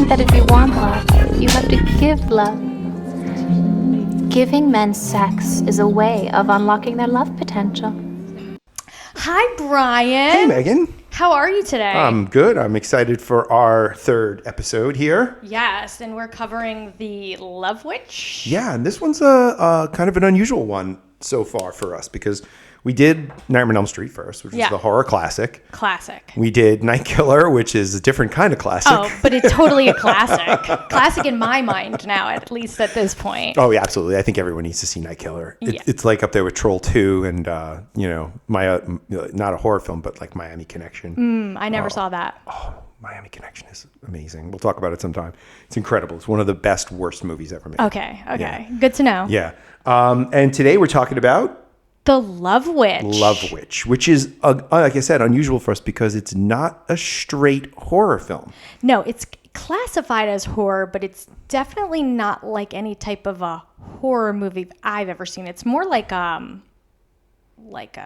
that if you want love, you have to give love. Giving men sex is a way of unlocking their love potential. Hi, Brian. Hey, Megan. How are you today? I'm good. I'm excited for our third episode here. Yes, and we're covering the Love Witch. Yeah, and this one's a kind of an unusual one so far for us because we did Nightmare on Elm Street first, which is the horror classic. Classic. We did Night Killer, which is a different kind of classic. Oh, but it's totally a classic. Classic in my mind now, at least at this point. Oh, yeah, absolutely. I think everyone needs to see Night Killer. It's like up there with Troll 2 and, not a horror film, but like Miami Connection. I never saw that. Oh, Miami Connection is amazing. We'll talk about it sometime. It's incredible. It's one of the best, worst movies ever made. Okay. Yeah. Good to know. Yeah. And today we're talking about The Love Witch. Love Witch, which is, like I said, unusual for us because it's not a straight horror film. No, it's classified as horror, but it's definitely not like any type of a horror movie I've ever seen. It's more like a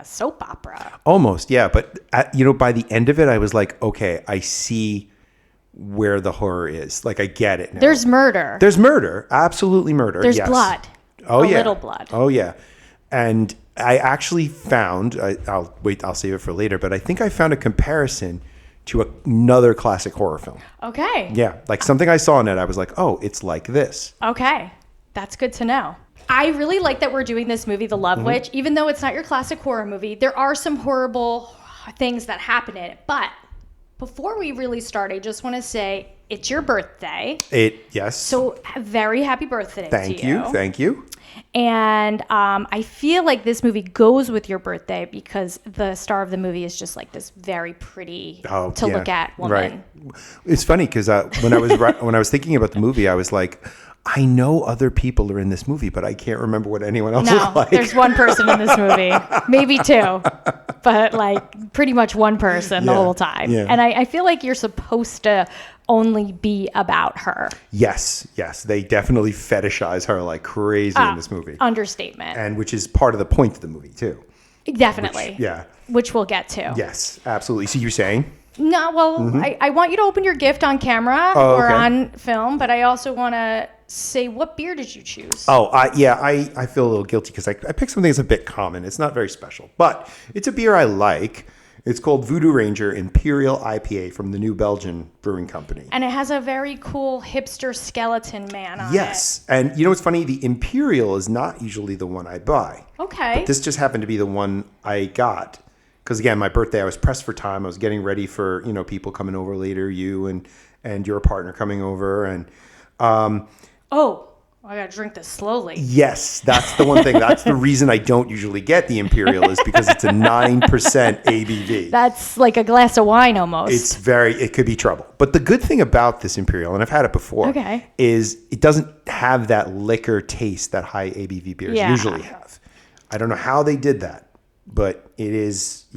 soap opera. Almost, yeah. But, by the end of it, I was like, okay, I see where the horror is. Like, I get it now. There's murder. There's murder. Absolutely murder. There's yes. blood. Oh, yeah. Little blood. Oh, yeah. And I actually found, I'll save it for later, but I think I found a comparison to another classic horror film. Okay. Yeah, like something I saw in it, I was like, oh, it's like this. Okay. That's good to know. I really like that we're doing this movie, The Love Witch, even though it's not your classic horror movie. There are some horrible things that happen in it. But before we really start, I just want to say it's your birthday. Yes. So very happy birthday to you. Thank you. And I feel like this movie goes with your birthday because the star of the movie is just like this very pretty look at woman. Right. It's funny because when I was thinking about the movie, I was like, I know other people are in this movie, but I can't remember what anyone else looks like. There's one person in this movie, maybe two, but like pretty much one person the whole time. Yeah. And I feel like you're supposed to only be about her. Yes. They definitely fetishize her like crazy in this movie. Understatement. And which is part of the point of the movie too. Definitely. Which we'll get to. Yes, absolutely. So you're saying? No, well, I want you to open your gift on camera or on film, but I also want to say, what beer did you choose? I feel a little guilty because I picked something that's a bit common. It's not very special, but it's a beer I like. It's called Voodoo Ranger Imperial IPA from the New Belgian Brewing Company. And it has a very cool hipster skeleton man on it. Yes. And you know what's funny? The Imperial is not usually the one I buy. Okay. But this just happened to be the one I got. Because again, my birthday, I was pressed for time. I was getting ready for, people coming over later, you and your partner coming over. And I got to drink this slowly. Yes, that's the one thing. That's the reason I don't usually get the Imperial is because it's a 9% ABV. That's like a glass of wine almost. It could be trouble. But the good thing about this Imperial, and I've had it before, is it doesn't have that liquor taste that high ABV beers usually have. I don't know how they did that, but it is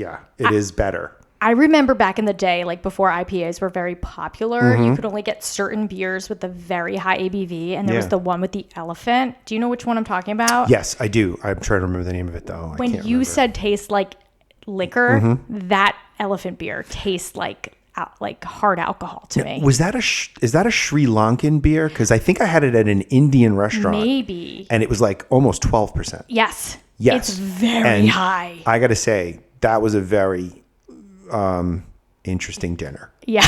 better. I remember back in the day, like before IPAs were very popular, you could only get certain beers with the very high ABV, and there was the one with the elephant. Do you know which one I'm talking about? Yes, I do. I'm trying to remember the name of it, though. When you said tastes like liquor, that elephant beer tastes like hard alcohol to me. Is that a Sri Lankan beer? Because I think I had it at an Indian restaurant. Maybe. And it was like almost 12%. Yes. It's very high. I got to say, that was a very interesting dinner. Yeah.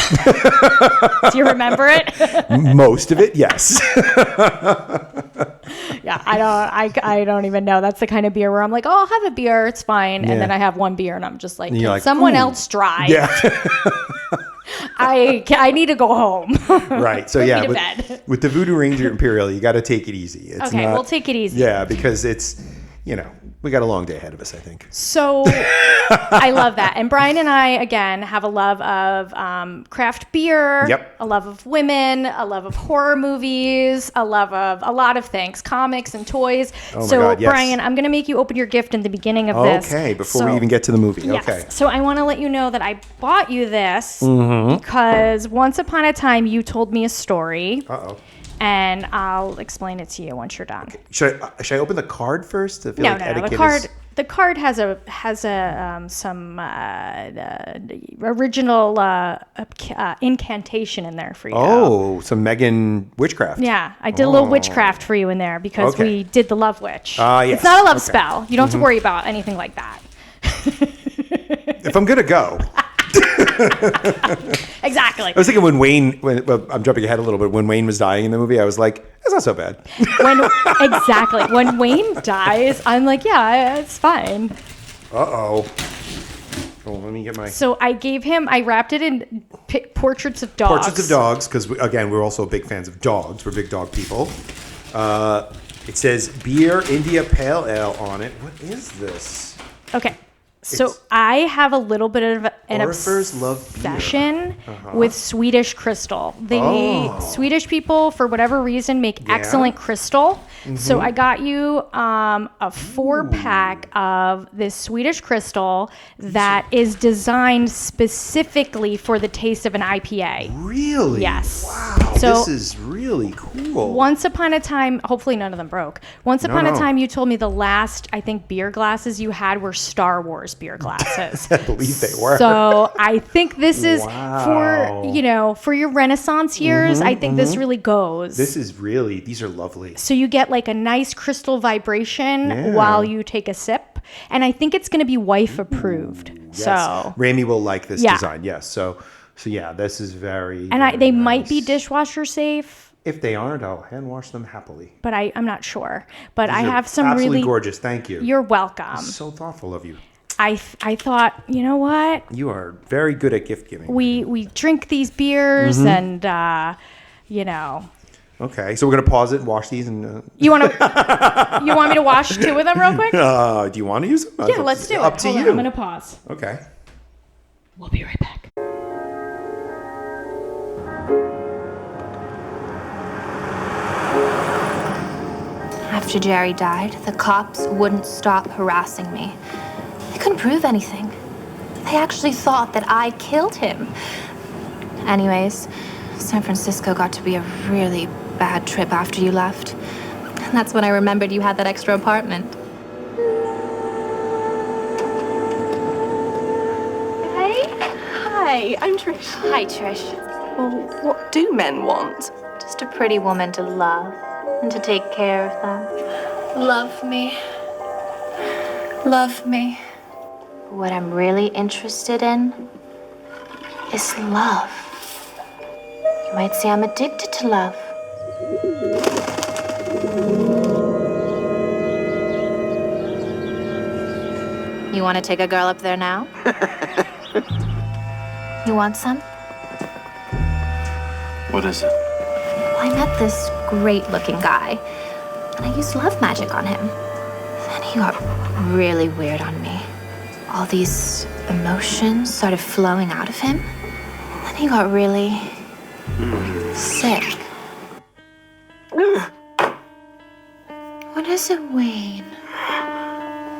Do you remember it? Most of it, yes. Yeah, I don't even know. That's the kind of beer where I'm like, oh, I'll have a beer, it's fine. And then I have one beer and I'm just like, can someone else drive? Yeah. I need to go home. Right. So with the Voodoo Ranger Imperial, you got to take it easy. We'll take it easy. Yeah, because it's, we got a long day ahead of us, I think. So I love that. And Brian and I, again, have a love of craft beer, a love of women, a love of horror movies, a love of a lot of things, comics and toys. Oh my God, yes. Brian, I'm going to make you open your gift in the beginning of this. Okay, before we even get to the movie. Yes. Okay. So I want to let you know that I bought you this because once upon a time you told me a story. Uh-oh. And I'll explain it to you once you're done. Okay. Should I open the card first? I feel No. etiquette The The card has some original incantation in there for you. Oh, some Megan witchcraft. Yeah, I did a little witchcraft for you in there because we did the love witch. Yes. It's not a love spell. You don't have to worry about anything like that. If I'm gonna go. Exactly. I was thinking I'm jumping ahead a little bit. When Wayne was dying in the movie, I was like, it's not so bad. When Wayne dies, I'm like, yeah, it's fine. Oh, let me get my... So I wrapped it in portraits of dogs. Portraits of dogs, because, again, we're also big fans of dogs. We're big dog people. It says Beer India Pale Ale on it. What is this? Okay. So I have a little bit of an obsession with Swedish crystal. Swedish people, for whatever reason, make excellent crystal. So I got you a 4-pack of this Swedish crystal that is designed specifically for the taste of an IPA. Really? Yes. Wow, so this is really cool. Once upon a time, hopefully none of them broke. Once upon a time, you told me the last, I think, beer glasses you had were Star Wars beer glasses. I believe they were. So I think this is for your Renaissance years. I think this really goes. These are lovely. So you get like a nice crystal vibration while you take a sip. And I think it's going to be wife approved. Yes. So Rami will like this design. Yes. So yeah, this is very, and very they nice. might be dishwasher safe. If they aren't, I'll hand wash them happily. But I'm not sure. But These I have some absolutely really gorgeous. Thank you. You're welcome. So thoughtful of you. I thought, you know what? You are very good at gift giving. We drink these beers and Okay, so we're gonna pause it and wash these and. You want me to wash 2 of them real quick? Do you want to use them? Yeah, let's do it. Up to Hold you. on, I'm gonna pause. Okay. We'll be right back. After Jerry died, the cops wouldn't stop harassing me. They couldn't prove anything. They actually thought that I killed him. Anyways, San Francisco got to be a really bad trip after you left. And that's when I remembered you had that extra apartment. Hey. Hi, I'm Trish. Hi, Trish. Well, what do men want? Just a pretty woman to love and to take care of them. Love me. Love me. What I'm really interested in is love. You might say I'm addicted to love. You want to take a girl up there now? You want some? What is it? Well, I met this great-looking guy, and I used love magic on him. Then he got really weird on me. All these emotions started flowing out of him. And then he got really sick. What is it, Wayne?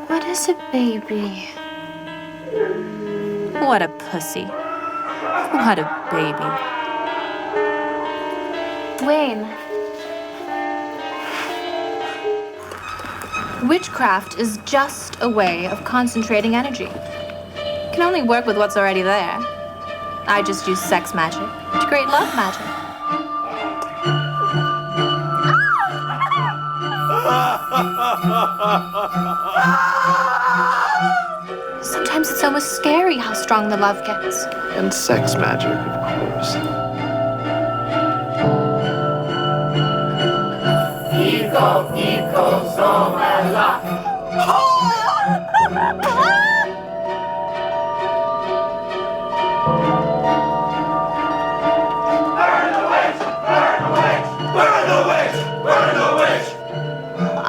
What is it, baby? What a pussy. What a baby. Wayne. Witchcraft is just a way of concentrating energy. It can only work with what's already there. I just use sex magic to create love magic. Sometimes it's almost scary how strong the love gets. And sex magic, of course.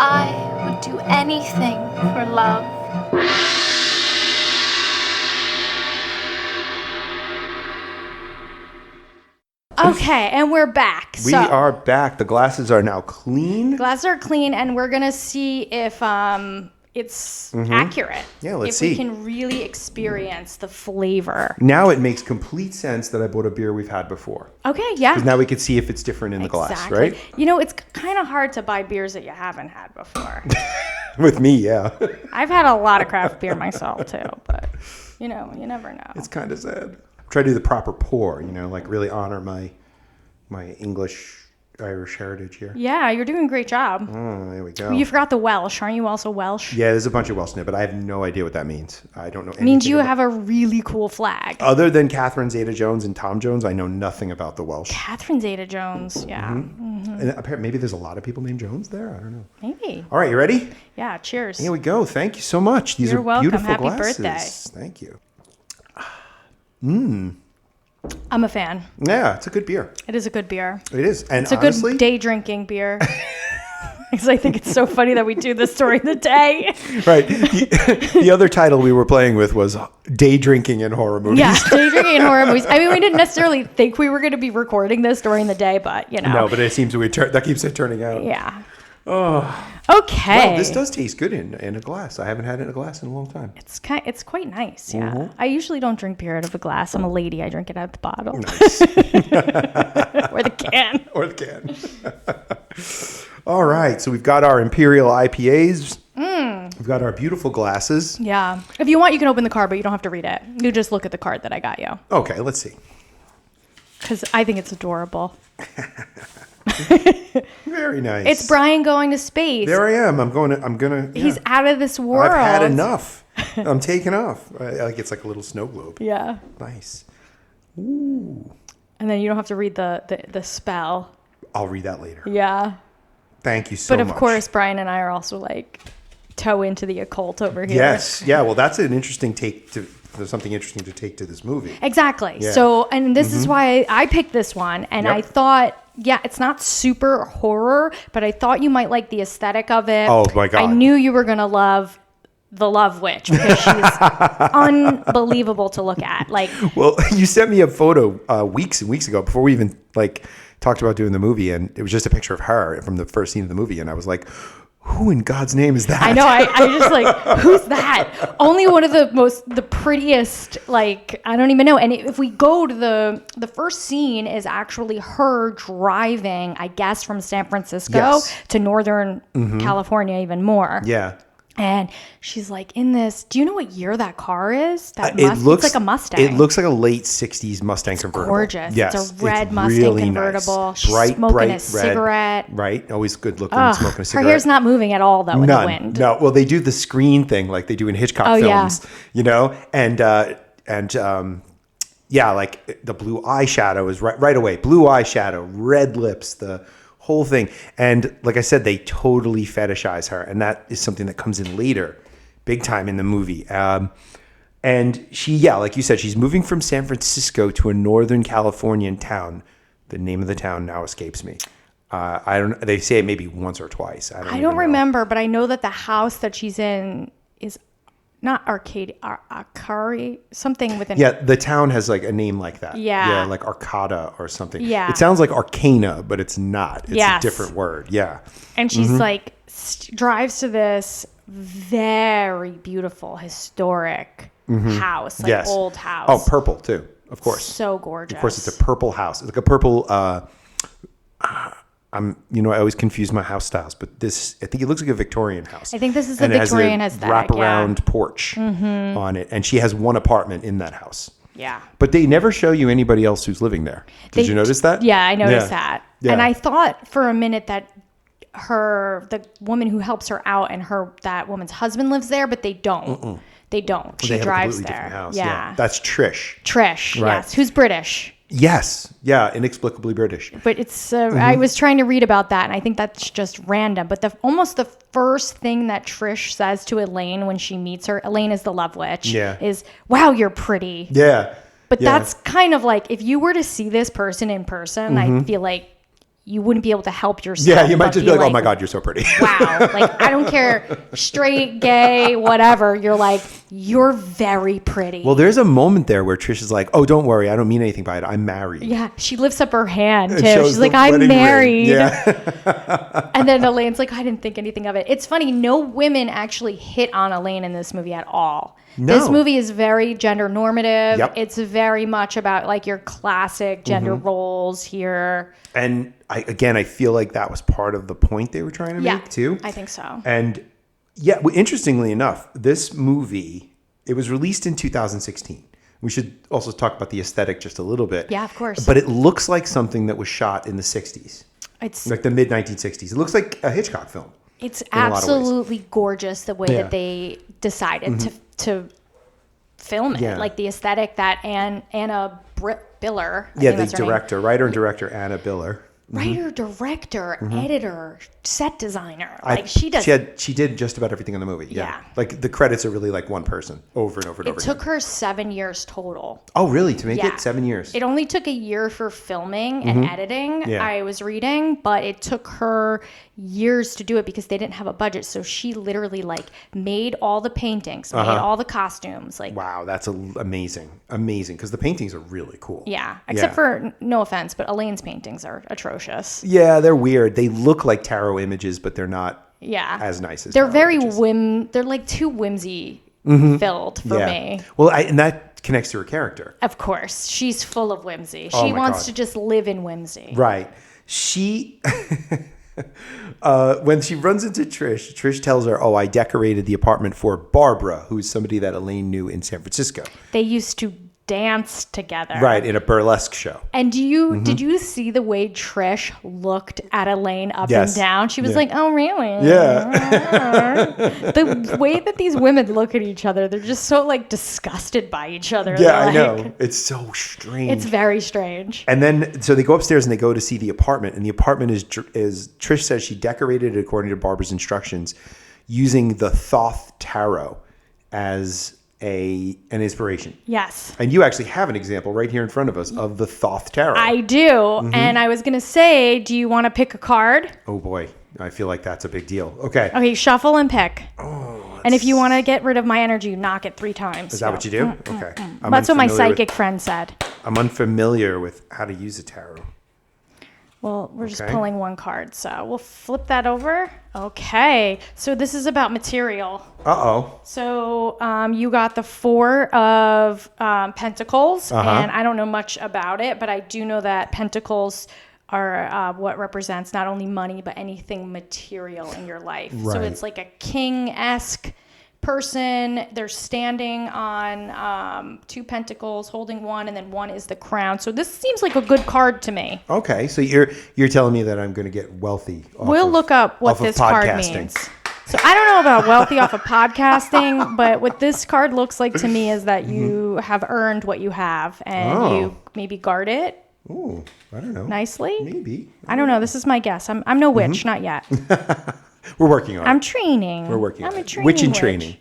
I would do anything for love. Okay, and we're back. We are back. The glasses are now clean. Glasses are clean, and we're gonna see if it's accurate. Yeah, let's if see. we can really experience the flavor. Now it makes complete sense that I bought a beer we've had before. Okay, yeah. Because now we can see if it's different in the glass, right? You know, it's kind of hard to buy beers that you haven't had before. With me, yeah. I've had a lot of craft beer myself too, but you never know. It's kind of sad. Try to do the proper pour, like really honor my English Irish heritage here. Yeah, you're doing a great job. Oh, there we go. You forgot the Welsh. Aren't you also Welsh? Yeah, there's a bunch of Welsh in it, but I have no idea what that means. I don't know anything. It means you have a really cool flag. Other than Catherine Zeta-Jones and Tom Jones, I know nothing about the Welsh. Catherine Zeta-Jones, yeah. Mm-hmm. And apparently, maybe there's a lot of people named Jones there. I don't know. Maybe. All right, you ready? Yeah, cheers. Here we go. Thank you so much. These You're are welcome. beautiful Happy glasses. birthday. Thank you. I'm a fan. Yeah, it's a good beer. It is a good beer. It is. And It's a honestly, good day drinking beer. Because I think it's so funny that we do this during the day. Right. The other title we were playing with was Day Drinking in Horror Movies. Yeah, day drinking in horror movies. I mean, we didn't necessarily think we were going to be recording this during the day, but No, but it seems that keeps it turning out. Yeah. Oh. Okay. Well, this does taste good in a glass. I haven't had it in a glass in a long time. It's quite nice, yeah. Mm-hmm. I usually don't drink beer out of a glass. I'm a lady. I drink it out of the bottle. Nice. Or the can. Or the can. All right. So we've got our Imperial IPAs. We've got our beautiful glasses. Yeah. If you want, you can open the card, but you don't have to read it. You just look at the card that I got you. Okay, let's see. Because I think it's adorable. Very nice. It's Brian going to space. There I am. I'm gonna. Yeah. He's out of this world. I've had enough. I'm taking off. It's like a little snow globe. Yeah. Nice. Ooh. And then you don't have to read the spell. I'll read that later. Yeah. Thank you so much. But of course, Brian and I are also like toe into the occult over here. Yes. Yeah. Well, that's an interesting take there's something interesting to take to this movie. Exactly. Yeah. So, and this is why I picked this one. And Yep. I thought, yeah, it's not super horror, but I thought you might like the aesthetic of it. Oh my God. I knew you were going to love the Love Witch because she's unbelievable to look at. Like, Well, you sent me a photo weeks and weeks ago before we even talked about doing the movie, and it was just a picture of her from the first scene of the movie, and I was like, who in God's name is that? I know. I just like, who's that? Only one of the prettiest, like, I don't even know. And if we go to the first scene is actually her driving, I guess, from San Francisco Yes. to Northern California even more. Yeah. And she's like in this. Do you know what year that car is? It looks it's like a Mustang. It looks like a late '60s Mustang convertible. Gorgeous. Yes, It's a red Mustang really convertible. Nice. She's Bright, smoking bright a red. cigarette. Right, always good looking. Ugh, Smoking a her cigarette. hair's not moving at all though in the wind. No. Well, they do the screen thing like they do in Hitchcock Oh, yeah. films, yeah, like the blue eyeshadow is right away. Blue eyeshadow, red lips, the whole thing. And like I said, they totally fetishize her, and that is something that comes in later, big time in the movie. And she, yeah, like you said, she's moving from San Francisco to a Northern Californian town. The name of the town now escapes me. I don't. They say it maybe once or twice. I don't I don't know. remember, but I know that the house that she's in is not Arcari, something with an Yeah, the town has like a name like that. Yeah. Yeah, like Arcata or something. Yeah. It sounds like Arcana, but it's not. It's Yes. a different word. Yeah. and she's like drives to this very beautiful historic house, like Yes. old house. Oh, purple too, of course. So gorgeous. Of course, it's a purple house. It's like a purple. I always confuse my house styles, but this, I think it looks like a Victorian house. I think this is a And it has Victorian aesthetic, wraparound porch on it, and she has one apartment in that house. Yeah. But they never show you anybody else who's living there. Did you notice that? Yeah, I noticed that. Yeah. And I thought for a minute that the woman who helps her out and that woman's husband lives there, but they don't. They don't. She They have a drives completely there. different house. Yeah. That's Trish. Trish, Right. yes, who's British. Yes. Yeah. Inexplicably British. But it's I was trying to read about that, and I think that's just random. But almost the first thing that Trish says to Elaine when she meets her, Elaine is the love witch, Yeah. is, "Wow, you're pretty." Yeah. But Yeah. that's kind of like, if you were to see this person in person, I feel like you wouldn't be able to help yourself. Yeah. You might but just be like, oh my God, you're so pretty. wow. Like, I don't care, straight, gay, whatever. You're like, you're very pretty. Well, there's a moment there where Trish is like, oh, don't worry. I don't mean anything by it. I'm married. yeah, she lifts up her hand It too. shows She's the like, I'm wedding ring. married. Yeah. And then Elaine's like, I didn't think anything of it. It's funny, no women actually hit on Elaine in this movie at all. No. This movie is very gender normative. Yep. It's very much about like your classic gender roles here. And I feel like that was part of the point they were trying to Yeah, make too. I think so. And Yeah, well, interestingly enough, this movie, it was released in 2016. We should also talk about the aesthetic just a little bit. Yeah, of course. But it looks like something that was shot in the 60s. It's like the mid 1960s. It looks like a Hitchcock film. It's absolutely gorgeous the way that they decided to film it. Yeah. Like the aesthetic that Anna Biller. The director, writer and director Anna Biller. Writer, director, editor, set designer. Like she does. She did just about everything in the movie. Yeah. Like the credits are really like one person over and over and over It took her 7 years total. Oh, really? To make it 7 years? It only took a year for filming and editing. Yeah. I was reading, but it took her years to do it because they didn't have a budget. So she literally like made all the paintings, made all the costumes. Like wow, that's amazing. Amazing. Because the paintings are really cool. yeah, except for, no offense, but Elaine's paintings are atrocious. Yeah, they're weird. They look like tarot images, but they're not as nice as they're tarot very images. they're like too whimsy filled for me. Well, and that connects to her character. Of course, she's full of whimsy. Oh She my wants God. to just live in whimsy. Right. She when she runs into Trish tells her, "Oh, I decorated the apartment for Barbara, who's somebody that Elaine knew in San Francisco." They used to dance together. Right, in a burlesque show. And did you see the way Trish looked at Elaine up Yes. and down? She was Yeah. like, "Oh, really?" Yeah. The way that these women look at each other, they're just so like disgusted by each other. Yeah, I They're like- know. It's so strange. It's very strange. And then, so they go upstairs and they go to see the apartment. And the apartment is Trish says she decorated it according to Barbara's instructions using the Thoth Tarot as an inspiration. Yes. And you actually have an example right here in front of us of the Thoth Tarot. I do. And I was going to say, do you want to pick a card? Oh boy, I feel like that's a big deal. Okay. Okay, shuffle and pick. And if you want to get rid of my energy, knock it 3 times. Is that what you do? Okay. That's what my unfamiliar psychic friend said. I'm unfamiliar with how to use a tarot. Well, we're just Okay. pulling one card, so we'll flip that over. Okay, so this is about material. Uh-oh. So you got the 4 of Pentacles, Uh-huh. and I don't know much about it, but I do know that Pentacles are what represents not only money, but anything material in your life. So Right. it's like a king-esque person. They're standing on 2 pentacles, holding 1, and then 1 is the crown. So this seems like a good card to me. Okay, so you're telling me that I'm going to get wealthy. We'll look up what this card means. So I don't know about wealthy off of podcasting, but what this card looks like to me is that you have earned what you have, and you maybe guard it Ooh, I don't know. nicely. Maybe. I don't know. This is my guess. I'm no witch, not yet. We're working on it. I'm training. We're working I'm on a it. training Witch in witch. training.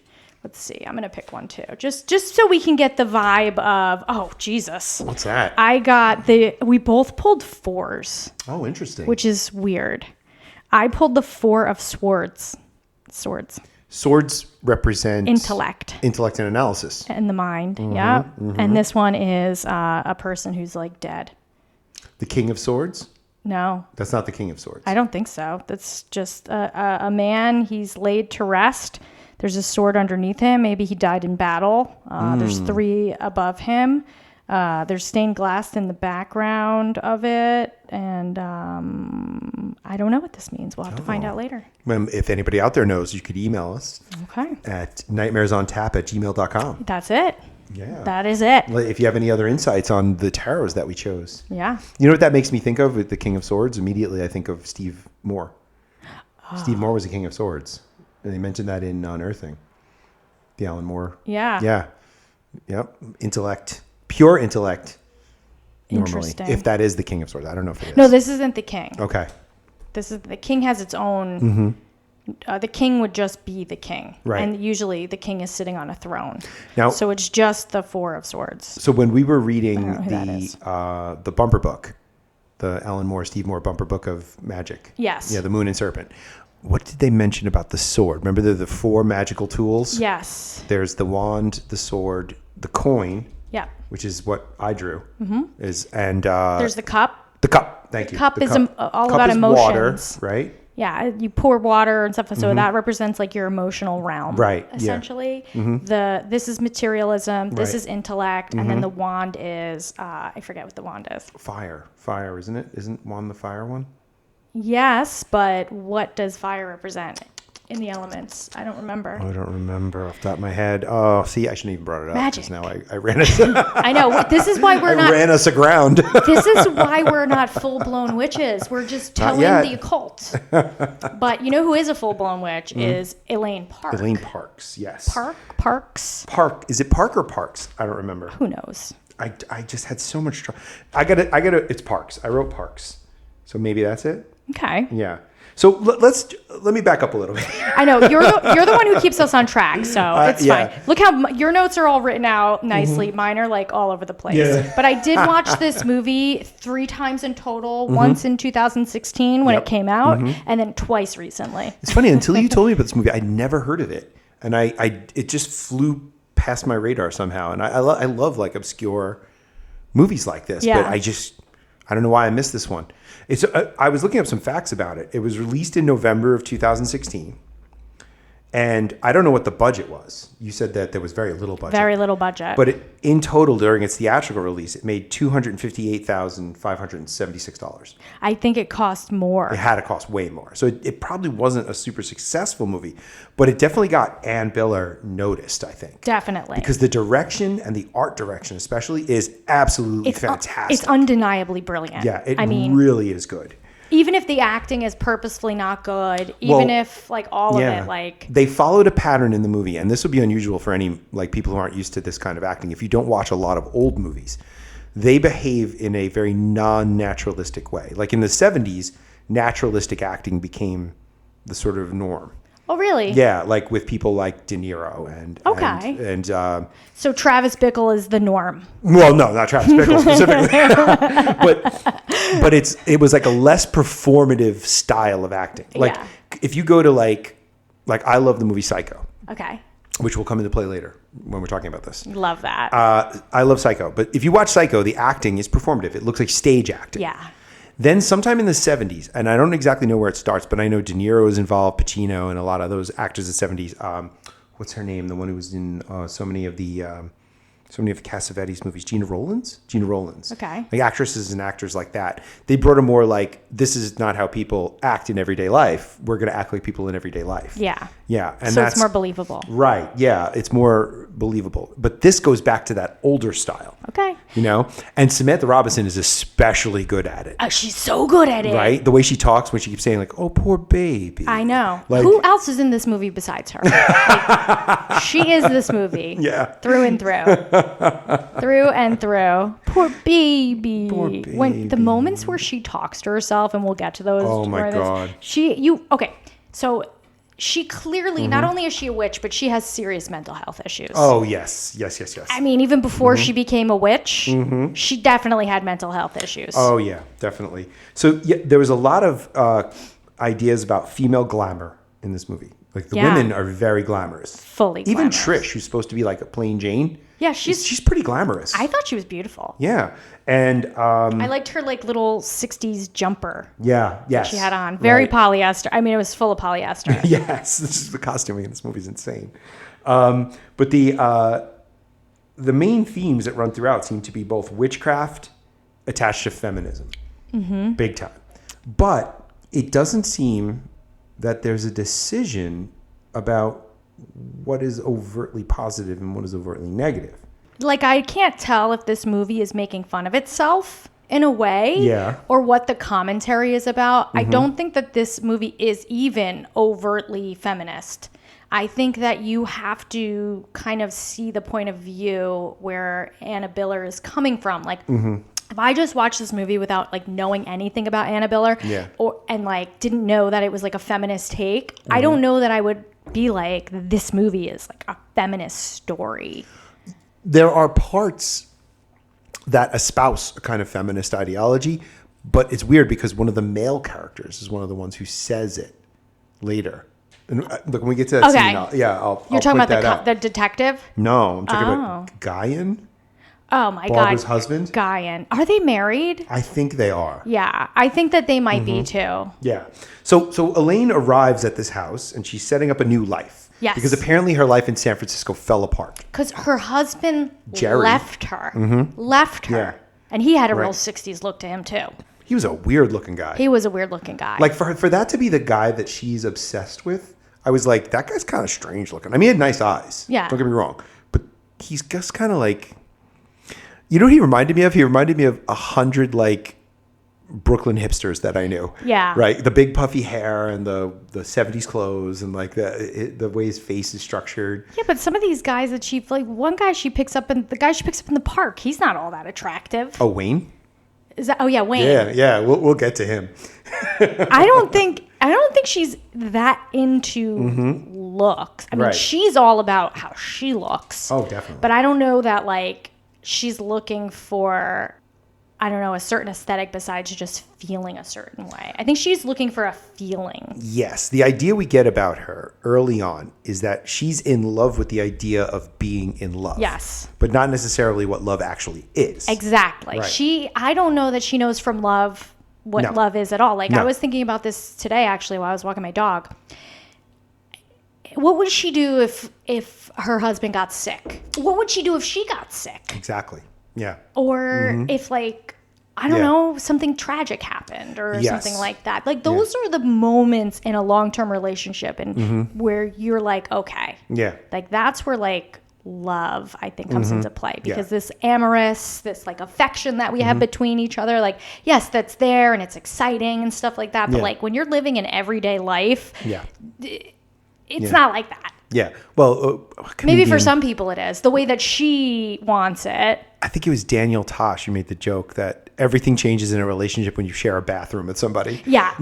Let's see. I'm gonna pick one too, just so we can get the vibe of. Oh Jesus! What's that? I got we both pulled 4s, Oh, interesting. which is weird. I pulled the 4 of swords. Swords represent Intellect and analysis. and the mind. Yep. And this one is a person who's like dead. The King of Swords? No, That's not the King of Swords. I don't think so. That's just a man. He's laid to rest. There's a sword underneath him. Maybe he died in battle. There's 3 above him. There's stained glass in the background of it. And I don't know what this means. We'll have to find out later. If anybody out there knows, you could email us Okay. at nightmaresontap@gmail.com. That's it. Yeah. That is it. If you have any other insights on the tarots that we chose. Yeah. You know what that makes me think of with the King of Swords? Immediately I think of Steve Moore. Steve Moore was the King of Swords. And they mentioned that in Unearthing. The Alan Moore. Yeah. Yeah. Yep. Intellect. Pure intellect. Normally. Interesting. If that is the King of Swords. I don't know if it is. No, this isn't the king. Okay. This is the king has its own. The king would just be the king, Right. And usually the king is sitting on a throne. Now- so it's just the 4 of swords. So when we were reading know who that is. the bumper book, the Alan Moore, Steve Moore bumper book of magic. Yes. Yeah, the Moon and Serpent. What did they mention about the sword? Remember the 4 magical tools? Yes. There's the wand, the sword, the coin, Yeah. which is what I drew. There's There's the cup. the cup. Thank you. cup The is all cup about is emotions. water, right? Yeah, you pour water and stuff, so that represents like your emotional realm, Right, yeah. Essentially, this is materialism. This Right. is intellect, and then the wand is I forget what the wand is. Fire, isn't it? Isn't wand the fire one? Yes, but what does fire represent? in the elements? I don't remember. I don't remember off the top of my head. Oh, see, I shouldn't even brought it up. Magic. Now I ran us. I know. This is why we're not. Ran us aground. This is why we're not full-blown witches. We're just telling the occult. But you know who is a full-blown witch is Elaine Park. Elaine Parks, yes. Parks. Park. Is it Park or Parks? I don't remember. Who knows? I just had so much trouble. I gotta. It's Parks. I wrote Parks, so maybe that's it. Okay. Yeah. So let me back up a little bit. I know you're the one who keeps us on track, so it's fine. Look how your notes are all written out nicely. Mine are like all over the place. Yeah. But I did watch this movie 3 times in total. Once in 2016 when it came out, and then twice recently. It's funny, until you told me about this movie, I'd never heard of it, and it just flew past my radar somehow. And I love like obscure movies like this, but I don't know why I missed this one. I was looking up some facts about it. It was released in November of 2016. And I don't know what the budget was. You said that there was very little budget. Very little budget. But in total, during its theatrical release, it made $258,576. I think it cost more. It had to cost way more. So it probably wasn't a super successful movie. But it definitely got Ann Biller noticed, I think. Definitely. Because the direction and the art direction especially is absolutely fantastic. It's undeniably brilliant. Yeah, it really is good. Even if the acting is purposefully not good, even if like all of it, like they followed a pattern in the movie, and this would be unusual for any like people who aren't used to this kind of acting. If you don't watch a lot of old movies, they behave in a very non-naturalistic way. Like in the 70s, naturalistic acting became the sort of norm. Oh, really? Yeah, like with people like De Niro and so Travis Bickle is the norm. Well, no, not Travis Bickle specifically, but it was like a less performative style of acting. Like if you go to like I love the movie Psycho. Okay. Which will come into play later when we're talking about this. Love that. I love Psycho, but if you watch Psycho, the acting is performative. It looks like stage acting. Yeah. Then sometime in the 70s, and I don't exactly know where it starts, but I know De Niro is involved, Pacino, and a lot of those actors of the 70s. What's her name? The one who was in so many of the Cassavetes movies. Gina Rowlands? Gina Rowlands. Okay. Like actresses and actors like that. They brought a more like, this is not how people act in everyday life. We're going to act like people in everyday life. Yeah. Yeah. And so it's more believable. Right. Yeah. It's more believable. But this goes back to that older style. Okay. You know? And Samantha Robinson is especially good at it. She's so good at it. Right? The way she talks when she keeps saying like, oh, poor baby. I know. Like, who else is in this movie besides her? Like, she is this movie. Yeah. Through and through. Through and through. Poor baby. Poor baby. When the moments where she talks to herself, and we'll get to those. Oh my God. Okay. So she clearly, not only is she a witch, but she has serious mental health issues. Oh, yes. Yes. I mean, even before she became a witch, she definitely had mental health issues. Oh, yeah, definitely. So there was a lot of ideas about female glamour in this movie. Like the women are very glamorous. Fully Even glamorous. Trish, who's supposed to be like a plain Jane. Yeah, she's pretty glamorous. I thought she was beautiful. Yeah. And I liked her like little 60s jumper. Yeah, yes. She had on. Very polyester. I mean, it was full of polyester. Yes. This is the costuming in this movie is insane. But the main themes that run throughout seem to be both witchcraft attached to feminism. Big time. But it doesn't seem that there's a decision about what is overtly positive and what is overtly negative. Like, I can't tell if this movie is making fun of itself in a way, or what the commentary is about. I don't think that this movie is even overtly feminist. I think that you have to kind of see the point of view where Anna Biller is coming from. Like, if I just watched this movie without like knowing anything about Anna Biller, and like didn't know that it was like a feminist take, I don't know that I would be like, this movie is like a feminist story. There are parts that espouse a kind of feminist ideology, but it's weird because one of the male characters is one of the ones who says it later. And look, when we get to that scene, I'll You're talking point about the detective? No, I'm talking about Guyan. Oh my God. Barbara's husband? Guyan. Are they married? I think they are. Yeah, I think that they might be too. Yeah. So Elaine arrives at this house and she's setting up a new life. Yes. Because apparently her life in San Francisco fell apart. Because her husband Jerry. left her. Left her. Yeah. And he had a real 60s look to him too. He was a weird looking guy. He was a weird looking guy. Like for that to be the guy that she's obsessed with, I was like, that guy's kind of strange looking. I mean, he had nice eyes. Yeah. Don't get me wrong. But he's just kind of like, you know what he reminded me of? He reminded me of 100 like Brooklyn hipsters that I knew. Yeah. Right. The big puffy hair and the 70s clothes and like the way his face is structured. Yeah, but some of these guys that one guy she picks up in the park, he's not all that attractive. Oh, Wayne? Wayne. Yeah. We'll get to him. I don't think she's that into looks. I mean, Right. she's all about how she looks. Oh, definitely. But I don't know that like she's looking for, I don't know, a certain aesthetic besides just feeling a certain way. I think she's looking for a feeling. Yes. The idea we get about her early on is that she's in love with the idea of being in love. Yes. But not necessarily what love actually is. Exactly. Right. I don't know that she knows from love what love is at all. Like No. I was thinking about this today actually while I was walking my dog. What would she do if her husband got sick? What would she do if she got sick? Exactly. Yeah. Or if like, I don't Yeah. know, something tragic happened or Yes. something like that. Like those are the moments in a long-term relationship and where you're like, okay. Yeah. Like that's where like love I think comes into play because Yeah. this amorous, this like affection that we have between each other, like yes, that's there and it's exciting and stuff like that. But Yeah. like when you're living in everyday life, Yeah. it's not like that. Yeah. Well, Maybe for some people it is the way that she wants it. I think it was Daniel Tosh who made the joke that everything changes in a relationship when you share a bathroom with somebody. Yeah.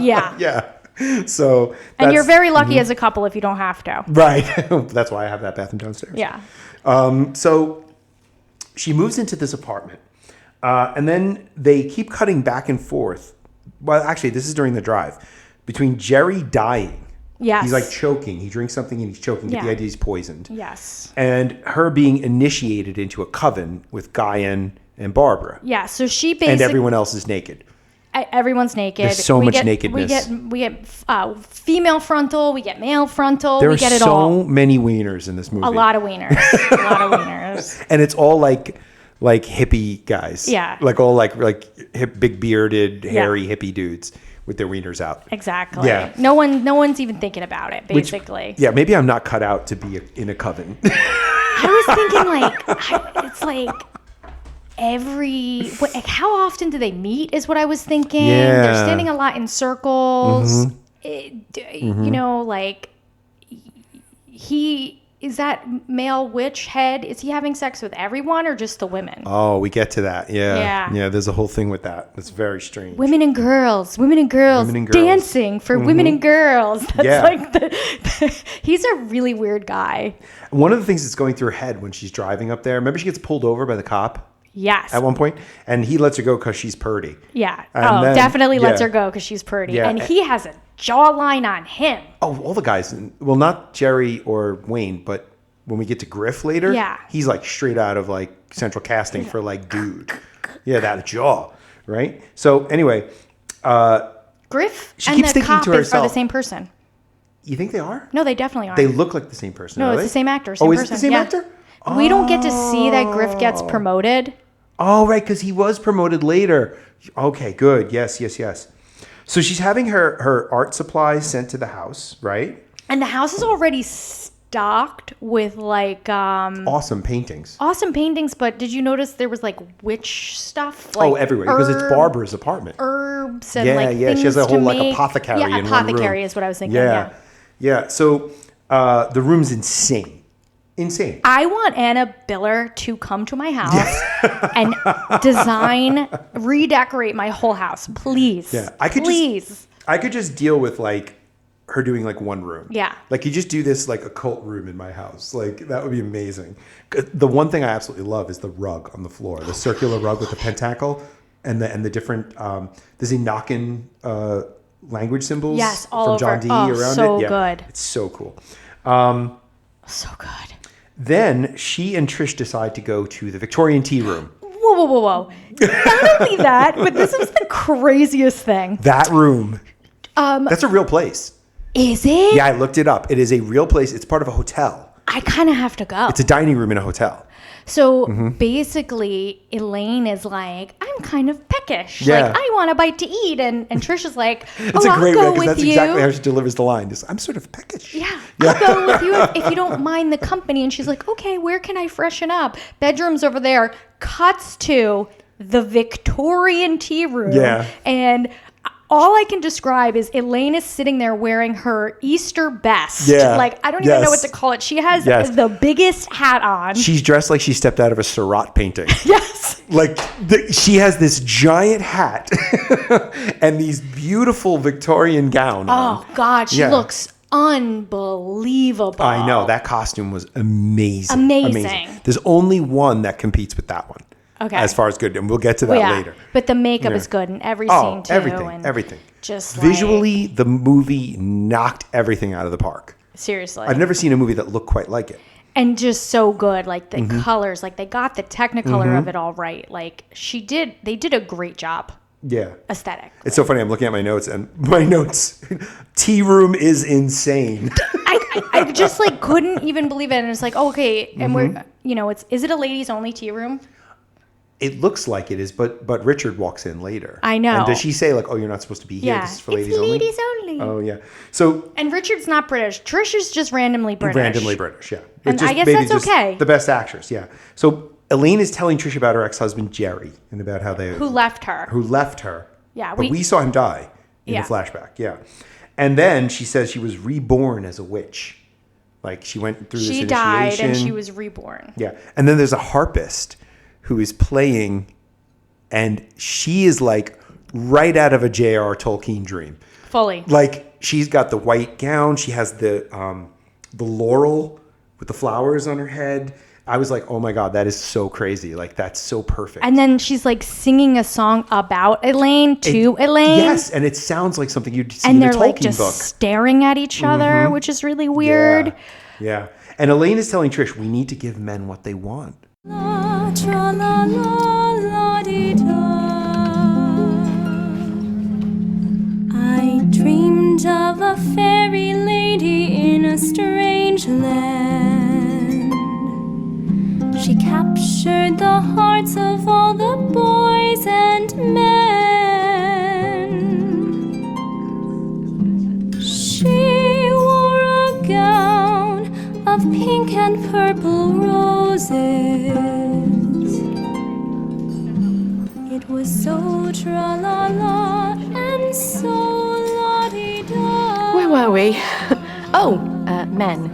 Yeah. Yeah. So And you're very lucky as a couple if you don't have to. right. That's why I have that bathroom downstairs. Yeah. So she moves into this apartment, and then they keep cutting back and forth. Well, actually, this is during the drive between Jerry dying. Yes. He's like choking. He drinks something and he's choking. Get the Yeah. idea he's poisoned. Yes. And her being initiated into a coven with Guyan and Barbara. Yeah. So she basically And everyone else is naked. everyone's naked. There's so much nakedness. We get female frontal. We get male frontal. There we are get it so all. many wieners in this movie. A lot of wieners. A lot of wieners. And it's all like hippie guys. Yeah. Like all like hip, big bearded, hairy hippie dudes with their wieners out. Exactly. Yeah. No one's even thinking about it. Basically. Yeah, maybe I'm not cut out to be in a coven. I was thinking it's like how often do they meet is what I was thinking. Yeah. They're standing a lot in circles. You know, like is that male witch head? Is he having sex with everyone or just the women? Oh, we get to that. Yeah. Yeah. There's a whole thing with that. That's very strange. Women and girls, Women and girls. dancing for women and girls. That's Yeah. like he's a really weird guy. One of the things that's going through her head when she's driving up there, remember she gets pulled over by the cop Yes. at one point? And he lets her go because she's purty. Yeah. And then- definitely lets yeah. her go because she's pretty. Yeah. And he has a jawline on him. Oh, all the guys. Well, not Jerry or Wayne, but when we get to Griff later, Yeah. he's like straight out of like central casting for like dude. Yeah, that jaw, right? So anyway, Griff She and keeps the thinking cop to are the herself- same person. you think they are? No, they definitely are. They look like the same person. No, are it's they? the same actor, same oh, is person. it the same Yeah. actor? We don't get to see that Griff gets promoted. Oh, right, because he was promoted later. Okay, good. Yes. So she's having her art supplies sent to the house, right? And the house is already stocked with like Awesome paintings. awesome paintings, but did you notice there was like witch stuff? Oh, Like everywhere, because it's Barbara's apartment. Herbs and Yeah, like yeah. She has a things to whole like make- apothecary Yeah, in one room. apothecary is what I was thinking. Yeah. Yeah. So the room's insane. Insane. I want Anna Biller to come to my house and redecorate my whole house, please. Yeah, I could just deal with like her doing like one room. Yeah. Like you just do this like occult room in my house. Like that would be amazing. The one thing I absolutely love is the rug on the floor, the circular rug with the pentacle and the different there's Enochian language symbols Yes, all from over. John Dee Oh, around so it. Yeah, good. it's so cool. So good. Then she and Trish decide to go to the Victorian tea room. Whoa. Not only that, but this is the craziest thing. That room. That's a real place. Is it? Yeah, I looked it up. It is a real place. It's part of a hotel. I kind of have to go. It's a dining room in a hotel. So basically, Elaine is like, I'm kind of peckish. Yeah. Like, I want a bite to eat. And Trish is like, It's a great I'll way go because with that's you. exactly how she delivers the line. Just, I'm sort of peckish. Yeah, I'll go with you if you don't mind the company. And she's like, okay, where can I freshen up? Bedroom's over there. Cuts to the Victorian tea room. Yeah. And all I can describe is Elaine is sitting there wearing her Easter best. Yeah. Like, I don't even know what to call it. She has the biggest hat on. She's dressed like she stepped out of a Seurat painting. Yes. Like she has this giant hat and these beautiful Victorian gown on. Oh, God. She looks unbelievable. I know. That costume was amazing. Amazing. There's only one that competes with that one. Okay. As far as good. And we'll get to that later. But the makeup is good in every scene, too. Everything. Just visually, the movie knocked everything out of the park. Seriously. I've never seen a movie that looked quite like it. And just so good. Like, the colors. Like, they got the Technicolor of it all right. Like, they did a great job. Yeah. Aesthetic. It's so funny. I'm looking at my notes, and my notes, tea room is insane. I just, like, couldn't even believe it. And it's like, oh, okay. And we're, is it a ladies only tea room? It looks like it is, but Richard walks in later. I know. And does she say, like, oh, you're not supposed to be here? Yeah. This is for ladies it's only? ladies only. Oh, yeah. So. And Richard's not British. Trish is just randomly British. Randomly British, yeah. And Just I guess maybe that's just okay. The best actress, yeah. So Elaine is telling Trish about her ex-husband, Jerry, and about how they... Who left her. Yeah. But we saw him die in the flashback, yeah. And then she says she was reborn as a witch. Like, she went through this initiation. She died and she was reborn. Yeah. And then there's a harpist who is playing, and she is like right out of a J.R. Tolkien dream. Fully. Like, she's got the white gown. She has the laurel with the flowers on her head. I was like, oh my God, that is so crazy. Like, that's so perfect. And then she's like singing a song about Elaine to Elaine. Yes, and it sounds like something you'd see and in a Tolkien they're like just book. staring at each other, which is really weird. Yeah. And Elaine is telling Trish, we need to give men what they want. La, tra, la, la, la, dee, da. I dreamed of a fairy lady in a strange land. She captured the hearts of all the boys and men. She wore a gown of pink and purple roses. It was so tra-la-la and so la-di-da. Where were we? Men.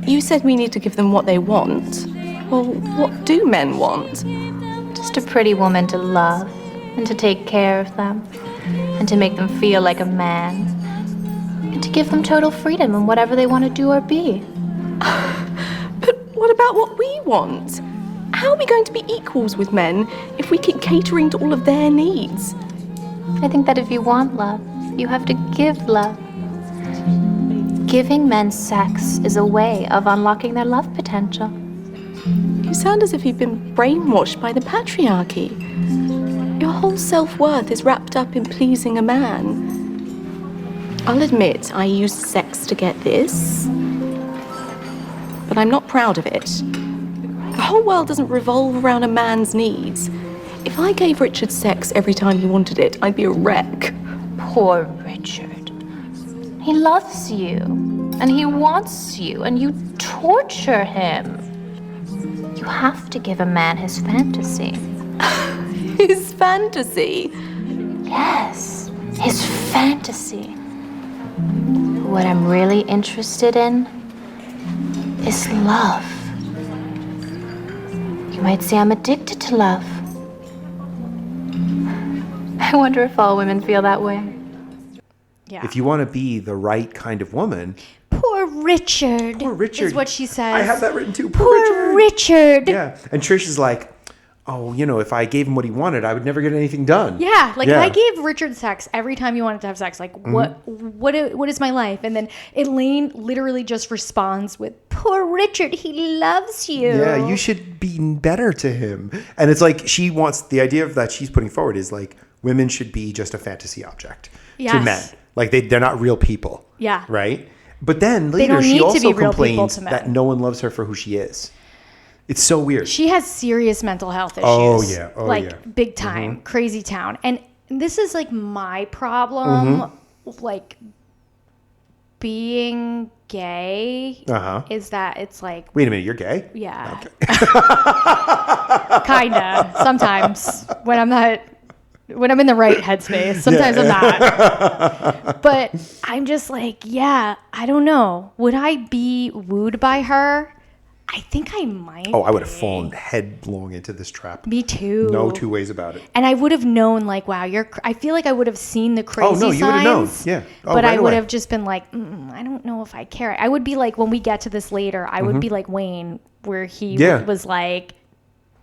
You said we need to give them what they want. Well, what do men want? Just a pretty woman to love and to take care of them and to make them feel like a man and to give them total freedom in whatever they want to do or be. But what about what we want? How are we going to be equals with men if we keep catering to all of their needs? I think that if you want love, you have to give love. Giving men sex is a way of unlocking their love potential. You sound as if you've been brainwashed by the patriarchy. Your whole self-worth is wrapped up in pleasing a man. I'll admit I used sex to get this, but I'm not proud of it. The whole world doesn't revolve around a man's needs. If I gave Richard sex every time he wanted it, I'd be a wreck. Poor Richard. He loves you, and he wants you, and you torture him. You have to give a man his fantasy. His fantasy? Yes, his fantasy. What I'm really interested in is love. You might say I'm addicted to love. I wonder if all women feel that way. Yeah. If you want to be the right kind of woman. Poor Richard. Poor Richard. Is what she says. I have that written too. Poor Richard. Yeah. And Trish is like, oh, if I gave him what he wanted, I would never get anything done. Yeah. Like, if I gave Richard sex every time he wanted to have sex, like, what is my life? And then Elaine literally just responds with, poor Richard, he loves you. Yeah, you should be better to him. And it's like, she wants, the idea of that she's putting forward is like, women should be just a fantasy object to men. Like, they're not real people. Yeah. Right? But then later she also complains to men. that no one loves her for who she is. It's so weird. She has serious mental health issues. Oh, yeah. Oh, like, yeah. big time. Crazy town. And this is, like, my problem. Like, being gay is that it's like... Wait a minute, you're gay? Yeah. Okay. Kinda. Sometimes. When I'm in the right headspace. Sometimes I'm not. But I'm just like, yeah, I don't know. Would I be wooed by her? I think I might. Oh, I would have fallen headlong into this trap. Me too. No two ways about it. And I would have known, like, wow, I feel like I would have seen the crazy signs. Oh, no, you would have known. Yeah. Oh, but right I would away. have just been like, I don't know if I care. I would be like, when we get to this later, I would be like Wayne, where he was like,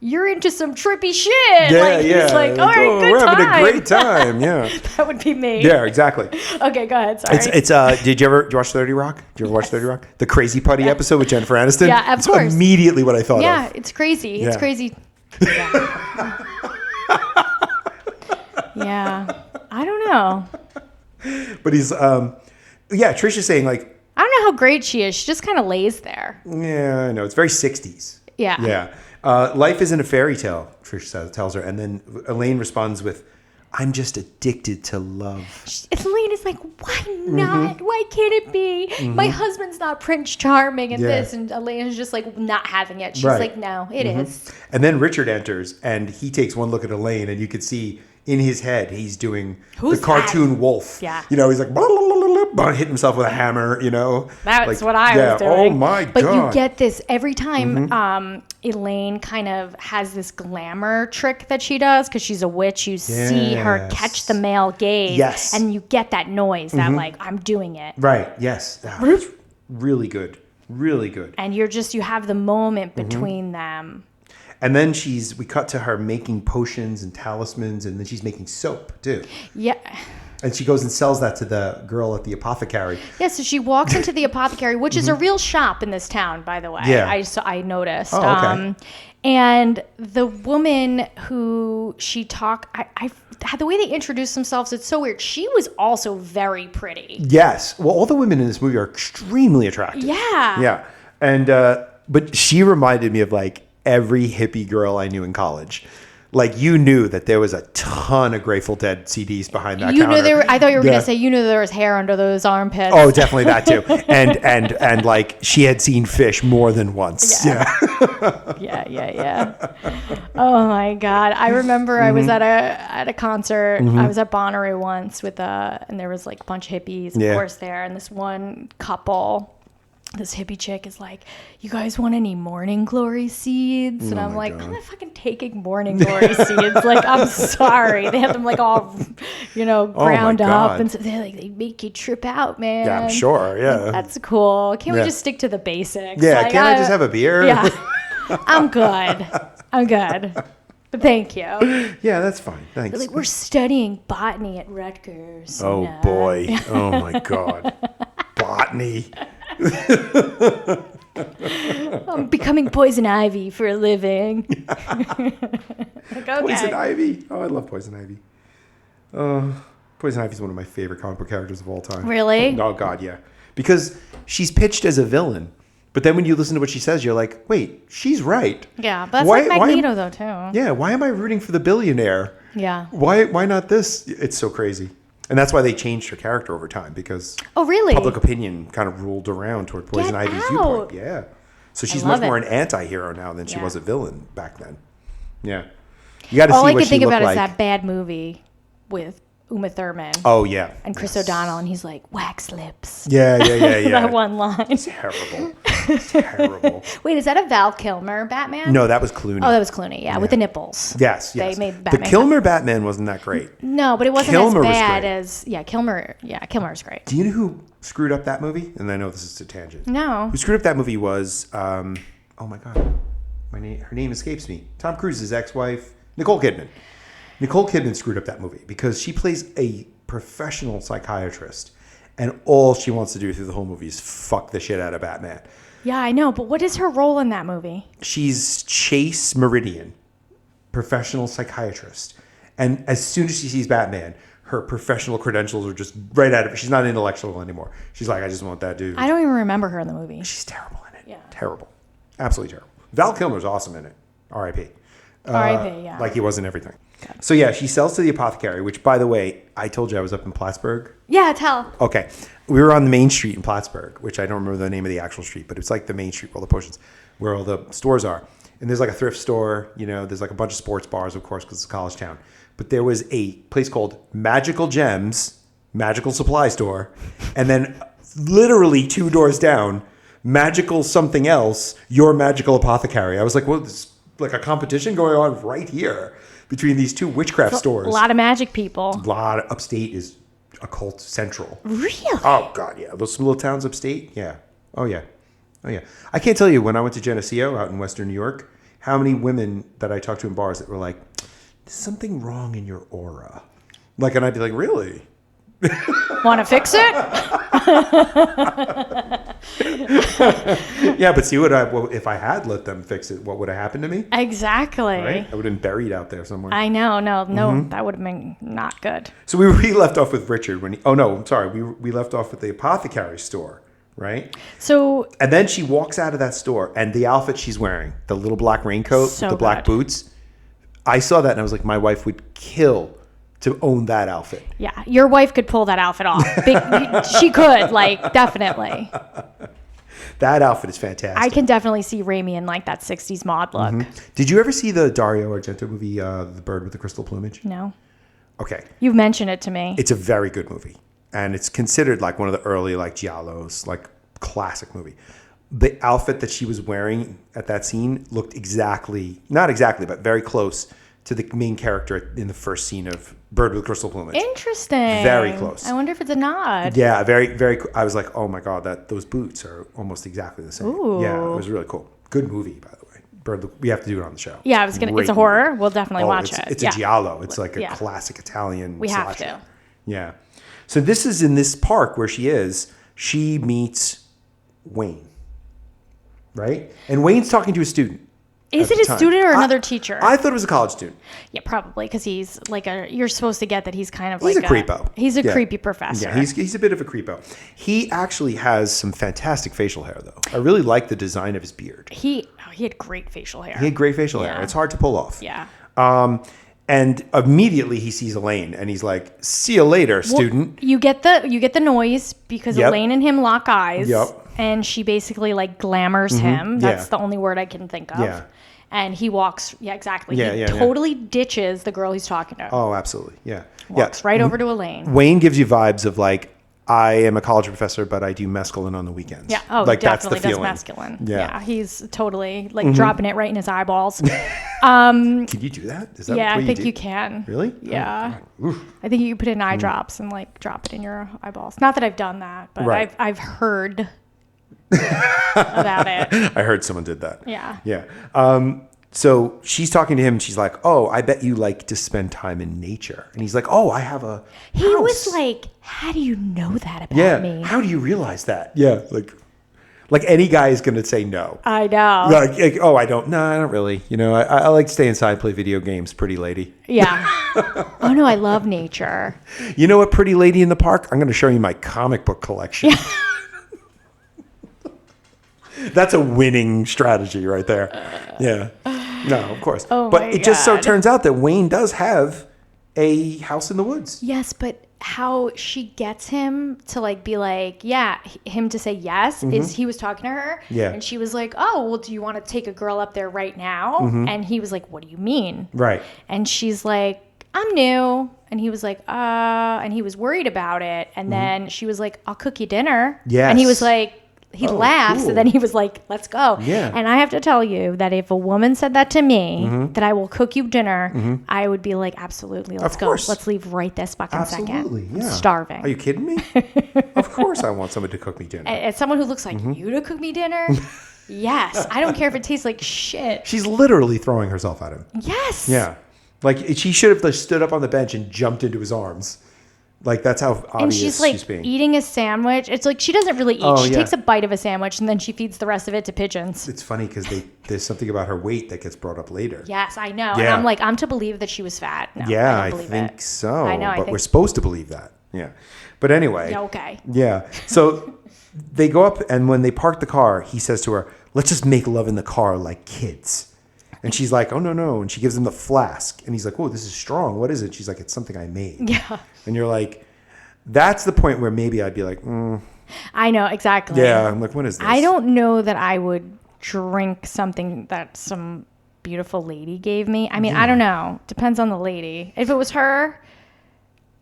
you're into some trippy shit. Yeah, like, he's like, all right, good we're time. having a great time. Yeah. That would be me. Yeah, exactly. Okay, go ahead. Sorry. Did you ever watch 30 Rock? Did you ever watch 30 Rock? The Crazy Putty episode with Jennifer Aniston? Yeah, of course. Immediately what I thought of. Yeah, it's crazy. It's crazy. Yeah. Yeah. I don't know. But he's, Trisha's saying, like, I don't know how great she is. She just kind of lays there. yeah, I know. It's very 60s. Yeah. Yeah. Life isn't a fairy tale, Trish tells her. And then Elaine responds with, I'm just addicted to love. Elaine is like, why not? Why can't it be? My husband's not Prince Charming and this. And Elaine is just like not having it. She's like, no, it is. And then Richard enters and he takes one look at Elaine and you could see in his head, he's doing the cartoon wolf. Yeah. You know, he's like, blah, blah, blah, blah, blah, hitting himself with a hammer, you know. That's like, what I was doing. Oh my God. But you get this every time Elaine kind of has this glamour trick that she does because she's a witch. You see her catch the male gaze. Yes. And you get that noise that like, I'm doing it. Right. Yes. That's really good. Really good. And you have the moment between them. And then we cut to her making potions and talismans, and then she's making soap too. Yeah. And she goes and sells that to the girl at the apothecary. Yeah, so she walks into the apothecary, which is a real shop in this town, by the way. Yeah. I noticed. Oh, okay. And the woman who she the way they introduced themselves, it's so weird. She was also very pretty. Yes. Well, all the women in this movie are extremely attractive. Yeah. Yeah. And, but she reminded me of like every hippie girl I knew in college. Like, you knew that there was a ton of Grateful Dead CDs behind that counter. I thought you were going to say, there was hair under those armpits. Oh, definitely that too. And like, she had seen Fish more than once. Yeah. Yeah. Oh my God. I remember I was at a concert. I was at Bonnaroo once and there was like a bunch of hippies, of course, there. And this one couple, this hippie chick is like, you guys want any morning glory seeds? And I'm like, God. I'm not fucking taking morning glory seeds. Like, I'm sorry. They have them like all, ground up. And so they're like, they make you trip out, man. Yeah, I'm sure. Yeah. Like, that's cool. Can't we just stick to the basics? Yeah. Like, Can't I just have a beer? Yeah. I'm good. But thank you. Yeah, that's fine. Thanks. Like, we're studying botany at Rutgers. Oh, boy. Oh, my God. Botany. I'm becoming poison ivy for a living. Poison ivy. Oh, I love poison ivy. Poison ivy is one of my favorite comic book characters of all time. Really? Oh God, yeah. Because she's pitched as a villain, but then when you listen to what she says, you're like, wait, she's right. Yeah, but that's like Magneto though too. Yeah. Why am I rooting for the billionaire? Yeah. Why not this? It's so crazy. And that's why they changed her character over time, because public opinion kind of ruled around toward Poison Ivy's viewpoint. Yeah. So she's much more an anti-hero now than she was a villain back then. Yeah. You got to see what she looked like. All I can think about is that bad movie with Uma Thurman. Oh, yeah. And Chris O'Donnell, and he's like, wax lips. Yeah. That one line. Terrible. Terrible. Wait, is that a Val Kilmer Batman? No, that was Clooney. Oh, that was Clooney, yeah, with the nipples. Yes. They made Batman. The Kilmer Batman wasn't that great. No, but it wasn't as bad as... Yeah, Kilmer's great. Do you know who screwed up that movie? And I know this is a tangent. No. Who screwed up that movie was... oh, my God. Her name escapes me. Tom Cruise's ex-wife, Nicole Kidman. Nicole Kidman screwed up that movie because she plays a professional psychiatrist, and all she wants to do through the whole movie is fuck the shit out of Batman. Yeah, I know, but what is her role in that movie? She's Chase Meridian, professional psychiatrist. And as soon as she sees Batman, her professional credentials are just right out of it. She's not intellectual anymore. She's like, I just want that dude. I don't even remember her in the movie. She's terrible in it. Yeah. Terrible. Absolutely terrible. Val Kilmer's awesome in it. R.I.P. R.I.P., yeah. Like he was in everything. So yeah, she sells to the apothecary, which, by the way, I told you I was up in Plattsburgh. Yeah, tell. Okay. We were on the main street in Plattsburgh, which I don't remember the name of the actual street, but it's like the main street where all the potions, where all the stores are. And there's like a thrift store, there's like a bunch of sports bars, of course, because it's a college town. But there was a place called Magical Gems, Magical Supply Store. And then literally 2 doors down, Magical something else, Your Magical Apothecary. I was like, well, there's like a competition going on right here between these 2 witchcraft stores. A lot of magic people. A lot of upstate is occult central. Really? Oh, God, yeah. Those little towns upstate, yeah. Oh, yeah. I can't tell you, when I went to Geneseo out in Western New York, how many women that I talked to in bars that were like, there's something wrong in your aura. Like, and I'd be like, really? Want to fix it? Yeah, but see if I had let them fix it, what would have happened to me? Exactly. Right? I would have been buried out there somewhere. I know. No, that would have been not good. So we left off with Richard when we left off at the apothecary store, right? So, and then she walks out of that store, and the outfit she's wearing, the little black raincoat, the black boots, I saw that and I was like, my wife would kill to own that outfit. Yeah, your wife could pull that outfit off. She could, like, definitely. That outfit is fantastic. I can definitely see Raimi in like that 60s mod look. Mm-hmm. Did you ever see the Dario Argento movie, The Bird with the Crystal Plumage? No. Okay. You've mentioned it to me. It's a very good movie. And it's considered like one of the early like giallos, like classic movie. The outfit that she was wearing at that scene looked not exactly, but very close to the main character in the first scene of Bird with Crystal Plumage. Interesting. Very close. I wonder if it's a nod. Yeah, very, very. I was like, oh my God, those boots are almost exactly the same. Ooh. Yeah, it was really cool. Good movie, by the way. Bird. We have to do it on the show. Yeah, it's a horror. We'll definitely watch it. It's a giallo. It's like a classic Italian. We have slasher. to. Yeah. So this is in this park where she is. She meets Wayne. Right? And Wayne's talking to a student. Is it a student or another teacher? I thought it was a college student. Yeah, probably, because he's like you're supposed to get that he's kind of he's a creepo. He's a creepy professor. Yeah, he's a bit of a creepo. He actually has some fantastic facial hair, though. I really like the design of his beard. He had great facial hair. He had great facial hair. It's hard to pull off. Yeah. And immediately he sees Elaine, and he's like, "See you later, student." You get the noise because Elaine and him lock eyes. Yep. And she basically like glamours him. That's the only word I can think of. Yeah. And he walks, exactly. He totally ditches the girl he's talking to. Oh, absolutely. Yeah. Walks right over to Elaine. Wayne gives you vibes of like, I am a college professor, but I do mescaline on the weekends. Yeah. Oh, like, he definitely that's the does feeling. mescaline. Yeah. He's totally like dropping it right in his eyeballs. Can you do that? Is that Yeah, what I think do? you can. Really? Yeah. Oh, I think you can put in eye drops and like drop it in your eyeballs. Not that I've done that, but Right. I've heard about it. I heard someone did that. Yeah. Yeah. So she's talking to him and she's like, "Oh, I bet you like to spend time in nature." And he's like, "Oh, I have a He house." was like, "How do you know that about me?" How do you realize that? Yeah. Like any guy is going to say no. I know. Like, oh, I don't really. I like to stay inside, play video games, pretty lady. Yeah. Oh no, I love nature. You know what, pretty lady in the park? I'm going to show you my comic book collection. That's a winning strategy right there. Yeah. No, of course. Oh but my it just so God. turns out that Wayne does have a house in the woods. Yes, but how she gets him to like be like, him to say yes is he was talking to her. Yeah. And she was like, "Oh, well, do you want to take a girl up there right now?" And he was like, "What do you mean?" Right. And she's like, "I'm new." And he was like, and he was worried about it. And then she was like, "I'll cook you dinner." Yes. And he was like, he laughs, cool. and then he was like, "Let's go." Yeah. And I have to tell you that if a woman said that to me, that I will cook you dinner, I would be like, absolutely, let's Of go. course. Let's leave right this fucking Absolutely. second. Yeah. I'm starving. Are you kidding me? Of course I want someone to cook me dinner. As someone who looks like you to cook me dinner, yes. I don't care if it tastes like shit. She's literally throwing herself at him. Yes. Yeah. Like she should have just stood up on the bench and jumped into his arms. Like that's how obvious And she's like being. eating a sandwich. It's like she doesn't really eat. Oh, She yeah. takes a bite of a sandwich and then she feeds the rest of it to pigeons. It's funny because there's something about her weight that gets brought up later. Yes, I know. And Yeah. I'm like, I'm to believe that she was fat. No, Yeah, I I don't believe think it. so. I know, I But think- we're supposed to believe that. Yeah. But anyway. Yeah, okay. Yeah. So they go up, and when they park the car, he says to her, let's just make love in the car like kids. And she's like, oh, no. And she gives him the flask. And he's like, oh, this is strong. What is it? She's like, it's something I made. Yeah. And you're like, that's the point where maybe I'd be like, I know, exactly. Yeah, I'm like, what is this? I don't know that I would drink something that some beautiful lady gave me. I mean, I don't know. Depends on the lady. If it was her,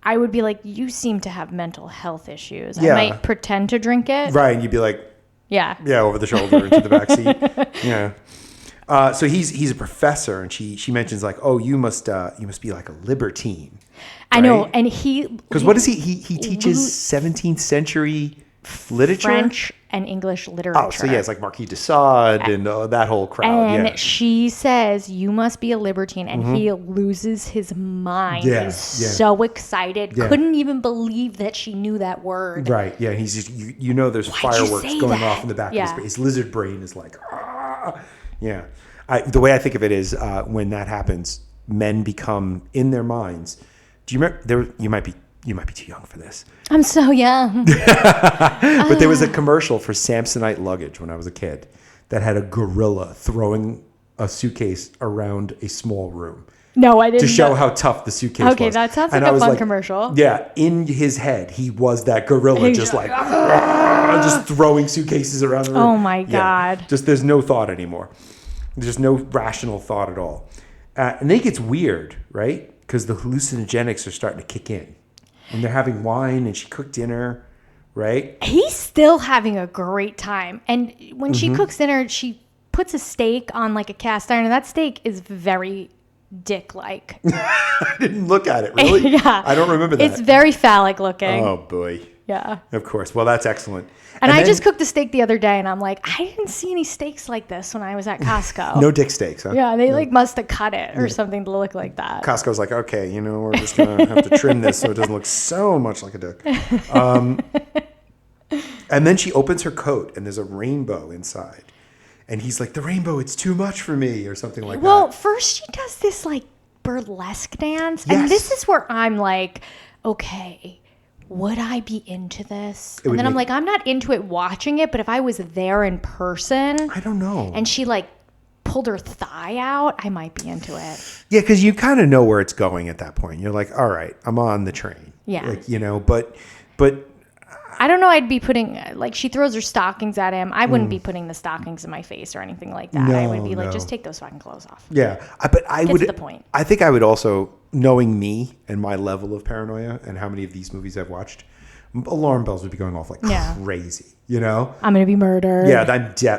I would be like, you seem to have mental health issues. Yeah. I might pretend to drink it. Right, and you'd be like, yeah, over the shoulder into the back seat. Yeah. So he's a professor, and she mentions like, oh, you must be like a libertine. I know, and because what is he teaches 17th century literature, French and English literature. Oh, so yeah, it's like Marquis de Sade and that whole crowd. And she says, you must be a libertine, and he loses his mind. Yeah, He's so excited, couldn't even believe that she knew that word. Right, yeah, he's just, there's fireworks going off in the back of his brain. His lizard brain is like, ah. Yeah. The way I think of it is when that happens, men become in their minds. Do you remember? You might be too young for this. I'm so young. But there was a commercial for Samsonite luggage when I was a kid that had a gorilla throwing a suitcase around a small room. No, I didn't. To show how tough the suitcase was. Okay, that sounds like a fun commercial. Yeah, in his head, he was that gorilla, just like just throwing suitcases around the room. Oh my God! Just there's no thought anymore. There's no rational thought at all, and then it gets weird, right? Because the hallucinogenics are starting to kick in, and they're having wine, and she cooked dinner, right? He's still having a great time, and when she cooks dinner, she puts a steak on like a cast iron, and that steak is very dick-like. I didn't look at it, really. Yeah. I don't remember that. It's very phallic looking. Oh, boy. Yeah. Of course. Well, that's excellent. And I just cooked a steak the other day, and I'm like, I didn't see any steaks like this when I was at Costco. No dick steaks, huh? Yeah, they must have cut it or something to look like that. Costco's like, okay, we're just going to have to trim this so it doesn't look so much like a dick. And then she opens her coat, and there's a rainbow inside. And he's like, the rainbow, it's too much for me, or something like that. Well, first she does this like burlesque dance. Yes. And this is where I'm like, okay, would I be into this? And then I'm like, I'm not into it watching it, but if I was there in person. I don't know. And she like pulled her thigh out, I might be into it. Yeah, because you kind of know where it's going at that point. You're like, all right, I'm on the train. Yeah. Like, but I don't know. I'd be putting, like, she throws her stockings at him. I wouldn't be putting the stockings in my face or anything like that. I would be like, just take those fucking clothes off. Yeah. But I would. Get to the point. I think I would also, knowing me and my level of paranoia and how many of these movies I've watched, alarm bells would be going off like crazy, I'm going to be murdered. Yeah,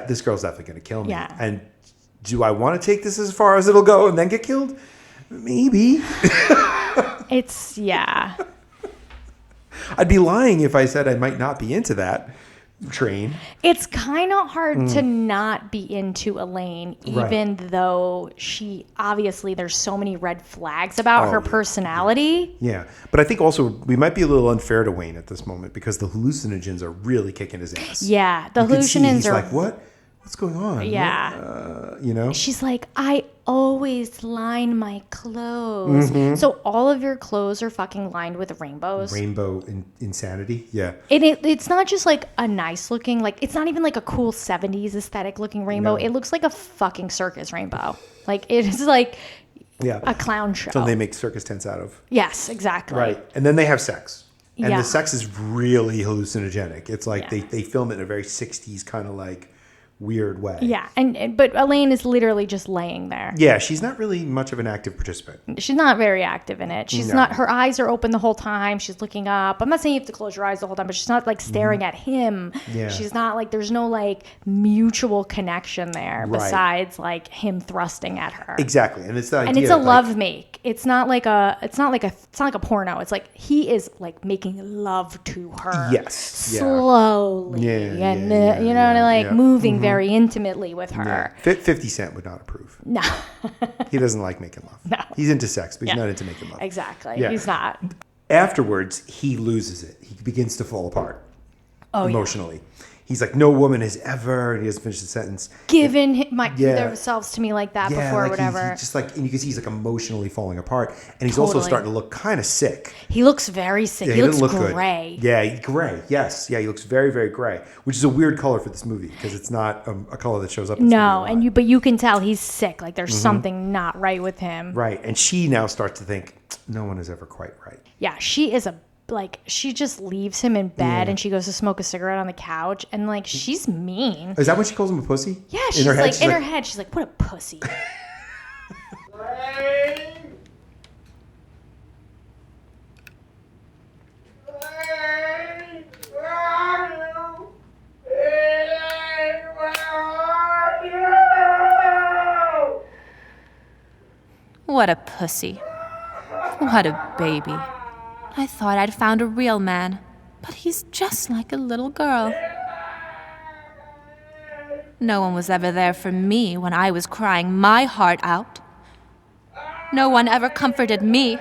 this girl's definitely going to kill me. Yeah. And do I want to take this as far as it'll go and then get killed? Maybe. I'd be lying if I said I might not be into that train. It's kind of hard to not be into Elaine, even though she obviously there's so many red flags about her personality. Yeah. But I think also we might be a little unfair to Wayne at this moment because the hallucinogens are really kicking his ass. Yeah. The hallucinogens are like, what? What's going on? Yeah. She's like, I always line my clothes. So all of your clothes are fucking lined with rainbows. Rainbow insanity. Yeah. And it's not just like a nice looking, like it's not even like a cool 70s aesthetic looking rainbow. No. It looks like a fucking circus rainbow. Like it is like a clown show. So they make circus tents out of. Yes, exactly. Right. And then they have sex. And the sex is really hallucinogenic. It's like they film it in a very 60s kind of like weird way. Yeah, but Elaine is literally just laying there. Yeah, she's not really much of an active participant. She's not very active in it. She's not. Her eyes are open the whole time. She's looking up. I'm not saying you have to close your eyes the whole time, but she's not like staring at him. Yeah. She's not like there's no like mutual connection there besides like him thrusting at her. Exactly, and it's the idea. And it's a love make. It's not like a porno. It's like he is like making love to her. Yes. Slowly. Moving very intimately with her. Yeah. 50 Cent would not approve. No. He doesn't like making love. No. He's into sex, but he's not into making love. Exactly. Yeah. He's not. Afterwards, he loses it. He begins to fall apart emotionally. he's like, no woman has ever, and he doesn't finish the sentence. Given themselves to me like that before, like whatever. He just like, and you can see he's like emotionally falling apart, and he's also starting to look kind of sick. He looks very sick. Yeah, he looks look gray. Good. Yeah, gray. Yes, yeah, he looks very, very gray, which is a weird color for this movie because it's not a color that shows up. In no, but you can tell he's sick. Like there's something not right with him. Right, and she now starts to think no one is ever quite right. Yeah, she is she just leaves him in bed and she goes to smoke a cigarette on the couch and like she's mean. Is that when she calls him a pussy? Yeah, she's in her head, she's like, what a pussy. What a pussy. What a baby. I thought I'd found a real man, but he's just like a little girl. No one was ever there for me when I was crying my heart out. No one ever comforted me.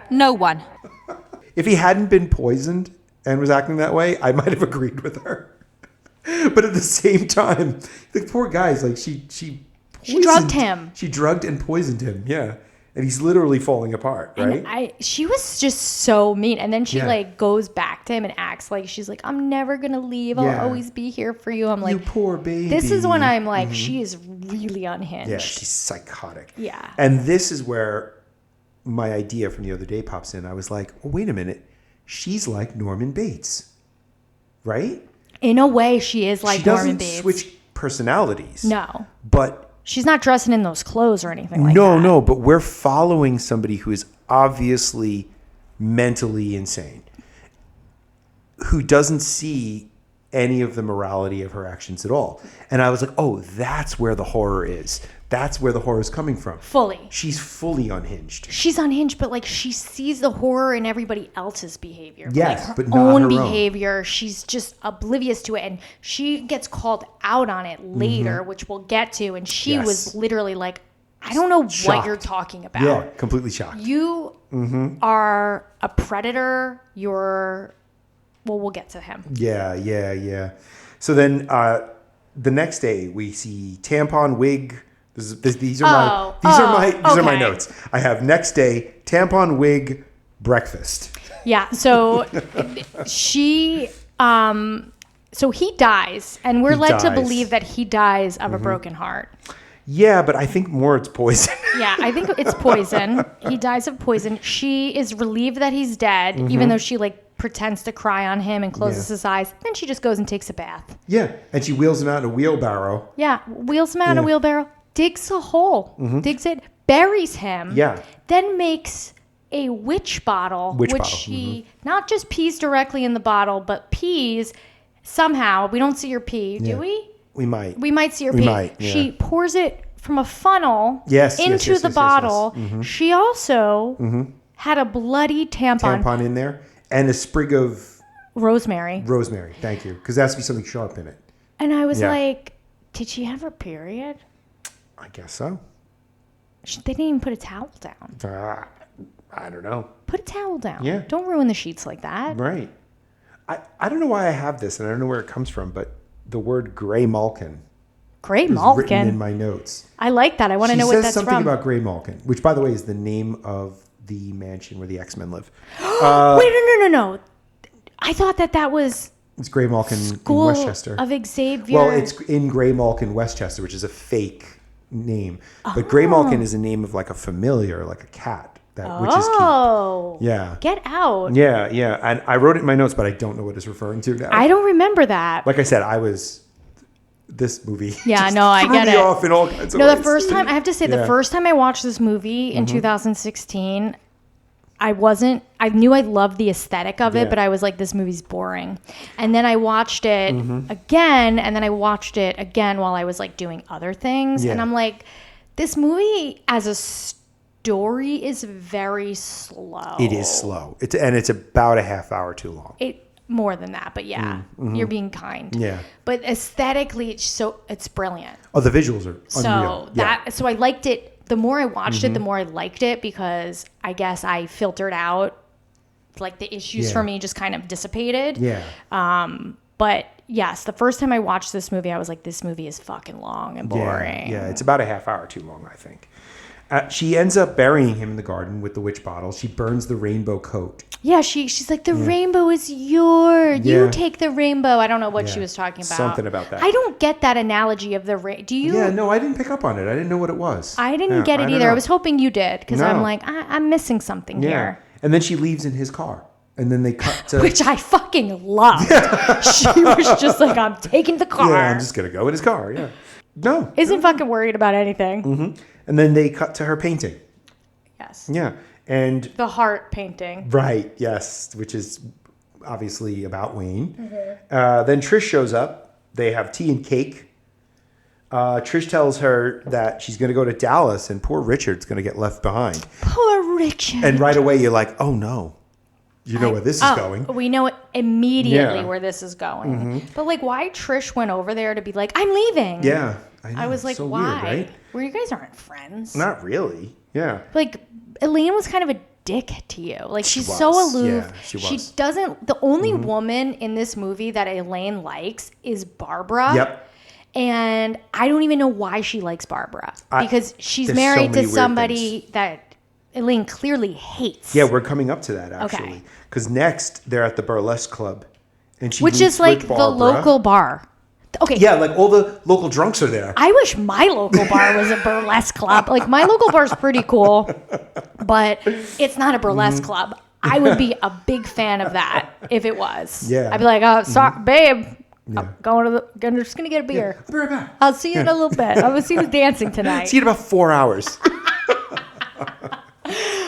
No one. If he hadn't been poisoned and was acting that way, I might have agreed with her. But at the same time, the poor guy's like she drugged him. She drugged and poisoned him. Yeah. And he's literally falling apart, right? And she was just so mean. And then she like goes back to him and acts like she's like, I'm never going to leave. I'll always be here for you. I'm like, you poor baby. This is when I'm like, she is really unhinged. Yeah, she's psychotic. Yeah. And this is where my idea from the other day pops in. I was like, oh, wait a minute. She's like Norman Bates, right? In a way, she is like Norman Bates. She doesn't switch personalities. No. But she's not dressing in those clothes or anything like that. No, but we're following somebody who is obviously mentally insane, who doesn't see any of the morality of her actions at all. And I was like, oh, that's where the horror is. That's where the horror is coming from. Fully. She's fully unhinged. She's unhinged, but like she sees the horror in everybody else's behavior. Yes, like but not her own own behavior. She's just oblivious to it, and she gets called out on it later, which we'll get to. And she was literally like, "I don't know what you're talking about. Yeah, completely shocked. You are a predator. You're." Well, we'll get to him. Yeah. So then the next day we see tampon wig. These are my notes. I have next day tampon wig breakfast. Yeah. So so he dies, and we're led to believe that he dies of a broken heart. Yeah, but I think more it's poison. Yeah, I think it's poison. He dies of poison. She is relieved that he's dead, even though she pretends to cry on him and closes his eyes. Then she just goes and takes a bath. Yeah, and she wheels him out in a wheelbarrow. Yeah, wheels him out in a wheelbarrow, digs a hole, digs it, buries him. Yeah. Then makes a witch bottle, she not just pees directly in the bottle, but pees somehow. We don't see her pee, do we? We might. We might see her pee. Might, yeah. She pours it from a funnel into the bottle. Yes. She also had a bloody tampon in there and a sprig of rosemary. Thank you, because there has to be something sharp in it. And I was like, did she have her period? I guess so. They didn't even put a towel down. I don't know. Put a towel down. Yeah. Don't ruin the sheets like that. Right. I don't know why I have this, and I don't know where it comes from, but the word Grey Malkin. Grey is Malkin. written in my notes. I like that. I want to know what that's from. She says something about Grey Malkin, which, by the way, is the name of the mansion where the X-Men live. Wait, no. I thought that was... It's Grey Malkin School in Westchester. of Xavier. Well, it's in Grey Malkin, Westchester, which is a fake name. But Grey Malkin is a name of like a familiar, like a cat. Witches keep. Yeah. Get out. Yeah. And I wrote it in my notes, but I don't know what it's referring to now. I don't remember that. Like I said, this movie. Yeah, no, I get it. Threw me off in all kinds of ways. The first time, I have to say, the first time I watched this movie in 2016, I knew I loved the aesthetic of it, but I was like, this movie's boring. And then I watched it again, and then I watched it again while I was like doing other things. Yeah. And I'm like, this movie as a story is very slow. It is slow. It's about a half hour too long. More than that, but you're being kind. Yeah. But aesthetically, it's brilliant. Oh, the visuals are unreal. So I liked it. The more I watched it, the more I liked it, because I guess I filtered out like the issues for me just kind of dissipated. Yeah. But yes, the first time I watched this movie, I was like, this movie is fucking long and boring. Yeah, it's about a half hour too long, I think. She ends up burying him in the garden with the witch bottle. She burns the rainbow coat. Yeah, she's like, the rainbow is yours. Yeah. You take the rainbow. I don't know what she was talking about. Something about that. I don't get that analogy of the rainbow. Do you? Yeah, no, I didn't pick up on it. I didn't know what it was. I didn't get it either. I was hoping you did because I'm like, I'm missing something here. And then she leaves in his car. And then they cut to... Which I fucking loved. She was just like, I'm taking the car. Yeah, I'm just going to go in his car. Yeah. No. Isn't fucking worried about anything. Mm-hmm. And then they cut to her painting. Yes. Yeah. And... The heart painting. Right. Yes. Which is obviously about Wayne. Mm-hmm. Then Trish shows up. They have tea and cake. Trish tells her that she's going to go to Dallas and poor Richard's going to get left behind. Poor Richard. And right away you're like, oh no. You know where this is going. We know immediately where this is going. Mm-hmm. But like, why Trish went over there to be like, I'm leaving. Yeah. I know. I was like, so why? Weird, right? Where you guys aren't friends. Not really. Yeah. Like, Elaine was kind of a dick to you. Like, she's so aloof. Yeah, she was. She doesn't, the only woman in this movie that Elaine likes is Barbara. Yep. And I don't even know why she likes Barbara. Because she's there's married so to many weird somebody things. that Elaine clearly hates. Yeah, we're coming up to that actually. Okay. Because next they're at the burlesque club, and she which meets is like with the Barbara. local bar. Okay. Yeah, like all the local drunks are there. I wish my local bar was a burlesque club. Like my local bar's pretty cool, but it's not a burlesque club. I would be a big fan of that if it was. Yeah. I'd be like, oh, sorry, babe. I'm going to I'm just gonna get a beer. I'll be right back. I'll see you in a little bit. I'm gonna see you dancing tonight. See you in about 4 hours.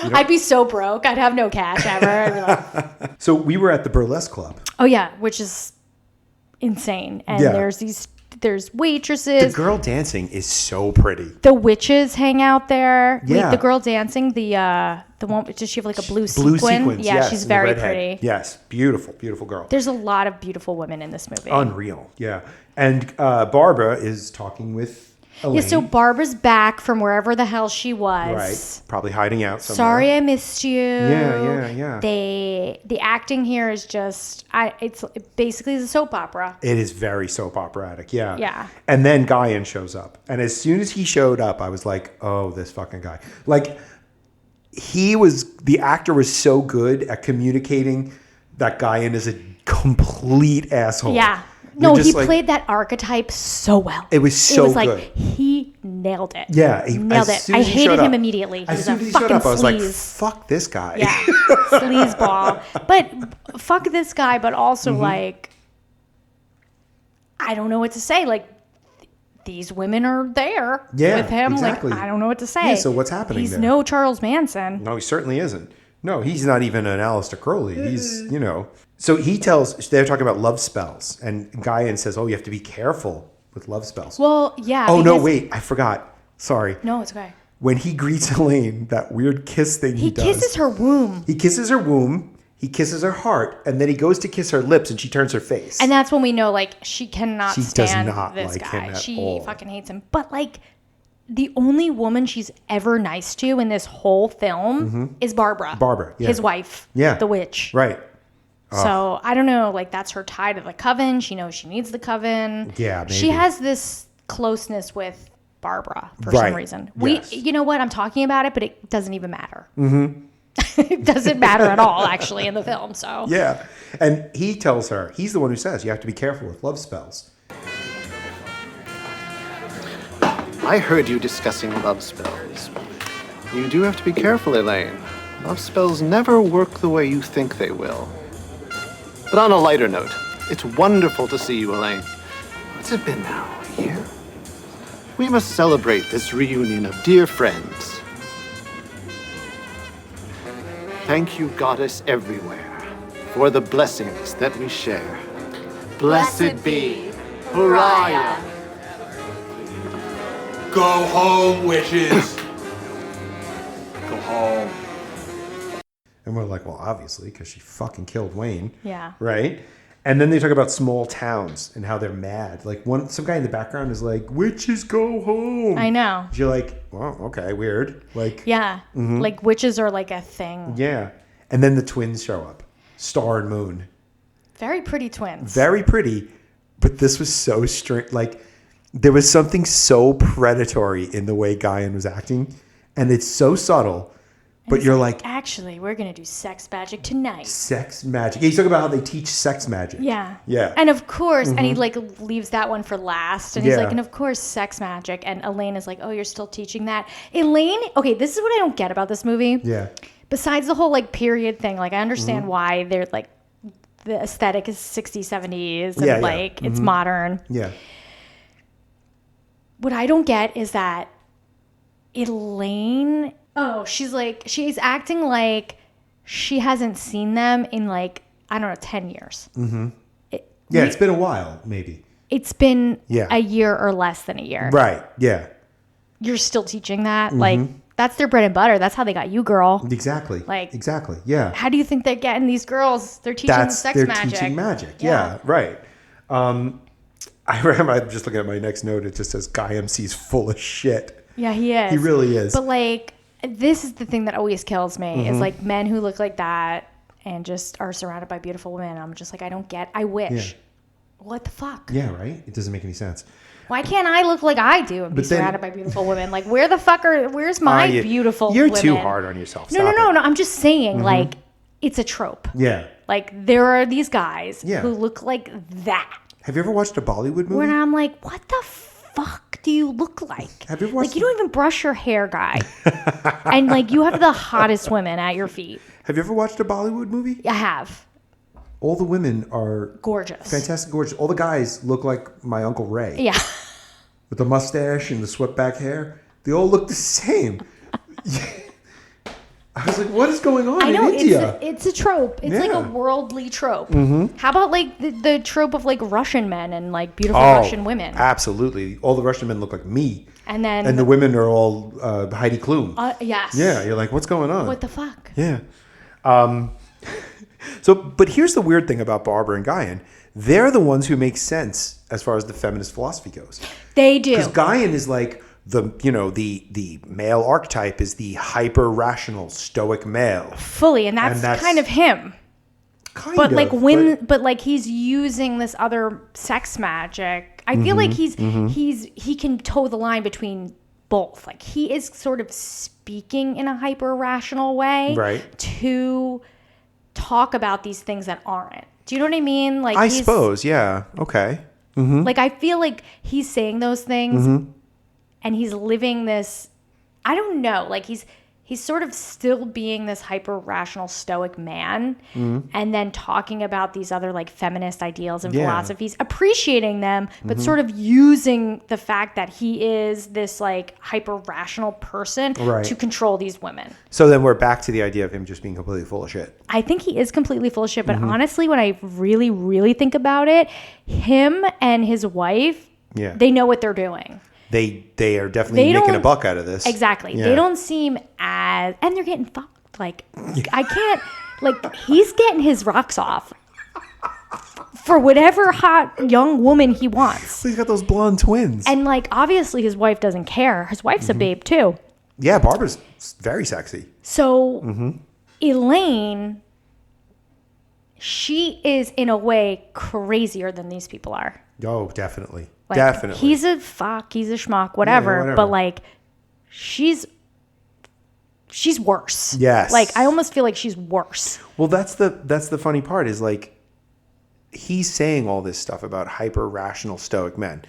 I'd be so broke. I'd have no cash ever. I'd be like, So we were at the burlesque club. oh yeah, which is insane. And there's waitresses. The girl dancing is so pretty. The witches hang out there. Yeah. Wait, the girl dancing, the one, does she have like a blue sequin? Yeah, yes, she's and the very redhead. pretty. Yes, beautiful, beautiful girl. There's a lot of beautiful women in this movie. Unreal, yeah. And Barbara is talking with Elaine. Yeah, so Barbara's back from wherever the hell she was. Right, probably hiding out somewhere. Sorry I missed you. Yeah. The acting here is just, it basically is a soap opera. It is very soap operatic, yeah. Yeah. And then Guyan shows up. And as soon as he showed up, I was like, oh, this fucking guy. Like, the actor was so good at communicating that Guyan is a complete asshole. Yeah. You're No, he like, played that archetype so well. It was so like, good. He nailed it. Yeah. Nailed it. I hated him immediately. He As was soon a as he fucking showed up, I was like, sleaze. fuck this guy. Yeah, sleazeball. But fuck this guy, but also like, I don't know what to say. Like, these women are there with him. Exactly. Like, I don't know what to say. Yeah, so what's happening He's there? no Charles Manson. No, he certainly isn't. No, he's not even an Aleister Crowley. He's, So they're talking about love spells. And Guyan says, oh, you have to be careful with love spells. Well, yeah. Oh, no, wait. I forgot. Sorry. No, it's okay. When he greets Elaine, that weird kiss thing he does. He kisses her womb. He kisses her womb. He kisses her heart. And then he goes to kiss her lips and she turns her face. And that's when we know, like, she cannot stand does not this like guy. him at She all. fucking hates him. But, like, the only woman she's ever nice to in this whole film is Barbara. Barbara, yeah. His wife. Yeah. The witch. Right. So, I don't know, like, that's her tie to the coven. She knows she needs the coven. Yeah, maybe. She has this closeness with Barbara for Right. some reason. Yes. You know what? I'm talking about it, but it doesn't even matter. Mm-hmm. It doesn't matter at all, actually, in the film. So Yeah. And he tells her, he's the one who says, you have to be careful with love spells. I heard you discussing love spells. You do have to be careful, Elaine. Love spells never work the way you think they will. But on a lighter note, it's wonderful to see you, Elaine. What's it been now, a year? We must celebrate this reunion of dear friends. Thank you, Goddess everywhere, for the blessings that we share. Blessed be Pariah. Go home, witches. Go home. And we're like, well, obviously, because she fucking killed Wayne. Yeah. Right? And then they talk about small towns and how they're mad. Like, some guy in the background is like, witches go home. I know. You're like, well, okay, weird. Like, Yeah. Like, witches are like a thing. yeah. And then the twins show up. Star and Moon. Very pretty twins. Very pretty, but this was so strange. Like, there was something so predatory in the way Guyan was acting, and it's so subtle. But you're like, actually, we're going to do sex magic tonight. Sex magic. Yeah, he's talking about how they teach sex magic. Yeah. Yeah. And of course, and he like leaves that one for last. And he's Yeah. like, and of course, sex magic. And Elaine is like, oh, you're still teaching that? Elaine, okay, this is what I don't get about this movie. Yeah. Besides the whole like period thing, like I understand why they're like, the aesthetic is 60s, 70s, and like it's modern. Yeah. What I don't get is that Elaine, she's acting like she hasn't seen them in like, I don't know, 10 years. Mm-hmm. It's been a while, maybe. It's been a year or less than a year. Right. Yeah. You're still teaching that? Like, that's their bread and butter. That's how they got you, girl. Exactly. Like, exactly. Yeah. How do you think they're getting these girls? They're teaching They're magic. teaching magic. Yeah. Right. I remember, I'm just looking at my next note. It just says, Guy MC's full of shit. Yeah, he is. He really is. But like, this is the thing that always kills me is like men who look like that and just are surrounded by beautiful women. I'm just like, I wish. Yeah. What the fuck? Yeah, right? It doesn't make any sense. Why can't I look like I do and be surrounded by beautiful women? Like, where's my beautiful You're women? too hard on yourself. No. I'm just saying, like, it's a trope. Yeah. Like, there are these guys who look like that. Have you ever watched a Bollywood movie? When I'm like, what the fuck do you look like? Have you ever watched like, you don't even brush your hair, guy. And, like, you have the hottest women at your feet. Have you ever watched a Bollywood movie? I have. All the women are gorgeous. Fantastic, gorgeous. All the guys look like my Uncle Ray. Yeah. With the mustache and the swept back hair. They all look the same. I was like, what is going on in India? It's a trope. It's like a worldly trope. Mm-hmm. How about like the trope of like Russian men and like beautiful Russian women? Absolutely. All the Russian men look like me. And the women are all Heidi Klum. Yes. Yeah, you're like, what's going on? What the fuck? Yeah. But here's the weird thing about Barbara and Guyan. They're the ones who make sense as far as the feminist philosophy goes. They do. Because Guyan is like the male archetype is the hyper rational stoic male. Fully, and that's kind of him. But like he's using this other sex magic. I feel like he can toe the line between both. Like he is sort of speaking in a hyper rational way to talk about these things that aren't. Do you know what I mean? Like I suppose, yeah. Okay. Mm-hmm. Like I feel like he's saying those things and he's living this, I don't know, like he's sort of still being this hyper rational stoic man and then talking about these other like feminist ideals and philosophies, appreciating them, but sort of using the fact that he is this like hyper rational person to control these women. So then we're back to the idea of him just being completely full of shit. I think he is completely full of shit, but honestly, when I really, really think about it, him and his wife, they know what they're doing. They are definitely making a buck out of this. Exactly. Yeah. They don't seem as... And they're getting fucked. Like, I can't... Like, he's getting his rocks off for whatever hot young woman he wants. He's got those blonde twins. And, like, obviously his wife doesn't care. His wife's a babe, too. Yeah, Barbara's very sexy. So, Elaine, she is, in a way, crazier than these people are. Oh, definitely. Like, definitely. He's a fuck, he's a schmuck, whatever. But like, she's worse. Yes. Like, I almost feel like she's worse. Well, that's the funny part is like, he's saying all this stuff about hyper rational stoic men.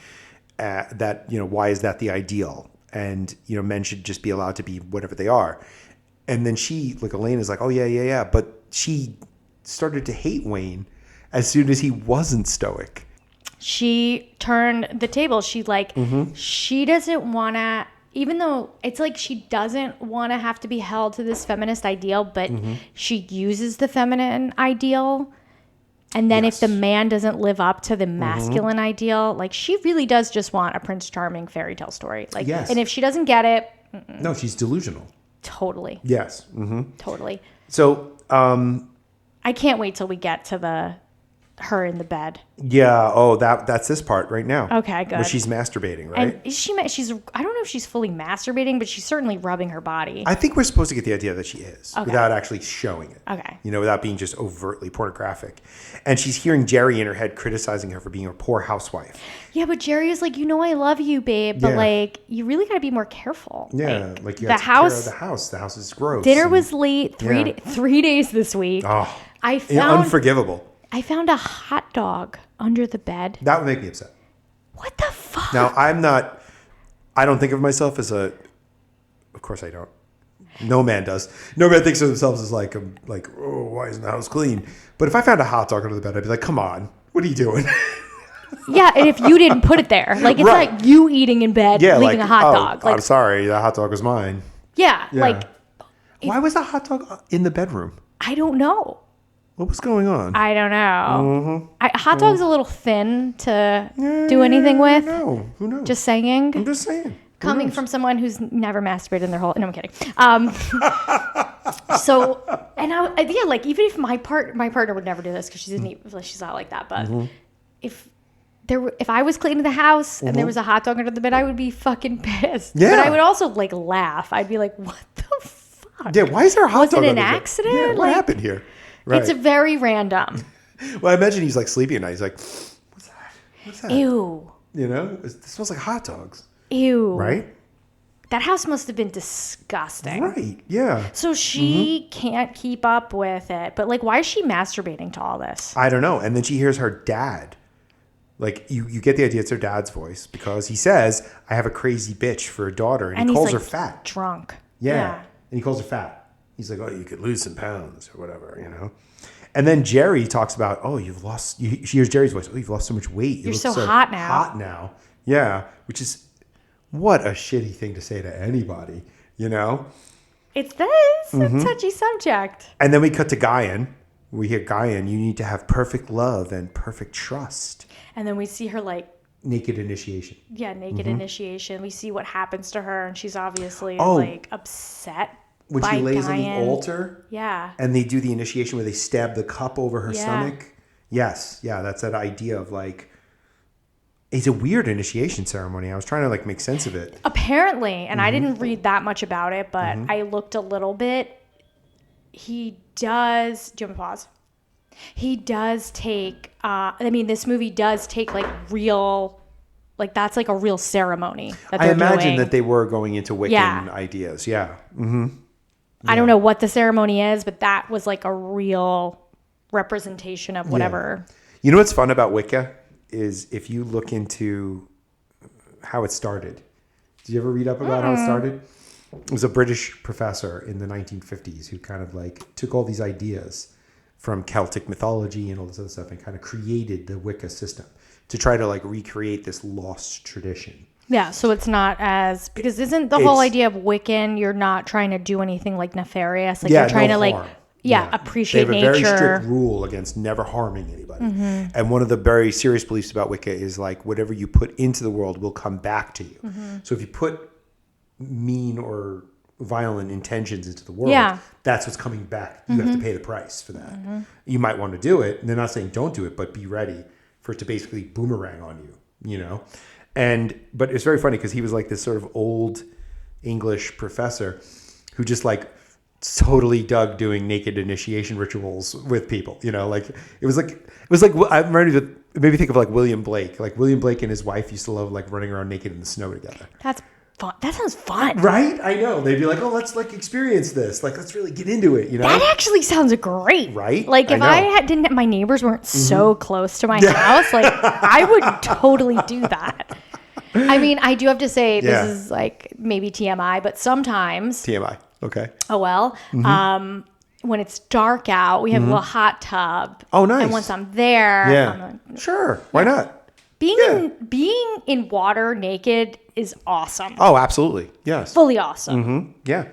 That why is that the ideal? And men should just be allowed to be whatever they are. And then she, like Elaine, is like, oh yeah. But she started to hate Wayne as soon as he wasn't stoic. She turned the table. She she doesn't want to, even though it's like she doesn't want to have to be held to this feminist ideal, but she uses the feminine ideal. And then if the man doesn't live up to the masculine ideal, like she really does just want a Prince Charming fairy tale story. Like, and if she doesn't get it. No, she's delusional. Totally. Yes. Totally. So, I can't wait till we get to the her in the bed. Yeah. Oh, that's this part right now. Okay, good. Where she's masturbating, right? And she's I don't know if she's fully masturbating, but she's certainly rubbing her body. I think we're supposed to get the idea that she is without actually showing it. Okay. Without being just overtly pornographic. And she's hearing Jerry in her head criticizing her for being a poor housewife. Yeah, but Jerry is like, I love you, babe, but like, you really got to be more careful. Yeah, like you the have to house. Take care of the house. The house is gross. Dinner was late. 3 days this week. Oh, I found unforgivable. I found a hot dog under the bed. That would make me upset. What the fuck? Now, I don't think of myself as of course I don't. No man does. No man thinks of themselves as like, oh, why isn't the house clean? But if I found a hot dog under the bed, I'd be like, come on, what are you doing? Yeah, and if you didn't put it there, like it's not you eating in bed, leaving a hot dog. Like, I'm sorry, the hot dog was mine. Yeah, like. Why was the hot dog in the bedroom? I don't know. What was going on? I don't know. Hot dog's a little thin to do anything with. No, who knows? Just saying. I'm just saying. Coming from someone who's never masturbated in their whole... No, I'm kidding. So, and like even if my partner would never do this because she's not like that. But if I was cleaning the house and there was a hot dog under the bed, I would be fucking pissed. Yeah. But I would also like laugh. I'd be like, what the fuck? Yeah, why is there a hot dog? Was it under an the bed? accident? Yeah, what happened here? Right. It's a very random. Well, I imagine he's like sleeping at night. He's like, what's that? What's that? Ew. It smells like hot dogs. Ew. Right? That house must have been disgusting. Right, yeah. So she can't keep up with it. But like, why is she masturbating to all this? I don't know. And then she hears her dad. Like, you get the idea it's her dad's voice because he says, I have a crazy bitch for a daughter. And he calls her fat. Drunk. Yeah. And he calls her fat. He's like, oh, you could lose some pounds or whatever, And then Jerry talks about, oh, you've lost, she hears Jerry's voice, oh, you've lost so much weight. You're so hot now. Hot now. Yeah. Which is, what a shitty thing to say to anybody, It's a touchy subject. And then we cut to Guyan. We hear Guyan, you need to have perfect love and perfect trust. And then we see her like, naked initiation. Yeah, naked initiation. We see what happens to her and she's obviously like upset. When she lays on the altar, and they do the initiation where they stab the cup over her stomach. Yes, that's that idea of like, it's a weird initiation ceremony. I was trying to like make sense of it. Apparently, and I didn't read that much about it, but I looked a little bit. He does. Do you want me to pause? He does take. This movie does take like real. Like that's like a real ceremony that they're doing. I imagine that they were going into Wiccan ideas. Yeah. Mm-hmm. I don't know what the ceremony is, but that was like a real representation of whatever. Yeah. You know what's fun about Wicca is if you look into how it started. Did you ever read up about how it started? It was a British professor in the 1950s who kind of like took all these ideas from Celtic mythology and all this other stuff and kind of created the Wicca system to try to like recreate this lost tradition. Yeah, so it's not as, because isn't the whole idea of Wiccan, you're not trying to do anything like nefarious, like you're trying to like harm. Appreciate nature. They have a very strict rule against never harming anybody. And one of the very serious beliefs about Wicca is like whatever you put into the world will come back to you. So if you put mean or violent intentions into the world, that's what's coming back. You have to pay the price for that. You might want to do it, and they're not saying don't do it, but be ready for it to basically boomerang on you, But it's very funny because he was like this sort of old English professor who just like totally dug doing naked initiation rituals with people. It was like I'm ready to maybe think of like William Blake. Like William Blake and his wife used to love like running around naked in the snow together. That's fun. That sounds fun, right? I know. They'd be like, "Oh, let's like experience this. Like, let's really get into it." That actually sounds great, right? Like if my neighbors weren't so close to my house, like I would totally do that. I mean, I do have to say this is like maybe TMI, but sometimes TMI. Okay. Oh well. When it's dark out, we have a little hot tub. Oh, nice. And once I'm there, sure. Why not? Being in water naked is awesome. Oh, absolutely. Yes. Fully awesome. Yeah.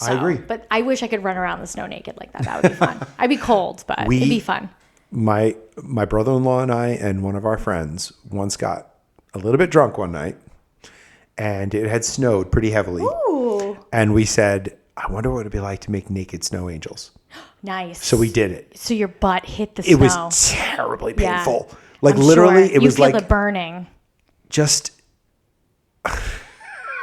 I agree. But I wish I could run around the snow naked like that. That would be fun. I'd be cold, but it'd be fun. My brother-in-law and I and one of our friends once got a little bit drunk one night, and it had snowed pretty heavily. Ooh. And we said, I wonder what it'd be like to make naked snow angels. Nice. So we did it. So your butt hit the It snow. was terribly Yeah. painful. Like I'm literally, sure. it was you feel like the burning. just.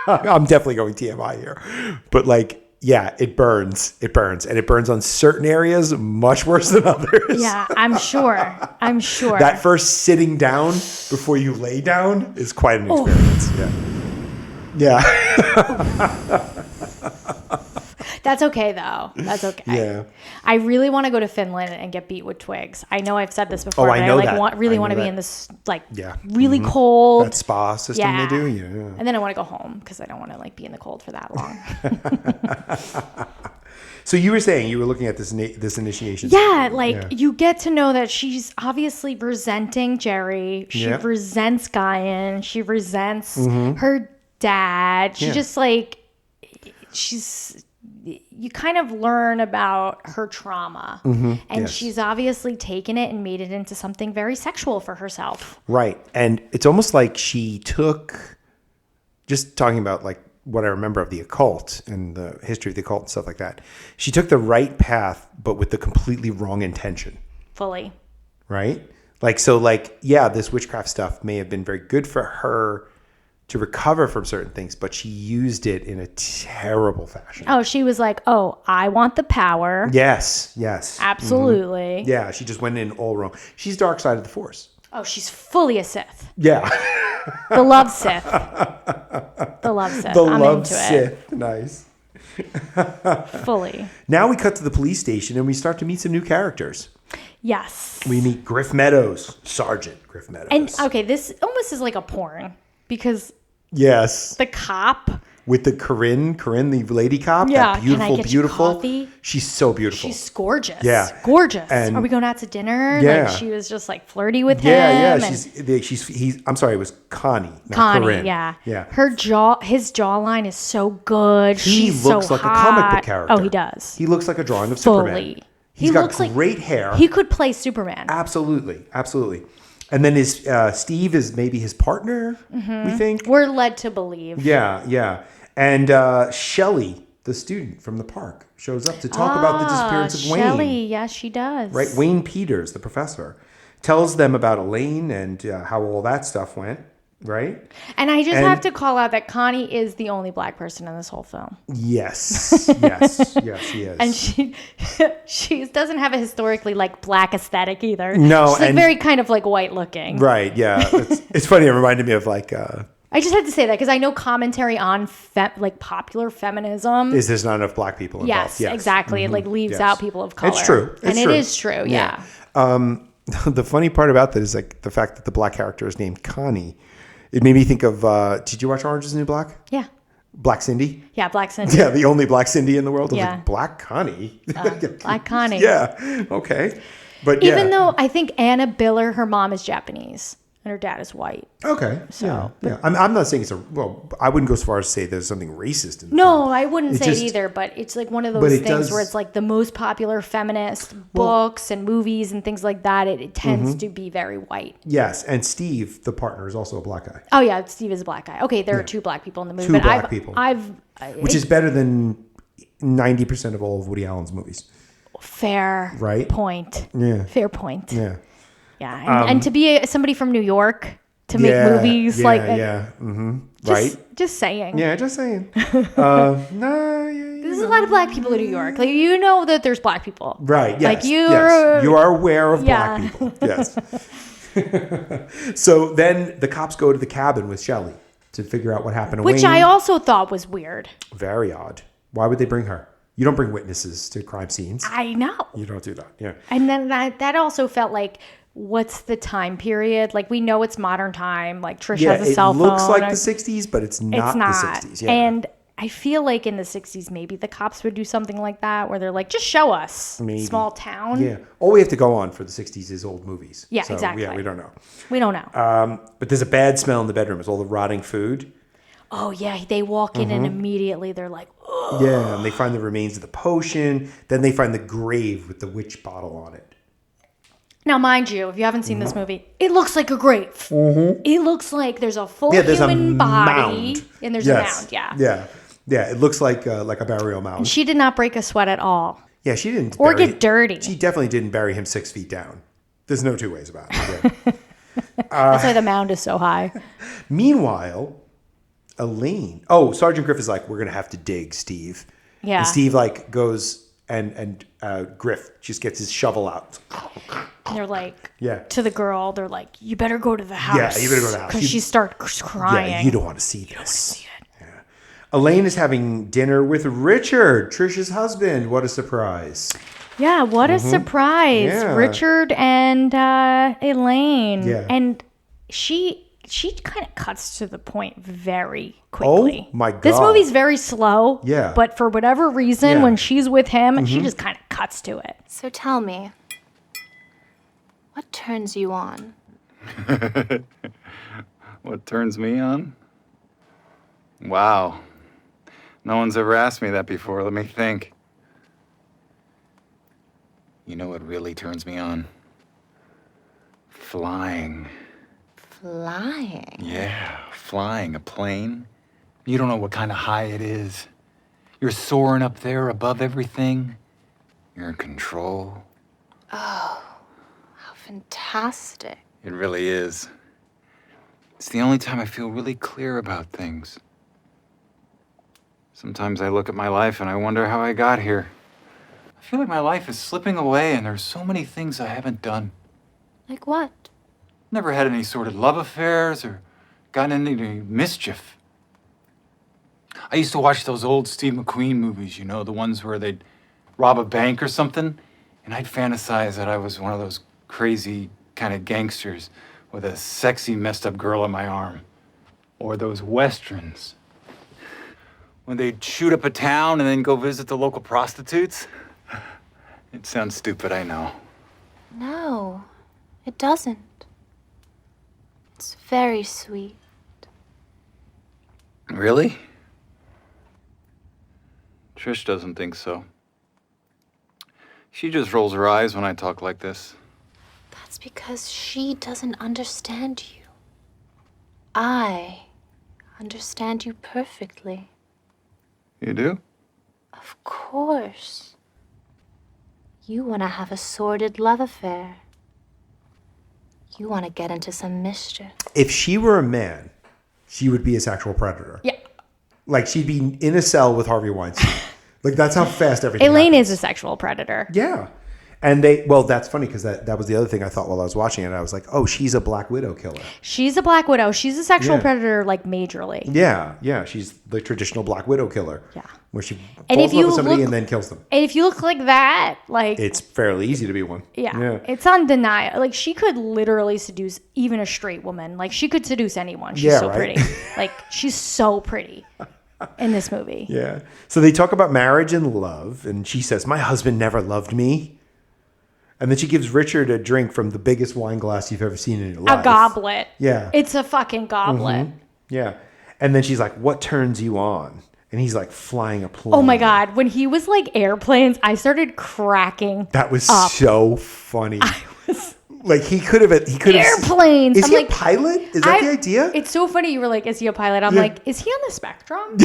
I'm definitely going TMI here, but like, yeah, it burns, and it burns on certain areas much worse than others. Yeah, I'm sure. That first sitting down before you lay down is quite an experience. Yeah. That's okay though. That's okay. Yeah. I really want to go to Finland and get beat with twigs. I know I've said this before. Oh, I but know I that. want I to know be that. in this Yeah. really cold. That spa system they do. Yeah. And then I want to go home because I don't want to be in the cold for that long. So you were saying you were looking at this initiation. Yeah, you get to know that she's obviously resenting Jerry. She Yeah. resents Guyan. She resents her dad. She just you kind of learn about her trauma. And she's obviously taken it and made it into something very sexual for herself. Right. And it's almost like she took, just talking about like what I remember of the occult and the history of the occult and stuff like that. She took the right path, but with the completely wrong intention. Fully. Right? This witchcraft stuff may have been very good for her to recover from certain things, but she used it in a terrible fashion. Oh, she was like, oh, I want the power. Yes. Absolutely. Yeah, she just went in all wrong. She's dark side of the Force. Oh, she's fully a Sith. Yeah. The love Sith. The love Sith. I'm into Sith. Nice. it. Fully. Now we cut to the police station and we start to meet some new characters. Yes. We meet Griff Meadows, Sergeant Griff Meadows. And okay, this almost is like a porn because yes, the cop with the Corinne, the lady cop. Yeah, that beautiful, can I get beautiful. you coffee? She's so beautiful. She's gorgeous. Yeah, gorgeous. And are we going out to dinner? Yeah, like she was just like flirty with him. Yeah. And He's. I'm sorry, it was Connie. Not Connie. Corinne. Yeah. Her his jawline is so good. He She's looks so like hot. a comic book character. Oh, he does. He looks like a drawing of Fully. Superman. He's got great hair. He could play Superman. Absolutely. And then his Steve is maybe his partner. We think We're led to believe. Yeah. And Shelley, the student from the park, shows up to talk about the disappearance of Wayne. Shelley, yes, she does. Right, Wayne Peters, the professor, tells them about Elaine and how all that stuff went. Right. And I just have to call out that Connie is the only black person in this whole film. Yes, she is. And she doesn't have a historically black aesthetic either. No, she's very kind of white looking. Right. Yeah. It's funny. It reminded me of I just had to say that because I know commentary on popular feminism. Is there's not enough black people involved? Yes, exactly. It leaves out people of color. It's true. It is true. Yeah. The funny part about that is the fact that the black character is named Connie. It made me think of. Did you watch Orange Is the New Black? Yeah. Black Cindy. Yeah, Black Cindy. Yeah, the only Black Cindy in the world. I was like, Black Connie. Black Connie. Yeah. Okay. But even though I think Anna Biller, her mom is Japanese and her dad is white. Okay. So, yeah. I'm not saying I wouldn't go as far as to say there's something racist in the No, film. I wouldn't say it either, but it's one of those things where it's the most popular feminist books and movies and things like that. It tends to be very white. Yes, and Steve, the partner, is also a black guy. Oh yeah, Steve is a black guy. Okay, there are two black people in the movie. Two black people. Which is better than 90% of all of Woody Allen's movies. Fair point. Yeah. Fair point. Yeah. Yeah, and to be somebody from New York to make movies right? Just saying. Yeah, just saying. There's a lot of black people in New York. You know that there's black people. Right. Yes. You are aware of black people. Yes. So then the cops go to the cabin with Shelley to figure out what happened to Wayne. Which I also thought was weird. Very odd. Why would they bring her? You don't bring witnesses to crime scenes. I know. You don't do that. Yeah. And then that also felt what's the time period? We know it's modern time. Trish has a cell phone. It looks like the 60s, but it's not the 60s. Yeah. And I feel in the 60s, maybe the cops would do something like that where they're just show us. Maybe. Small town. Yeah. All we have to go on for the 60s is old movies. Yeah, so, exactly. Yeah, we don't know. We don't know. But there's a bad smell in the bedroom. It's all the rotting food. Oh, yeah. They walk in and immediately they're like, ugh. Yeah, and they find the remains of the potion. Then they find the grave with the witch bottle on it. Now, mind you, if you haven't seen this movie, it looks like a grave. It looks like there's a full human body mound. and there's a mound. Yeah. Yeah. Yeah, it looks like a burial mound. And she did not break a sweat at all. Yeah, she didn't. Or get dirty. She definitely didn't bury him 6 feet down. There's no two ways about it. Yeah. That's why the mound is so high. Meanwhile, Elaine. Oh, Sergeant Griff is like, we're gonna have to dig, Steve. Yeah. And Steve like goes and Griff just gets his shovel out. And they're like, Yeah. to the girl, they're like, you better go to the house. Yeah, you better go to the house. Because she starts crying. Yeah, you don't want to see this. Elaine is having dinner with Richard, Trish's husband. What a surprise. Yeah, what a surprise. Yeah. Richard and Elaine. Yeah. And she kind of cuts to the point very quickly. Oh, my God. This movie's very slow. Yeah. But for whatever reason, Yeah. when she's with him, she just kind of cuts to it. So tell me, what turns you on? What turns me on? Wow. No one's ever asked me that before. Let me think. You know what really turns me on? Flying. Flying. Yeah, flying a plane. You don't know what kind of high it is. You're soaring up there above everything. You're in control. Oh, how fantastic. It really is. It's the only time I feel really clear about things. Sometimes I look at my life and I wonder how I got here. I feel like my life is slipping away and there's so many things I haven't done. Like what? Never had any sort of love affairs or gotten into any mischief. I used to watch those old Steve McQueen movies, you know, the ones where they'd rob a bank or something, and I'd fantasize that I was one of those crazy kind of gangsters with a sexy, messed up girl in my arm. Or those westerns, when they'd shoot up a town and then go visit the local prostitutes. It sounds stupid, I know. No, it doesn't. It's very sweet. Really? Trish doesn't think so. She just rolls her eyes when I talk like this. That's because she doesn't understand you. I understand you perfectly. You do? Of course. You want to have a sordid love affair. You want to get into some mischief. If she were a man, she would be a sexual predator. Yeah. Like she'd be in a cell with Harvey Weinstein. Like that's how fast everything Elaine happens. is a sexual predator. Yeah. And that's funny because that was the other thing I thought while I was watching it. I was like, oh, she's a Black Widow killer. She's a Black Widow. She's a sexual Yeah. predator, like, majorly. Yeah. She's the traditional Black Widow killer. Yeah. Where she And falls if in love you with somebody look- and then kills them. And if you look like that, like... It's fairly easy to be one. Yeah. It's undeniable. Like, she could literally seduce even a straight woman. Like, she could seduce anyone. She's so right? pretty. Like, she's so pretty in this movie. Yeah. So they talk about marriage and love, and she says, my husband never loved me. And then she gives Richard a drink from the biggest wine glass you've ever seen in your life. A goblet. Yeah. It's a fucking goblet. Yeah. And then she's like, what turns you on? And he's like flying a plane. Oh my God. When he was like airplanes, I started cracking. That was up. so funny. Like he could have Airplanes. Is I'm he like, a pilot? Is that the idea? It's so funny. You were like, is he a pilot? I'm Yeah. like, is he on the spectrum?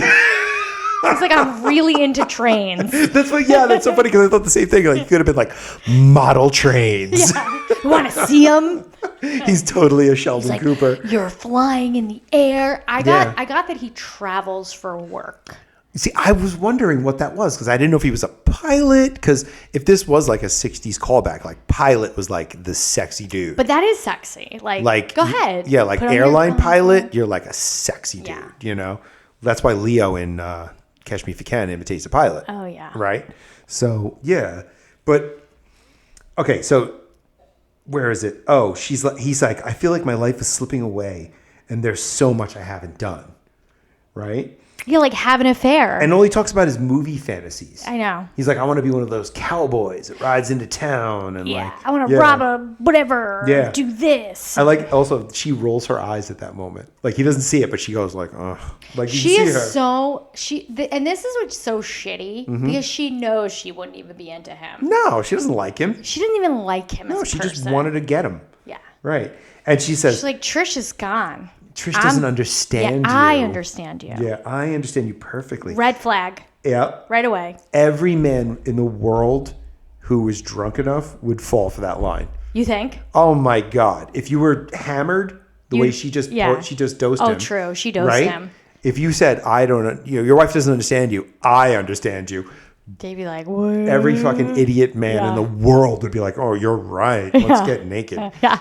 It's like, I'm really into trains. That's so funny because I thought the same thing. Like he could have been like model trains. Yeah. You want to see him? He's totally a Sheldon Like, Cooper. you're flying in the air. I Yeah. got that he travels for work. See, I was wondering what that was because I didn't know if he was a pilot. Because if this was like a 60s callback, like pilot was like the sexy dude. But that is sexy. Like go ahead. Yeah, like Put on your airline clothes. pilot, you're like a sexy dude, Yeah. you know? That's why Leo in Catch Me If You Can imitates a pilot. Oh, yeah. Right? So, yeah. But, okay, so where is it? Oh, he's like, I feel like my life is slipping away and there's so much I haven't done. Right? You like have an affair. And all he talks about is movie fantasies. I know. He's like, I want to be one of those cowboys that rides into town and Yeah. like, I want to rob a whatever. Yeah. Do this. I like also she rolls her eyes at that moment. Like he doesn't see it, but she goes like, "Ugh." Like you She can see is her. so and this is what's so shitty because she knows she wouldn't even be into him. No, she doesn't like him. She didn't even like him. No, as a she just person. wanted to get him. Yeah. Right. And she says, She's like, Trish is gone. Trish doesn't understand you. I understand you. Yeah, I understand you perfectly. Red flag. Yeah. Right away. Every man in the world who was drunk enough would fall for that line. You think? Oh my God. If you were hammered the way she just dosed him. Oh, true. She dosed him. If you said, your wife doesn't understand you, I understand you. They'd be like, what? Every fucking idiot man in the world would be like, oh, you're right. Let's get naked. Yeah.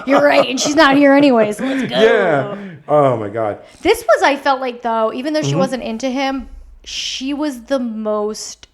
You're right. And she's not here anyways. Let's go. Yeah. Oh my God. This was, I felt like, though, even though she wasn't into him, she was the most,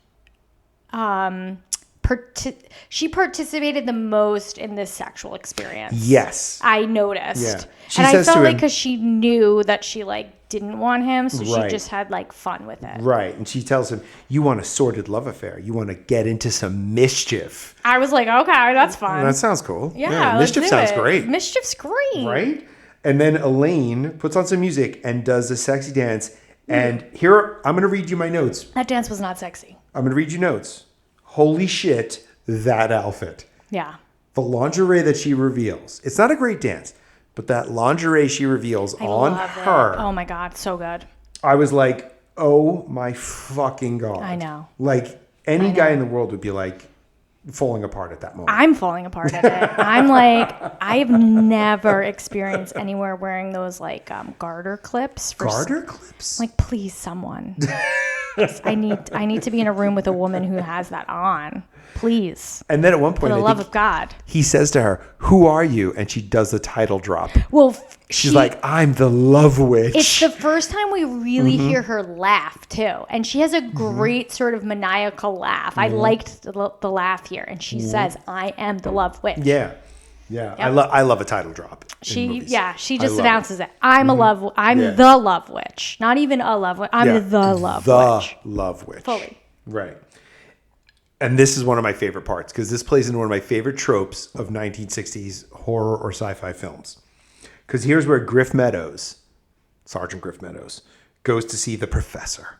she participated the most in this sexual experience. Yes. I noticed. Yeah. And I felt like because she knew that she didn't want him, so she just had fun with it. Right. And she tells him, you want a sordid love affair. You want to get into some mischief. I was like, okay, that's fun. That sounds cool. Yeah, mischief sounds great. Mischief's great. Right? And then Elaine puts on some music and does a sexy dance. And here, I'm going to read you my notes. That dance was not sexy. I'm going to read you notes. Holy shit, that outfit. Yeah. The lingerie that she reveals. It's not a great dance, but that lingerie she reveals on her. Oh my God, so good. I was like, oh my fucking God. I know. Like, any guy in the world would be like falling apart at that moment. I'm falling apart at it. I'm like, I've never experienced anywhere wearing those garter clips. Garter clips? Like, please, someone. I need to be in a room with a woman who has that on. Please. And then at one point, for the love of God, he says to her, "Who are you?" And she does the title drop. Well, she's like, "I'm the love witch." It's the first time we really hear her laugh too, and she has a great sort of maniacal laugh. I liked the laugh here, and she says, "I am the love witch." Yeah. Yep. I love a title drop. She just announces it. I'm the love witch. Not even a love witch. I'm the love witch. The love witch. Fully. Right. And this is one of my favorite parts because this plays into one of my favorite tropes of 1960s horror or sci-fi films. Because here's where Sergeant Griff Meadows, goes to see the professor.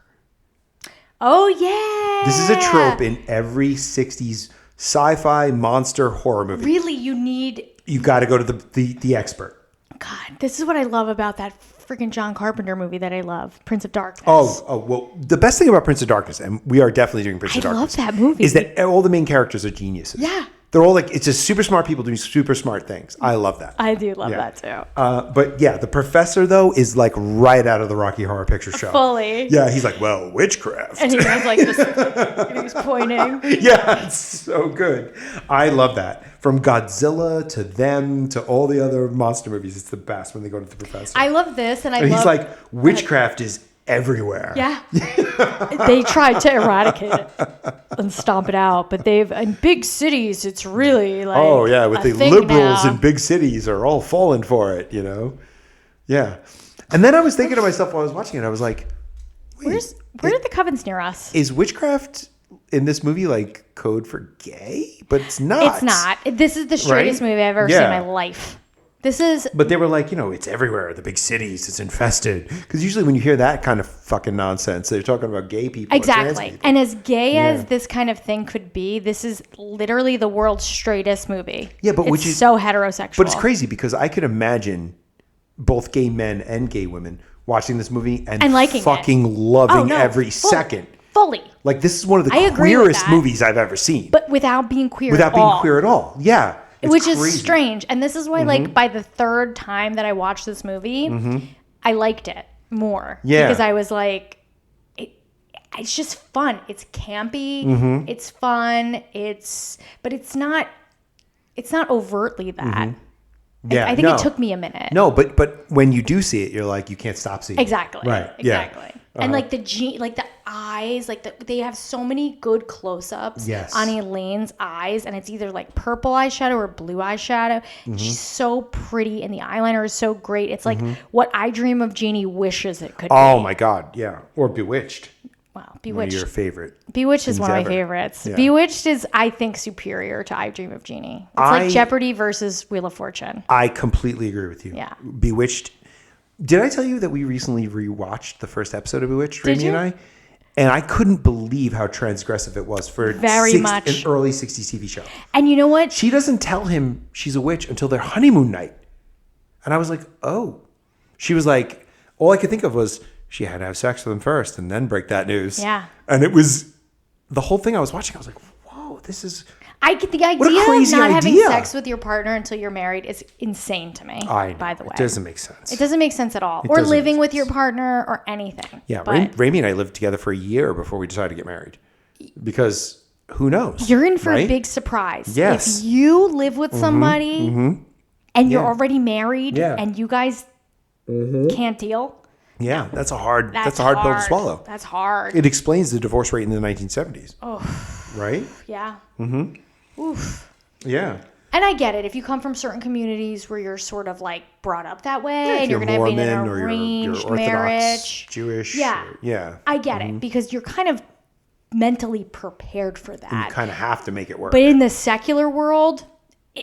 Oh, yeah. This is a trope in every 60s sci-fi monster horror movie. Really, you got to go to the expert. God, this is what I love about that freaking John Carpenter movie that I love, Prince of Darkness. Oh, well, the best thing about Prince of Darkness, and we are definitely doing Prince of Darkness. I love that movie. Is that all the main characters are geniuses. Yeah. They're all it's just super smart people doing super smart things. I love that. I do love that too. But yeah, the professor though is right out of the Rocky Horror Picture Show. Fully. Yeah, he's like, well, witchcraft. And he was like this, and he was pointing. Yeah, it's so good. I love that. From Godzilla to them to all the other monster movies, it's the best when they go to the professor. I love this, and he's like, witchcraft is everywhere. Yeah. They tried to eradicate it and stomp it out, but in big cities, it's really with the liberals in big cities are all falling for it, Yeah. And then I was thinking to myself while I was watching it, I was like, where are the covens near us? Is witchcraft in this movie code for gay? But it's not. It's not. This is the straightest movie I've ever seen in my life. But they were like, it's everywhere. The big cities, it's infested. Because usually when you hear that kind of fucking nonsense, they're talking about gay people. Exactly. And as gay as this kind of thing could be, this is literally the world's straightest movie. Yeah, but it's so heterosexual. But it's crazy because I could imagine both gay men and gay women watching this movie and liking fucking loving every second. Fully. This is one of the queerest movies I've ever seen. But without being queer at all. Yeah. Which is strange. And this is why, by the third time that I watched this movie, I liked it more. Yeah. Because I was like, it's just fun. It's campy. It's fun. But it's not overtly that. Yeah. I think it took me a minute. No, but when you do see it, you're like, you can't stop seeing it. Exactly. Right. Exactly. Yeah. And the eyes, they have so many good close-ups on Elaine's eyes, and it's either purple eyeshadow or blue eyeshadow. She's so pretty, and the eyeliner is so great. It's what I Dream of Jeannie wishes it could be. Oh my God, yeah. Or Bewitched. Wow, Bewitched. One of your favorite. Bewitched is one of my favorites. Yeah. Bewitched is, I think, superior to I Dream of Jeannie. It's like Jeopardy versus Wheel of Fortune. I completely agree with you. Yeah. Bewitched. Did I tell you that we recently rewatched the first episode of Bewitched, Remy and I? And I couldn't believe how transgressive it was for an early 60s TV show. And you know what? She doesn't tell him she's a witch until their honeymoon night. And I was like, oh. She was like, all I could think of was she had to have sex with him first and then break that news. Yeah. And it was the whole thing I was watching. I was like, whoa, this is... I get the idea of not having sex with your partner until you're married is insane to me, by the way. It doesn't make sense. It doesn't make sense at all. Or living with your partner or anything. Yeah, Raimi and I lived together for a year before we decided to get married. Because who knows? You're in for a big surprise. Yes. If you live with somebody and you're already married and you guys can't deal. Yeah, that's a hard pill to swallow. That's hard. It explains the divorce rate in the 1970s. Oh. Right? Yeah. Oof. Yeah. And I get it. If you come from certain communities where you're sort of like brought up that way and you're going to be in an arranged marriage. Jewish. Yeah. I get it because you're kind of mentally prepared for that. And you kind of have to make it work. But in the secular world,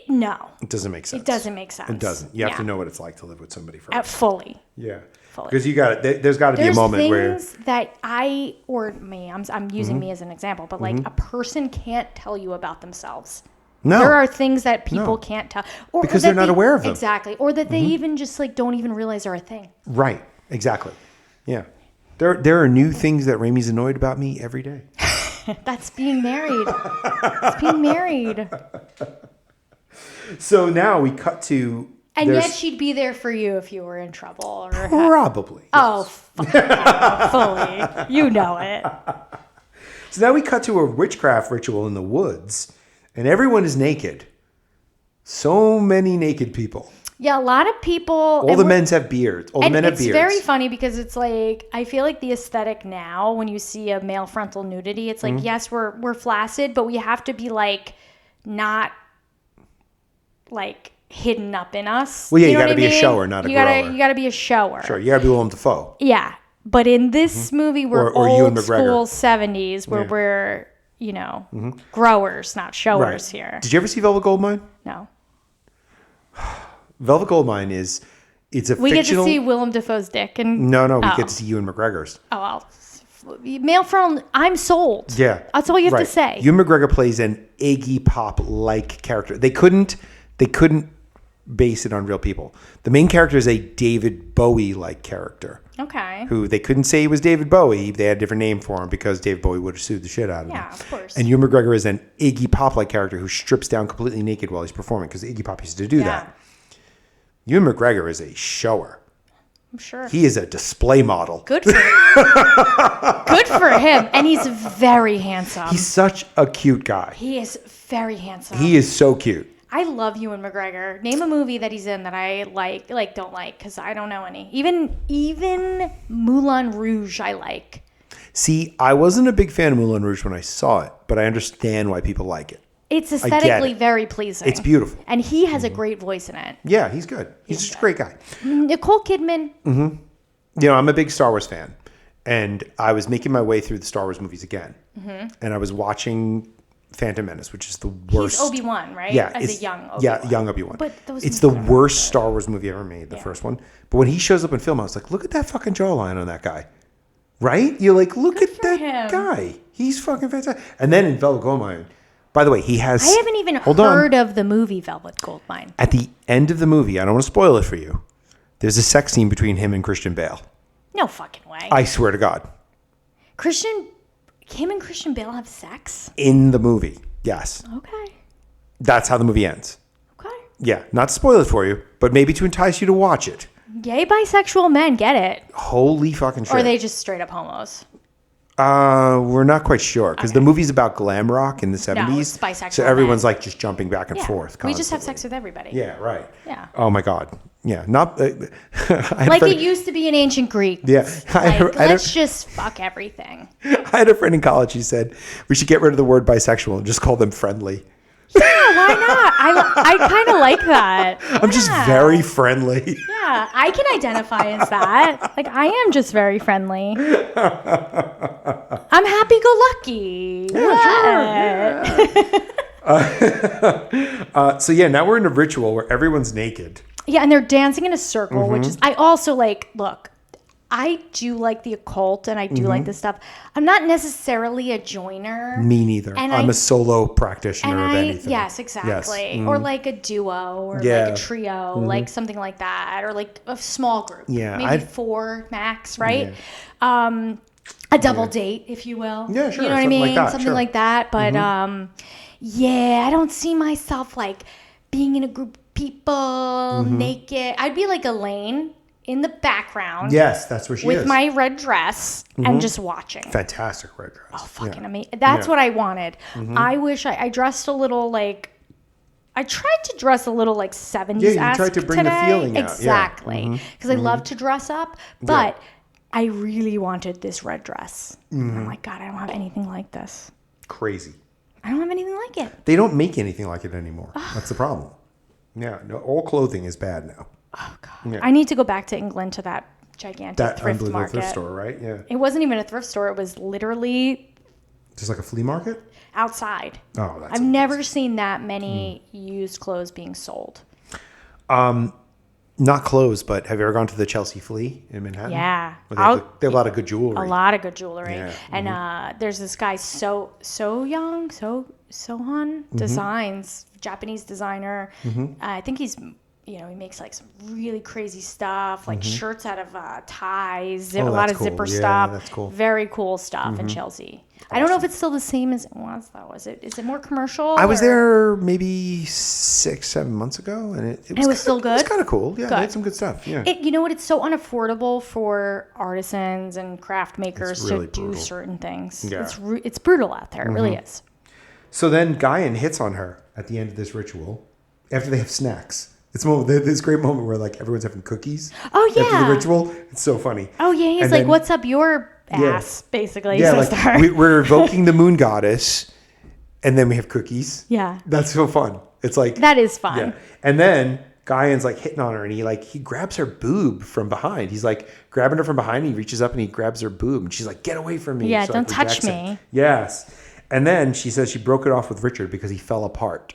no. It doesn't make sense. It doesn't make sense. It doesn't. You have to know what it's like to live with somebody first. Fully. Yeah. Because you got it. There's got to be a moment where things that I'm using me as an example, but like a person can't tell you about themselves. No. There are things that people can't tell. Because they're not aware of them. Exactly. Or that they even just like don't even realize they're a thing. Right. Exactly. Yeah. There are new things that Raimi's annoyed about me every day. That's being married. It's being married. So now we cut to... And yet she'd be there for you if you were in trouble. Or probably. Oh, fully. You know it. So now we cut to a witchcraft ritual in the woods, and everyone is naked. So many naked people. Yeah, a lot of people. All the men have beards. All the men have beards. It's very funny because it's like, I feel like the aesthetic now, when you see a male frontal nudity, it's like, yes, we're flaccid, but we have to be like, not like hidden up in us. Well, yeah, you got to be a shower, not a grower. You got to be a shower. Sure, you got to be Willem Dafoe. Yeah, but in this movie, we're or old school 70s, where we're growers, not showers here. Did you ever see Velvet Goldmine? No. Velvet Goldmine it's a fictional... We get to see Willem Dafoe's dick. No, we get to see Ewan McGregor's. Oh, well. Male frontal, I'm sold. Yeah. That's all you have to say. Ewan McGregor plays an Iggy Pop-like character. They couldn't base it on real people. The main character is a David Bowie-like character. Okay. Who they couldn't say he was David Bowie. They had a different name for him because David Bowie would have sued the shit out of him. Yeah, of course. And Ewan McGregor is an Iggy Pop-like character who strips down completely naked while he's performing because Iggy Pop used to do that. Ewan McGregor is a shower. I'm sure. He is a display model. Good for him. Good for him. And he's very handsome. He's such a cute guy. He is very handsome. He is so cute. I love Ewan McGregor. Name a movie that he's in that I don't like, because I don't know any. Even Moulin Rouge I like. See, I wasn't a big fan of Moulin Rouge when I saw it, but I understand why people like it. It's aesthetically very pleasing. It's beautiful. And he has a great voice in it. Yeah, he's good. He's just a great guy. Nicole Kidman. Mm-hmm. You know, I'm a big Star Wars fan. And I was making my way through the Star Wars movies again. Mm-hmm. And I was watching Phantom Menace, which is the worst. He's Obi-Wan, right? Yeah. As a young Obi-Wan. Yeah, young Obi-Wan. But it's the worst Star Wars movie ever made, the first one. But when he shows up in film, I was like, look at that fucking jawline on that guy. Right? You're like, look at that guy. He's fucking fantastic. And then in Velvet Goldmine, by the way, he has... I haven't even heard of the movie Velvet Goldmine. At the end of the movie, I don't want to spoil it for you, there's a sex scene between him and Christian Bale. No fucking way. I swear to God. Him and Christian Bale have sex? In the movie, yes. Okay. That's how the movie ends. Okay. Yeah, not to spoil it for you, but maybe to entice you to watch it. Gay bisexual men get it. Holy fucking shit. Or are they just straight up homos? We're not quite sure because the movie's about glam rock in the 70s. No, it's bisexual. So everyone's like just jumping back and forth constantly. We just have sex with everybody. Yeah, right. Yeah. Oh my God. Yeah, not like it used to be in ancient Greek. Yeah. Let's just fuck everything. I had a friend in college who said we should get rid of the word bisexual and just call them friendly. Yeah, why not? I kind of like that. I'm just very friendly. Yeah, I can identify as that. Like, I am just very friendly. I'm happy-go-lucky. Yeah, sure. So yeah, now we're in a ritual where everyone's naked. Yeah, and they're dancing in a circle, which is, I also like, look, I do like the occult and I do like this stuff. I'm not necessarily a joiner. Me neither. And I'm a solo practitioner of anything. Yes, exactly. Yes. Or like a duo or Yeah. like a trio, like something like that. Or like a small group. Yeah, Maybe 4 max, right? A double date, if you will. Yeah, sure. You know what I Something mean? like that, Something sure. like that. But I don't see myself like being in a group of people naked. I'd be like Elaine in the background. Yes, that's where she is. With my red dress and just watching. Fantastic red dress. Oh, fucking amazing. That's what I wanted. I wish I dressed a little like, I tried to dress a little like 70s. Yeah, you tried to bring the feeling out. Exactly. Because I love to dress up. But I really wanted this red dress. And I'm like, God, I don't have anything like this. Crazy. I don't have anything like it. They don't make anything like it anymore. That's the problem. Yeah, no, all clothing is bad now. Oh, God. Yeah. I need to go back to England to that gigantic That thrift unbelievable market. thrift store, right? Yeah. It wasn't even a thrift store. It was literally Just like a flea market? outside. Oh, that's I've never seen that many used clothes being sold. Not clothes, but have you ever gone to the Chelsea Flea in Manhattan? Yeah. Well, they have a lot of good jewelry. A lot of good jewelry. Yeah. And there's this guy, Sohan Designs, Japanese designer. I think he's, he makes like some really crazy stuff, like shirts out of ties, a lot of cool. zipper Yeah, stuff. that's cool. Very cool stuff in Chelsea. I don't know if it's still the same as it was though. Is it more commercial? I was there maybe 6-7 months ago, and it was still good? It was kind of cool. Yeah, Good. they had some good stuff. Yeah. You know what? It's so unaffordable for artisans and craft makers really to do brutal. certain things. Yeah. It's brutal out there. It really is. So then Guyan hits on her at the end of this ritual after they have snacks. It's this great moment where like everyone's having cookies. Oh, After yeah. the ritual, it's so funny. Oh yeah, he's And like, then- "What's up your ass?" Basically, Yeah, says to her. like we're evoking the moon goddess, and then we have cookies. Yeah. That's so fun. It's like That is fun. Yeah, and then Guyan's like hitting on her, and he grabs her boob from behind. He's like grabbing her from behind. And he reaches up and he grabs her boob, and she's like, "Get away from me!" Yeah, So, don't like, touch rejects him. me. Yes, and then she says she broke it off with Richard because he fell apart.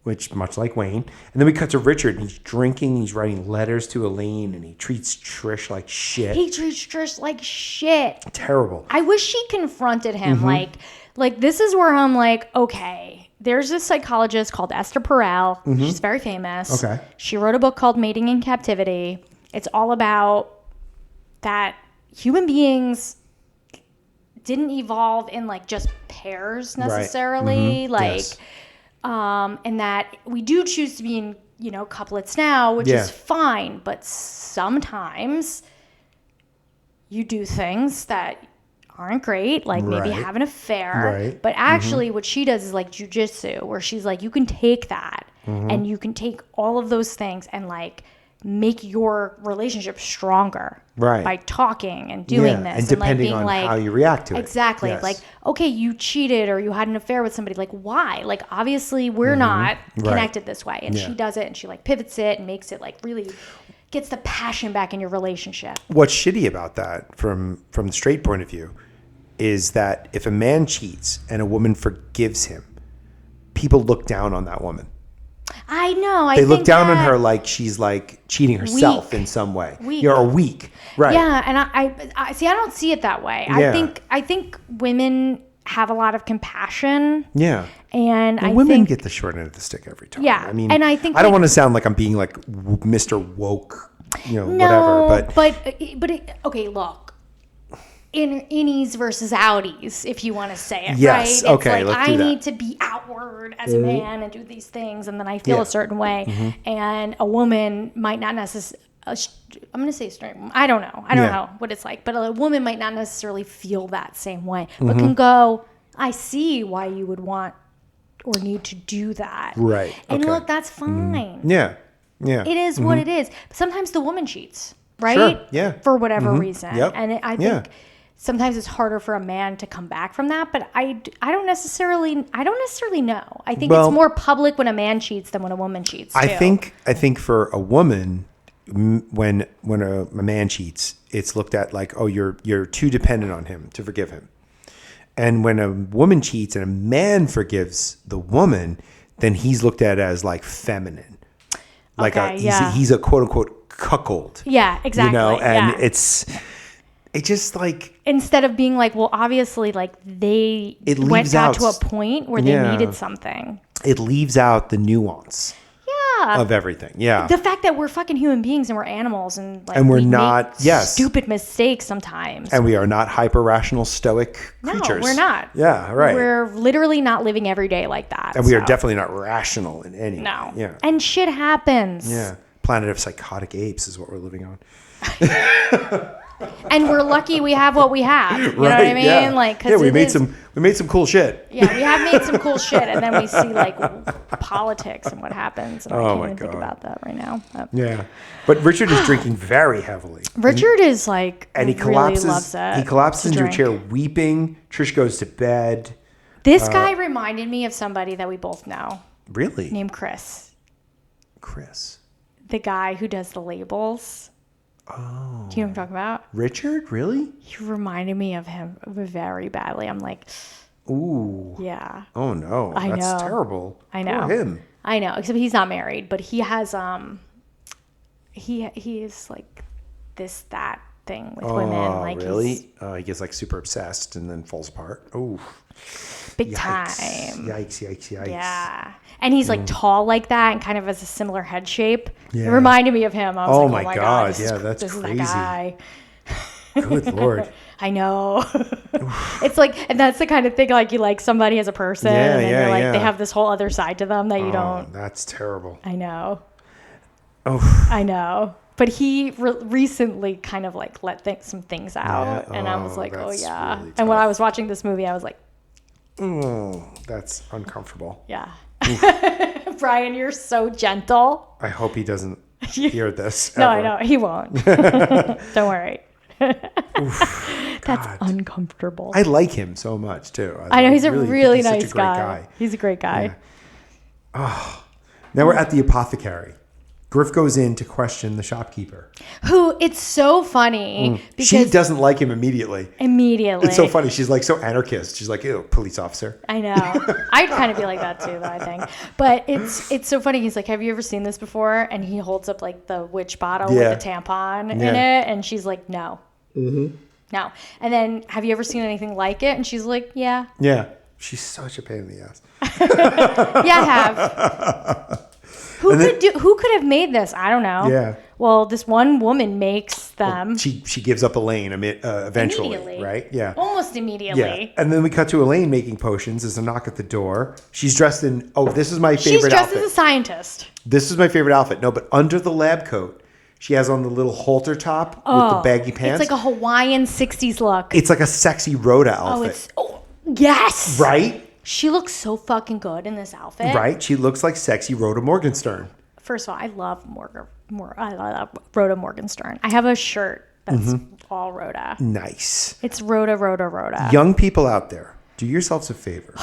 Which, much like Wayne. And then we cut to Richard, and he's drinking, he's writing letters to Elaine, and he treats Trish like shit. He treats Trish like shit. Terrible. I wish she confronted him. Like this is where I'm like, okay. There's this psychologist called Esther Perel. She's very famous. Okay. She wrote a book called Mating in Captivity. It's all about that human beings didn't evolve in like just pairs necessarily. Like. Yes. And that we do choose to be in, couplets now, which is fine. But sometimes you do things that aren't great, like maybe Right. have an affair. Right. But actually what she does is like jujitsu, where she's like, you can take that and you can take all of those things and like make your relationship stronger Right. by talking and doing Yeah, this and depending like on being like, how you react to it. exactly. Yes. Like, okay, you cheated or you had an affair with somebody. Like, why? Like, obviously we're not connected this way. And she does it and she like pivots it and makes it like really gets the passion back in your relationship. What's shitty about that from the straight point of view is that if a man cheats and a woman forgives him, people look down on that woman. I know. They look down on her like she's like cheating herself in some way. Weak. You're weak. Right. Yeah, and I see. I don't see it that way. Yeah. I think women have a lot of compassion. Yeah. And Well, I women think get the short end of the stick every time. Yeah, I mean, and I think, I don't like- want to sound like I'm being like Mr. Woke, no, whatever. But okay, look. Innies versus outies, if you want to say it, Yes, right? okay, It's like let's do I that. need to be outward as a man and do these things, and then I feel Yeah. a certain way. And a woman might not necessarily. I'm going to say straight. I don't know. I don't Yeah. know what it's like, but a woman might not necessarily feel that same way, but can go. I see why you would want or need to do that, Right, And okay. look, that's fine. yeah. Yeah. It is what it is. But sometimes the woman cheats, right? Sure, yeah. For whatever reason. Yep. And I think Yeah. sometimes it's harder for a man to come back from that. But I don't necessarily know. I think Well, it's more public when a man cheats than when a woman cheats. I too. think for a woman, when a man cheats, it's looked at like, oh, you're too dependent on him to forgive him. And when a woman cheats and a man forgives the woman, then he's looked at as like feminine, like Okay, yeah. he's a quote unquote cuckold. Yeah, exactly. And yeah. it just like, instead of being like, well, obviously, like got to a point where they needed something. It leaves out the nuance of everything. Yeah. The fact that we're fucking human beings and we're animals and like, and we're we not, make stupid mistakes sometimes. And we are not hyper rational stoic creatures. No, we're not. Yeah, right. We're literally not living every day like that. And we are definitely not rational in any way. No. Yeah. And shit happens. Yeah. Planet of psychotic apes is what we're living on. And we're lucky we have what we have. You know what I mean? Yeah. Like, cause we made some cool shit. Yeah, we have made some cool shit, and then we see like politics and what happens. And I can't even think about that right now. Yeah, but Richard is drinking very heavily. Richard is like, and he collapses. Really loves it. He collapses into a chair, weeping. Trish goes to bed. This guy reminded me of somebody that we both know. Really? Named Chris. Chris. The guy who does the labels. Oh. Do you know what I'm talking about? Richard? Really? He reminded me of him very badly. I'm like, ooh. Yeah. Oh no. That's terrible. I know. Poor him. I know. Except he's not married, but he has he is like that thing with women. Like really? He gets like super obsessed and then falls apart. Oh. Big time. Yikes. Yeah. And he's like tall like that and kind of has a similar head shape. Yeah. It reminded me of him. I was like, oh my God. Yeah, that's crazy. Is that guy. Good Lord. I know. It's like, and that's the kind of thing like you like somebody as a person. And then you're like, they have this whole other side to them that you don't. That's terrible. I know. Oh. I know. But he recently kind of like let some things out. Yeah. And I was like, oh yeah. Really and when I was watching this movie, I was like, that's uncomfortable. Yeah. Brian, you're so gentle. I hope he doesn't hear this. No, I know. He won't. Don't worry. That's uncomfortable. I like him so much, too. I know. He's a really nice guy. He's a great guy. Yeah. Oh. Now we're at the apothecary. Griff goes in to question the shopkeeper. Who, it's so funny. Because she doesn't like him immediately. It's so funny. She's like so anarchist. She's like, ew, police officer. I know. I'd kind of be like that too, though, I think. But it's so funny. He's like, have you ever seen this before? And he holds up like the witch bottle with the tampon in it. And she's like, no. Mm-hmm. No. And then, have you ever seen anything like it? And she's like, yeah. Yeah. She's such a pain in the ass. Yeah, I have. Who could have made this? I don't know. Yeah. Well, this one woman makes them. Well, she gives up Elaine eventually, right? Yeah. Almost immediately. Yeah. And then we cut to Elaine making potions. There's a knock at the door. She's dressed in, this is my favorite outfit. She's dressed as a scientist. This is my favorite outfit. No, but under the lab coat, she has on the little halter top with the baggy pants. It's like a Hawaiian 60s look. It's like a sexy Rhoda outfit. Yes. Right? She looks so fucking good in this outfit. Right? She looks like sexy Rhoda Morgenstern. First of all, I love Rhoda Morgenstern. I have a shirt that's all Rhoda. Nice. It's Rhoda. Young people out there, do yourselves a favor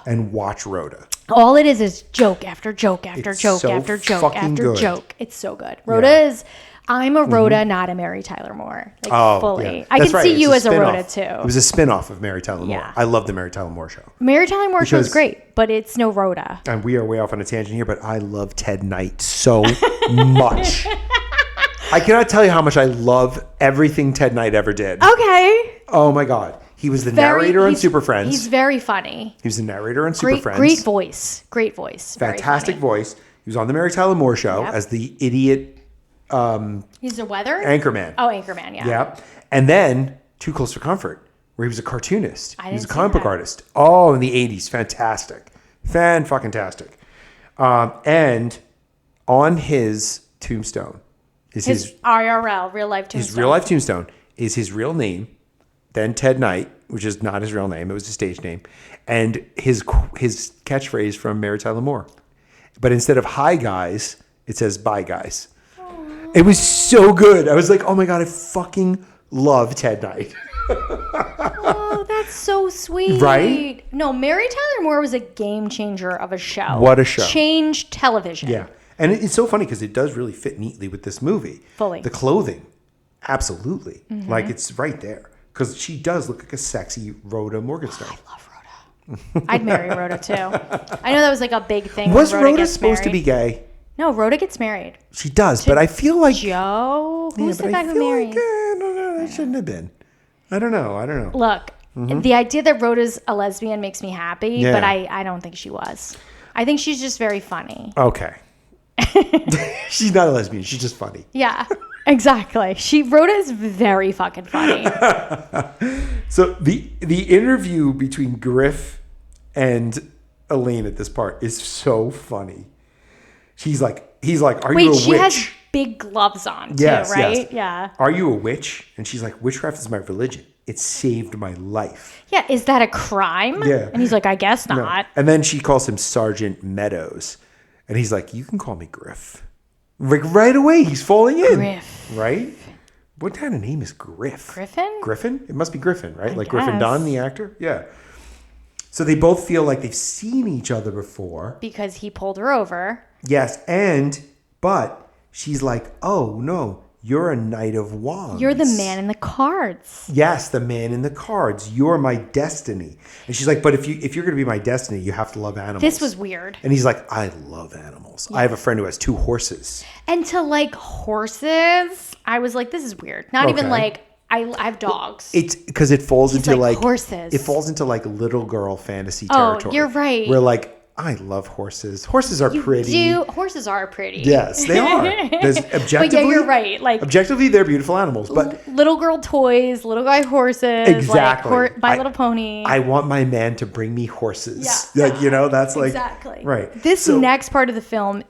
and watch Rhoda. All it is joke after joke after joke after joke after joke. It's so good. Rhoda is... I'm a Rhoda, not a Mary Tyler Moore. Like, fully. Yeah. I can see you as a Rhoda, too. It was a spin-off of Mary Tyler Moore. I love the Mary Tyler Moore show. Mary Tyler Moore show is great, but it's no Rhoda. And we are way off on a tangent here, but I love Ted Knight so much. I cannot tell you how much I love everything Ted Knight ever did. Okay. Oh, my God. He was the narrator on Super Friends. He's very funny. He was the narrator on Super Friends. Great voice. Fantastic voice. He was on the Mary Tyler Moore show as the idiot... he's a weather? Anchorman. Oh, Anchorman, yeah. Yeah. And then Too Close for Comfort, where he was a cartoonist. He was a comic book artist. Oh, in the 80s. Fantastic. Fan-fucking-tastic. And on his tombstone is his IRL, real-life tombstone. His real-life tombstone is his real name, then Ted Knight, which is not his real name. It was a stage name. And his catchphrase from Mary Tyler Moore. But instead of hi, guys, it says bye, guys. It was so good. I was like, oh my God, I fucking love Ted Knight. Oh, that's so sweet. Right? No, Mary Tyler Moore was a game changer of a show. What a show. Changed television. Yeah. And it's so funny because it does really fit neatly with this movie. Fully. The clothing, absolutely. Like it's right there. Because she does look like a sexy Rhoda Morgenstern. I love Rhoda. I'd marry Rhoda too. I know that was like a big thing. Was Rhoda supposed to be gay? No, Rhoda gets married. She does, but I feel like Joe. Who's the guy who married? I don't know. That shouldn't have been. I don't know. Look, the idea that Rhoda's a lesbian makes me happy, Yeah. but I don't think she was. I think she's just very funny. Okay. She's not a lesbian. She's just funny. Yeah, exactly. Rhoda is very fucking funny. So the interview between Griff and Elaine at this part is so funny. He's like, are you a witch? Wait, she has big gloves on too, right? Yes. Yeah. Are you a witch? And she's like, witchcraft is my religion. It saved my life. Yeah, is that a crime? Yeah. And he's like, I guess No. not. And then she calls him Sergeant Meadows. And he's like, you can call me Griff. Like right away, he's falling in. Griff. Right? What kind of name is Griff? Griffin? Griffin? It must be Griffin, right? I Like Griffin guess. Dunn, the actor? Yeah. So they both feel like they've seen each other before. Because he pulled her over. Yes, but she's like, oh no, you're a knight of wands. You're the man in the cards. Yes, the man in the cards. You're my destiny. And she's like, but if you're going to be my destiny, you have to love animals. This was weird. And he's like, I love animals. I have a friend who has 2 horses. And to like horses, I was like, this is weird. Not even Okay. like, I have dogs. It's because it falls into like like horses. It falls into like little girl fantasy Oh, territory. you're right. We're like, I love horses. Horses are pretty. Horses are pretty. Yes, they are. There's objectively, But yeah, you're right. Like objectively, they're beautiful animals. But little girl toys, little guy horses, exactly, like My Little Pony. I want my man to bring me horses. Yeah. Like, that's like exactly right. This So, next part of the film,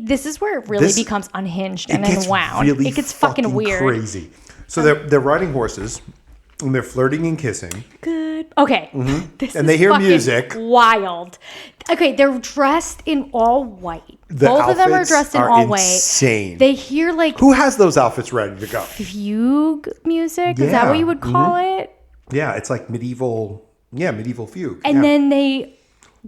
this is where it really This- becomes unhinged it and gets unwound. really It gets fucking weird. crazy. So they're riding horses and they're flirting and kissing. Good. Okay. This And is they hear fucking music. Wild. Okay, they're dressed in all white. The Both of them are outfits dressed in are all insane. white. They hear like Who has those outfits ready to go? fugue music. Is that Yeah. what you would call it? Yeah, it's like medieval fugue. And Yeah. then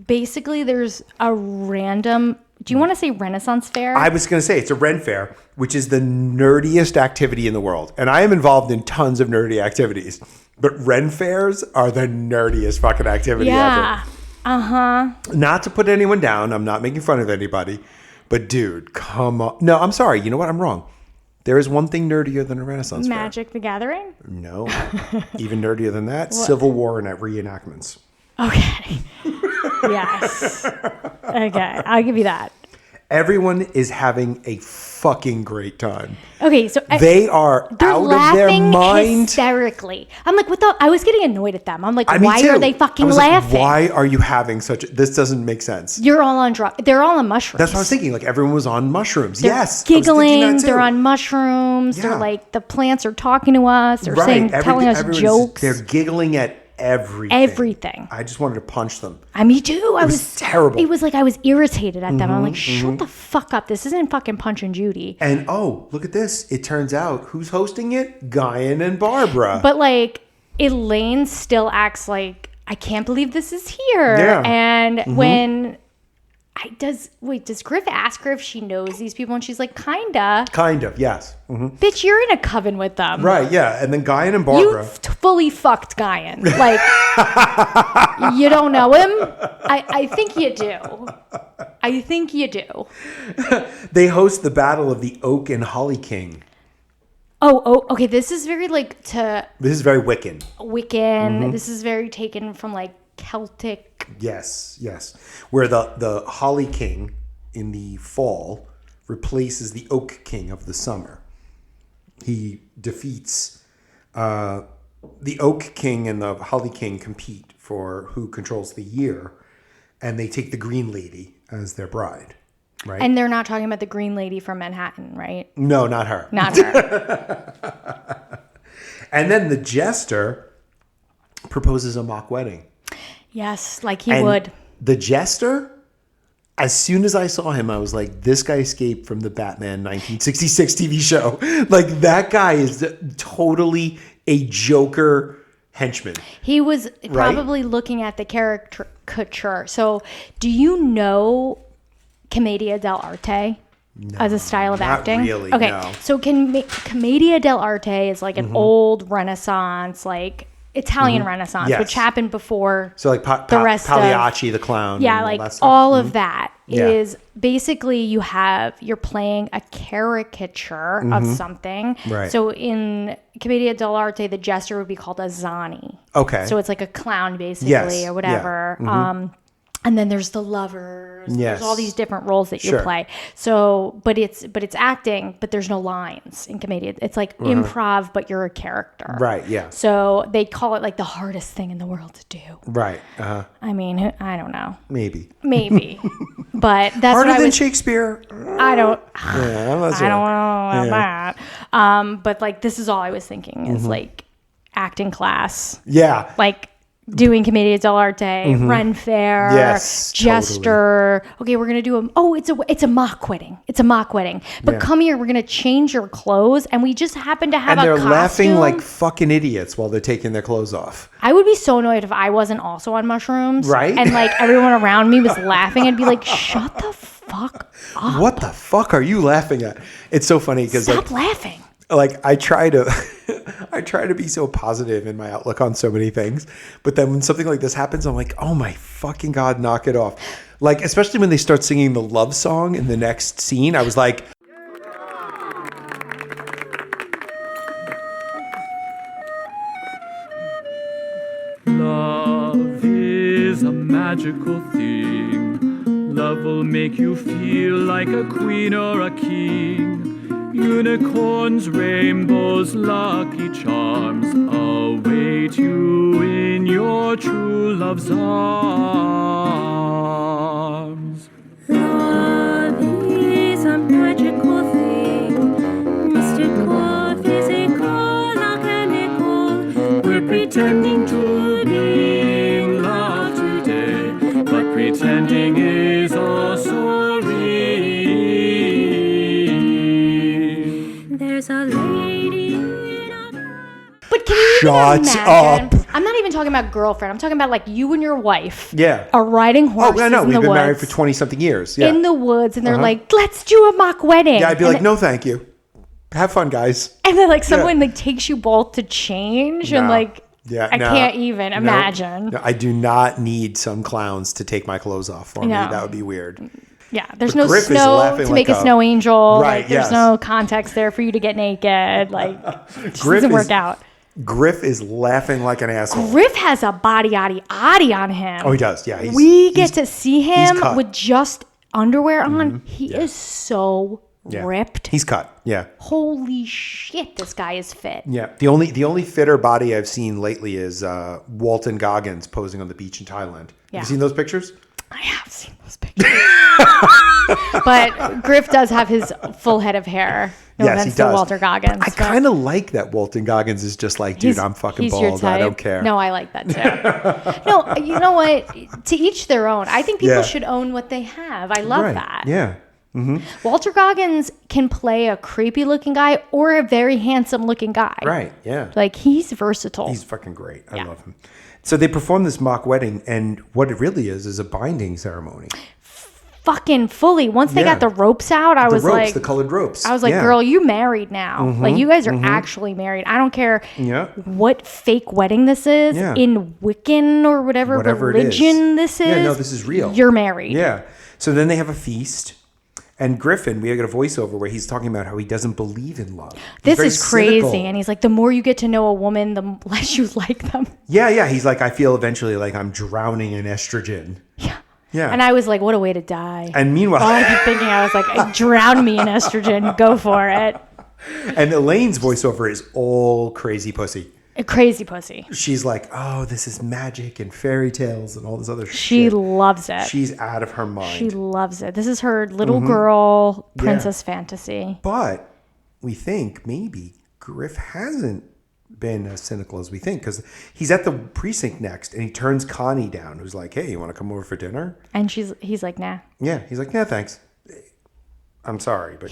there's a random, do you want to say Renaissance fair? I was going to say it's a Ren Fair, which is the nerdiest activity in the world. And I am involved in tons of nerdy activities. But Ren Fairs are the nerdiest fucking activity yeah. ever. Not to put anyone down. I'm not making fun of anybody. But dude, come on. No, I'm sorry. You know what? I'm wrong. There is one thing nerdier than a Renaissance Fair. Magic the Gathering? No. Even nerdier than that. Civil War and reenactments. Okay. Yes. Okay, I'll give you that. Everyone is having a fucking great time. Okay, so They are they're out of laughing their mind. hysterically. I'm like, what the? I was getting annoyed at them. I'm like, I mean, why too. are they fucking I was like, laughing? why are you having such? This doesn't make sense. You're all on drugs. They're all on mushrooms. That's what I was thinking. Like everyone was on mushrooms. They're Yes, I was thinking giggling. that too. They're on mushrooms. Yeah. They're like the plants are talking to us. They're telling us everyone's- jokes. They're giggling at everything. Everything. I just wanted to punch them. Me too. I was terrible. It was like I was irritated at them. I'm like, shut the fuck up. This isn't fucking Punch and Judy. And oh, look at this. It turns out who's hosting it? Guyan and Barbara. But like Elaine still acts like I can't believe this is here. Yeah. And when does Griff ask her if she knows these people? And she's like, kinda. Kind of, yes. Bitch, you're in a coven with them. Right, yeah. And then Guyan and You Barbara. fully fucked Guyan. Like, you don't know him? I think you do. I think you do. They host the Battle of the Oak and Holly King. Oh, okay. This is very like to This is very Wiccan. Wiccan. This is very taken from like Celtic. Yes. Where the Holly King in the fall replaces the Oak King of the summer. He defeats the Oak King and the Holly King compete for who controls the year, and they take the Green Lady as their bride. Right? And they're not talking about the Green Lady from Manhattan, right? No, not her. Not her. And then the Jester proposes a mock wedding. Yes, like he And would. The Jester, as soon as I saw him, I was like, this guy escaped from the Batman 1966 TV show. Like, that guy is totally a Joker henchman. He was probably looking at the caricature. So, do you know Commedia dell'arte as a style of not acting? really, Okay, no. so Commedia dell'arte is like an old Renaissance, like Italian Renaissance, Yes. which happened before So like the rest Pagliacci, the clown. yeah, and like that stuff. all of that Yeah. is basically you're playing a caricature of something. Right. So in Commedia dell'arte, the jester would be called a Zani. Okay. So it's like a clown basically Yes. or whatever. And then there's the lovers. Yes. There's all these different roles that you Sure. play. So, but it's acting, but there's no lines in commedia. It's like improv, but you're a character. Right, yeah. So they call it like the hardest thing in the world to do. Right. Uh-huh. I mean, I don't know. Maybe. But that's Harder what I than was. Shakespeare. I don't. Yeah, I'm not I sure. don't know about that. But like, this is all I was thinking is like acting class, Yeah. like doing Commedia dell'arte, Ren Fair, Yes, Jester. Okay, we're gonna do it's a mock wedding. It's a mock wedding. But come here, we're gonna change your clothes, and we just happen to have And a they're costume. laughing like fucking idiots while they're taking their clothes off. I would be so annoyed if I wasn't also on mushrooms, Right? And like everyone around me was laughing. I'd be like, shut the fuck up. What the fuck are you laughing at? It's so funny because Stop laughing. like I try to I try to be so positive in my outlook on so many things, but then when something like this happens, I'm like, oh my fucking God, knock it off. Like, especially when they start singing the love song in the next scene, I was like, love is a magical thing. Love will make you feel like a queen or a king. Unicorns, rainbows, lucky charms await you in your true love's arms. Love is a magical thing, mystical, physical, alchemical. We're pretending to be in love today, but pretending is also real. There's a lady in a... But can you Shut even imagine? up. I'm not even talking about girlfriend. I'm talking about like you and your wife. Yeah. Are riding horses oh, I know. in We've the been woods. married for 20 something years. Yeah. In the woods, and they're like, "Let's do a mock wedding." Yeah, I'd be and like, no, thank you. Have fun, guys. And then like someone like takes you both to change, and No. like, Yeah, I no. can't even imagine. No, I do not need some clowns to take my clothes off for me. No. That would be weird. Yeah, there's But no Griff is snow laughing to make like a a- snow angel. Right, Like, there's yes. no context there for you to get naked. Like, it just Griff doesn't is- work out. Griff is laughing like an asshole. Griff has a body on him. Oh, he does. Yeah. We get to see him cut. with just underwear on. He is so ripped. He's cut. Yeah. Holy shit, this guy is fit. Yeah. The only fitter body I've seen lately is Walton Goggins posing on the beach in Thailand. Yeah. Have you seen those pictures? I have seen those pictures. But Griff does have his full head of hair. No Yes, he offense to does. Walter Goggins. I kind of like that Walton Goggins is just like, dude, I'm fucking he's your bald. I don't type. care. No, I like that too. No, you know what? To each their own. I think people Yeah. should own what they have. I love Right. that. Yeah. Walter Goggins can play a creepy looking guy or a very handsome looking guy. Right. Yeah. Like he's versatile. He's fucking great. I Yeah. love him. So they perform this mock wedding, and what it really is a binding ceremony. fucking fully. Once they Yeah. got the ropes out, I was ropes, like, the colored ropes. I was like, Yeah. girl, you married now. Like you guys are actually married. I don't care Yeah. what fake wedding this is Yeah. in Wiccan or whatever it is. religion this is. Yeah, no, this is real. You're married. Yeah. So then they have a feast. And Griffin, we got a voiceover where he's talking about how he doesn't believe in love. He's This very is crazy. cynical. And he's like, the more you get to know a woman, the less you like them. Yeah. He's like, I feel eventually like I'm drowning in estrogen. Yeah. Yeah. And I was like, what a way to die. And meanwhile, All I keep thinking, I was like, drown me in estrogen. Go for it. and Elaine's voiceover is all crazy pussy. A crazy pussy. She's like, oh, this is magic and fairy tales and all this other She shit. loves it. She's out of her mind. She loves it. This is her little girl princess fantasy. But we think maybe Griff hasn't been as cynical as we think, because he's at the precinct next and he turns Connie down, who's like, hey, you want to come over for dinner? And he's like, nah. Yeah. He's like, nah, thanks. I'm sorry, but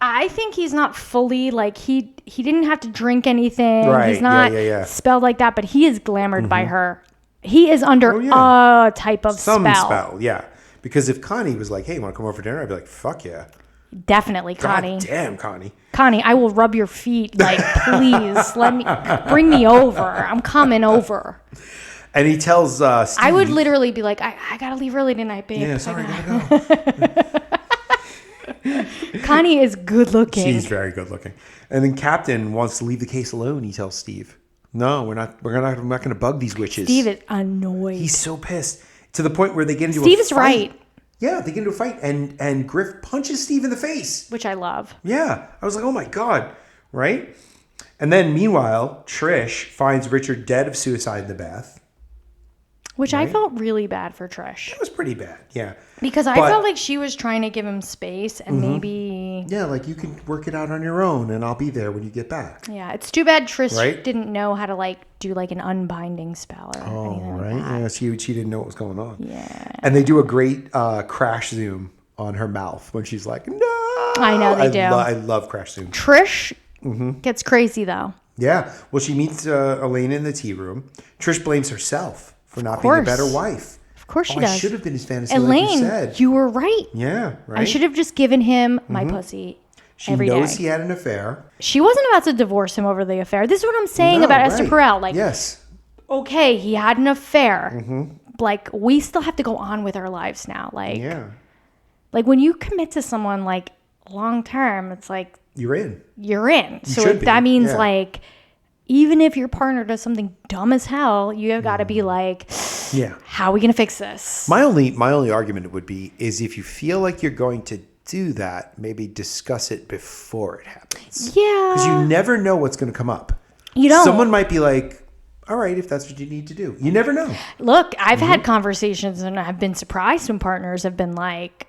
I think he's not fully like he didn't have to drink anything. Right, He's not yeah. spelled like that, but he is glamored by her. He is under a type of some spell. spell. Yeah. Because if Connie was like, hey, you want to come over for dinner? I'd be like, fuck yeah. Definitely, Connie. God damn, Connie. Connie, I will rub your feet. Like, please, bring me over. I'm coming over. And he tells Steve. I would literally be like, I gotta leave early tonight, babe. Yeah, sorry, gotta go. Connie is good looking. She's very good looking. And then Captain wants to leave the case alone. He tells Steve, "No, we're not going to bug these witches." Steve is annoyed. He's so pissed to the point where they get into Steve a fight. is right. Yeah, they get into a fight, and Griff punches Steve in the face, which I love. Yeah, I was like, "Oh my god!" Right? And then meanwhile, Trish finds Richard dead of suicide in the bath. Which I felt really bad for Trish. It was pretty bad, yeah. Because I felt like she was trying to give him space and maybe... Yeah, like you can work it out on your own and I'll be there when you get back. Yeah, it's too bad Trish didn't know how to like do like an unbinding spell or anything like that. Yeah, she didn't know what was going on. Yeah. And they do a great crash zoom on her mouth when she's like, "No!" I know they do. I love crash zoom. Trish gets crazy though. Yeah. Well, she meets Elaine in the tea room. Trish blames herself for not being a better wife. Of course she does. I should have been his fantasy, Elaine, like you said. You were right. Yeah, right. I should have just given him my pussy every day. She knows he had an affair. She wasn't about to divorce him over the affair. This is what I'm saying about Esther Perel. Like, yes. Okay, he had an affair. Like, we still have to go on with our lives now. Like, like when you commit to someone like long term, it's like you're in. So that means like, even if your partner does something dumb as hell, you have got to be like, how are we gonna fix this? My only argument would be is if you feel like you're going to do that, maybe discuss it before it happens. Yeah, because you never know what's going to come up. You don't. Someone might be like, "All right, if that's what you need to do." You never know. Look, I've had conversations and I've been surprised when partners have been like,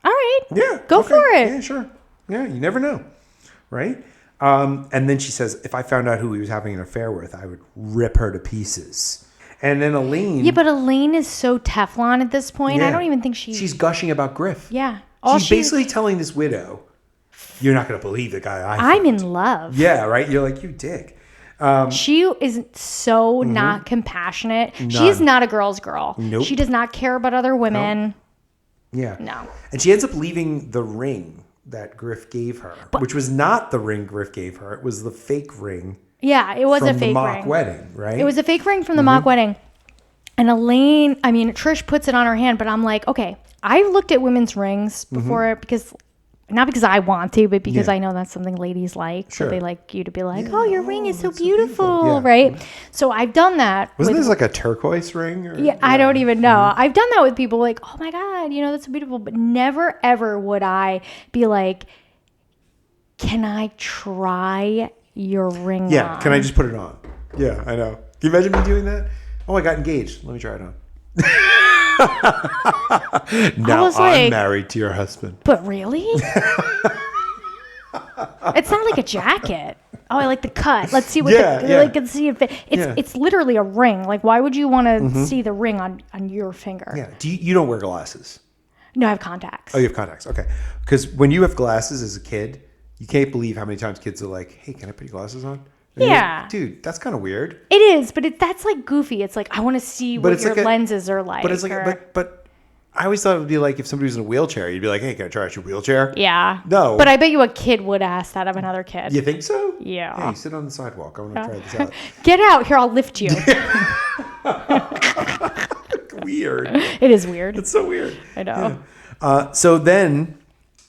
"All right, go for it." Yeah, sure. Yeah, you never know, right? And then she says, if I found out who he was having an affair with, I would rip her to pieces. And then Elaine... Yeah, but Elaine is so Teflon at this point. I don't even think she's gushing about Griff. Yeah. She's basically telling this widow, you're not going to believe the guy I'm in love. Yeah, right? You're like, you dick. She is so not compassionate. None. She is not a girl's girl. Nope. She does not care about other women. Nope. Yeah. No. And she ends up leaving the ring that Griff gave her, which was not the ring Griff gave her. It was the fake ring. Yeah, it was a fake ring. From the mock wedding, right? It was a fake ring from the mock wedding. And Trish puts it on her hand, but I'm like, okay, I've looked at women's rings before because, not because I want to, but because I know that's something ladies like. Sure. So they like you to be like, oh, your ring is so beautiful, right? So I've done that. Wasn't this like a turquoise ring? I don't even know. I've done that with people like, oh my God, that's so beautiful. But never, ever would I be like, can I try your ring on? Yeah, can I just put it on? Yeah, I know. Can you imagine me doing that? Oh, I got engaged. Let me try it on. Now I'm married to your husband. But really? It's not like a jacket. Oh, I like the cut. Let's see what let's see if it's literally a ring. Like, why would you want to see the ring on your finger? Yeah. You don't wear glasses? No, I have contacts. Oh, you have contacts. Okay. Because when you have glasses as a kid, you can't believe how many times kids are like, "Hey, can I put your glasses on?" And like, dude, that's kind of weird. It is, but that's like goofy. It's like, I want to see what your lenses are like. But it's like, but I always thought it would be like if somebody was in a wheelchair, you'd be like, "Hey, can I try out your wheelchair?" Yeah. No. But I bet you a kid would ask that of another kid. You think so? Yeah. Hey, sit on the sidewalk. I want to try this out. Get out. Here, I'll lift you. Weird. It is weird. It's so weird. I know. Yeah. So then,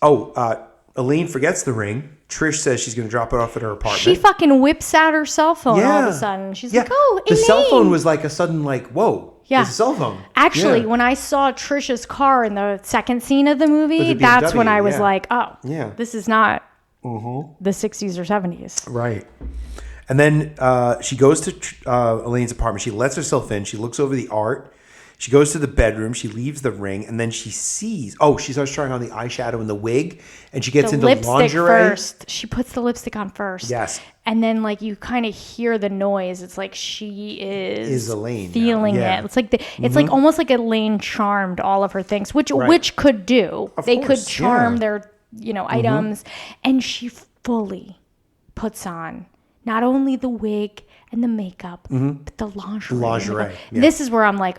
Elaine forgets the ring. Trish says she's going to drop it off at her apartment. She fucking whips out her cell phone all of a sudden. She's like, oh, Elaine. The cell phone was like a sudden whoa. Yeah. There's a cell phone. Actually, when I saw Trisha's car in the second scene of the movie, that's when I was like, oh, this is not the 60s or 70s. Right. And then she goes to Elaine's apartment. She lets herself in. She looks over the art. She goes to the bedroom. She leaves the ring, and then she sees. Oh, she starts trying on the eyeshadow and the wig, and she gets into lingerie first. She puts the lipstick on first. Yes, and then you kind of hear the noise. It's like she is Elaine feeling it. It's like it's like almost like Elaine charmed all of her things, which could do. They could charm their items, and she fully puts on not only the wig and the makeup, but the lingerie. Yeah. This is where I'm like,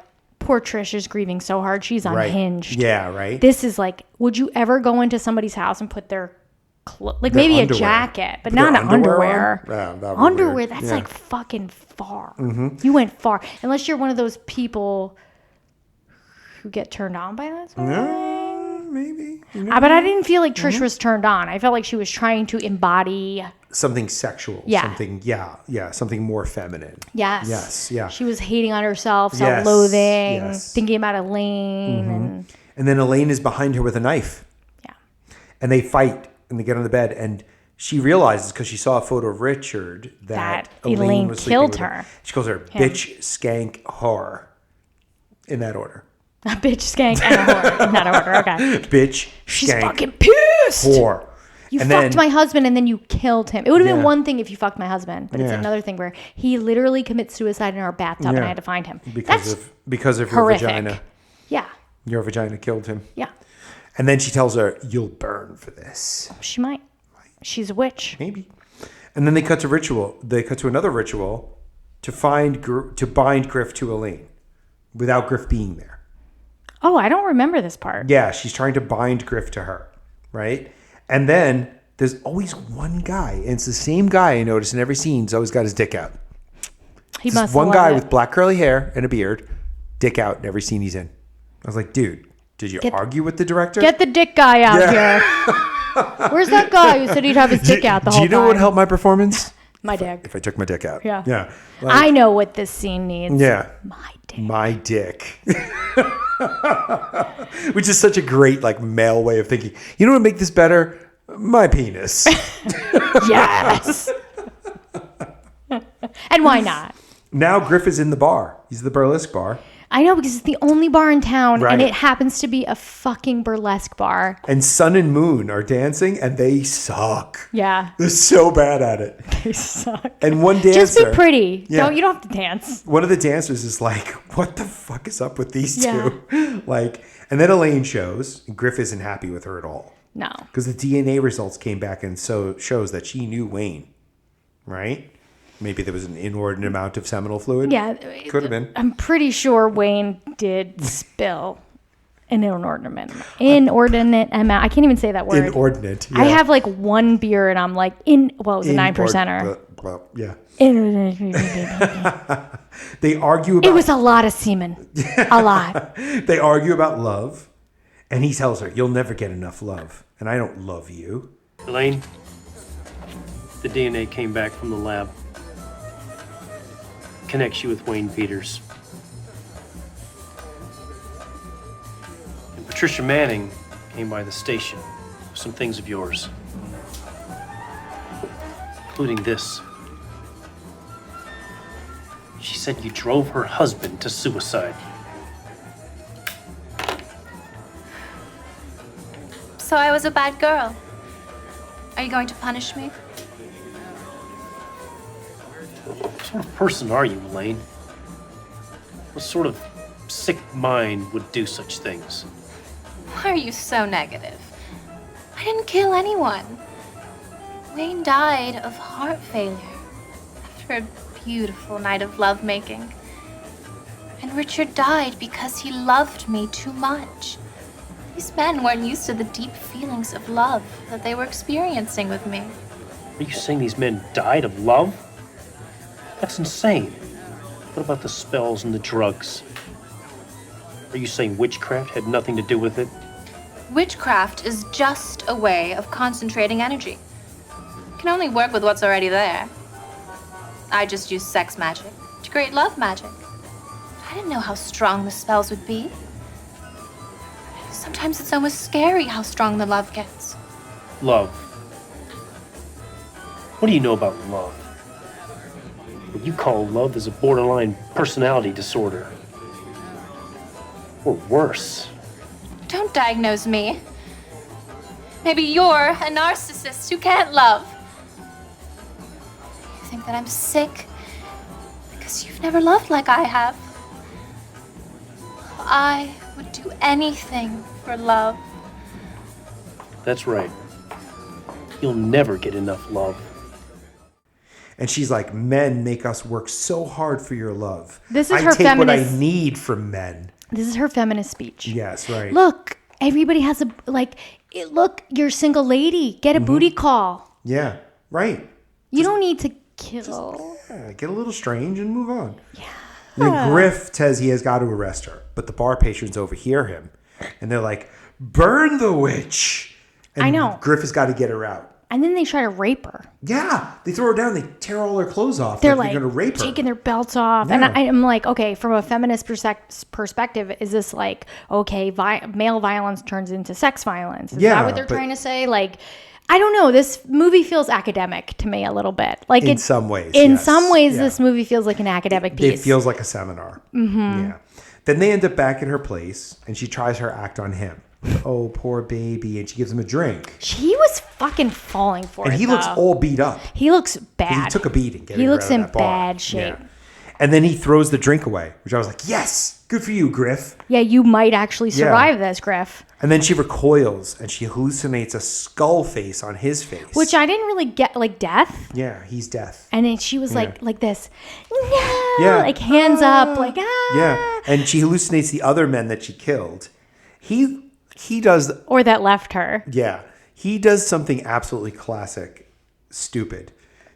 poor Trish is grieving so hard. She's unhinged. Yeah, right. This is like, would you ever go into somebody's house and put their maybe underwear. a jacket, but not an underwear. Underwear, that's like fucking far. You went far. Unless you're one of those people who get turned on by that sort of thing. Maybe. But I didn't feel like Trish was turned on. I felt like she was trying to embody something sexual. Yeah. Something, something more feminine. Yes. Yeah. She was hating on herself, self-loathing, thinking about Elaine. And then Elaine is behind her with a knife. Yeah. And they fight and they get on the bed and she realizes because she saw a photo of Richard that Elaine was killed sleeping with her. She calls her bitch, skank, whore. In that order. A bitch, skank, and a whore. In that order, okay. Bitch, She's skank, fucking pissed. whore. You fucked my husband and then you killed him. It would have been one thing if you fucked my husband, but it's Yeah. another thing where he literally commits suicide in our bathtub and I had to find him. Because of your horrific. vagina. Yeah. Your vagina killed him. Yeah. And then she tells her, "You'll burn for this." She might. She's a witch. Maybe. And then they cut to ritual. They cut to another ritual to bind Griff to Elaine, without Griff being there. Oh, I don't remember this part. Yeah, she's trying to bind Griff to her, right? And then there's always one guy, and it's the same guy I notice in every scene. He's always got his dick out. He must one love guy it. with black curly hair and a beard, dick out in every scene he's in. I was like, dude, did you argue with the director? Get the dick guy out here. Where's that guy who said he'd have his dick out the whole time? Do you know what helped my performance? My dick. If I took my dick out. Yeah. Yeah. I know what this scene needs. Yeah. My dick. My dick. Which is such a great male way of thinking. You know what would make this better? My penis. Yes. And why not? Now Griff is in the bar. He's the burlesque bar. I know, because it's the only bar in town, Right. and it happens to be a fucking burlesque bar. And Sun and Moon are dancing, and they suck. Yeah. They're so bad at it. They suck. And one dancer... Just be pretty. Yeah. You don't have to dance. One of the dancers is like, what the fuck is up with these Yeah. two? And then Elaine shows, and Griff isn't happy with her at all. No. Because the DNA results came back and shows that she knew Wayne, right? Maybe there was an inordinate amount of seminal fluid. Yeah. Could have been. I'm pretty sure Wayne did spill an inordinate amount. I can't even say that word. Inordinate. Yeah. I have one beer and I'm like, it was a 9%er. Yeah. It They argue about... was a lot of semen. A lot. They argue about love. And he tells her, you'll never get enough love. And I don't love you. Elaine, the DNA came back from the lab. Connects you with Wayne Peters. And Patricia Manning came by the station with some things of yours, including this. She said you drove her husband to suicide. So I was a bad girl. Are you going to punish me? What sort of person are you, Elaine? What sort of sick mind would do such things? Why are you so negative? I didn't kill anyone. Wayne died of heart failure after a beautiful night of lovemaking. And Richard died because he loved me too much. These men weren't used to the deep feelings of love that they were experiencing with me. Are you saying these men died of love? That's insane. What about the spells and the drugs? Are you saying witchcraft had nothing to do with it? Witchcraft is just a way of concentrating energy. It can only work with what's already there. I just used sex magic to create love magic. I didn't know how strong the spells would be. Sometimes it's almost scary how strong the love gets. Love. What do you know about love? What you call love is a borderline personality disorder. Or worse. Don't diagnose me. Maybe you're a narcissist who can't love. You think that I'm sick because you've never loved like I have. I would do anything for love. That's right. You'll never get enough love. And she's like, men make us work so hard for your love. This is I her take feminist. what I need from men. This is her feminist speech. Yes, right. Look, everybody has look, you're a single lady. Get a booty call. Yeah, right. You don't need to kill. Get a little strange and move on. Yeah. And then Griff says he has got to arrest her, but the bar patrons overhear him, and they're like, "Burn the witch!" And I know. Griff has got to get her out. And then they try to rape her. Yeah, they throw her down. They tear all her clothes off. They're they're going to rape her. Taking their belts off. Yeah. And I'm like, okay, from a feminist perspective, is this like, okay, male violence turns into sex violence? Is that what they're trying to say? Like, I don't know. This movie feels academic to me a little bit. Like in some ways. In some ways, this movie feels like an academic piece. It feels like a seminar. Mm-hmm. Yeah. Then they end up back in her place, and she tries her act on him. Oh, poor baby. And she gives him a drink. He was fucking falling for it. And he looks all beat up. He looks bad. He took a beating. He looks in bad shape. Yeah. And then he throws the drink away, which I was like, yes, good for you, Griff. Yeah, you might actually survive this, Griff. And then she recoils and she hallucinates a skull face on his face. Which I didn't really get, like death. Yeah, he's death. And then she was like this, no, like hands up, like ah. Yeah, and she hallucinates the other men that she killed. He does, or that left her. Yeah, he does something absolutely classic, stupid.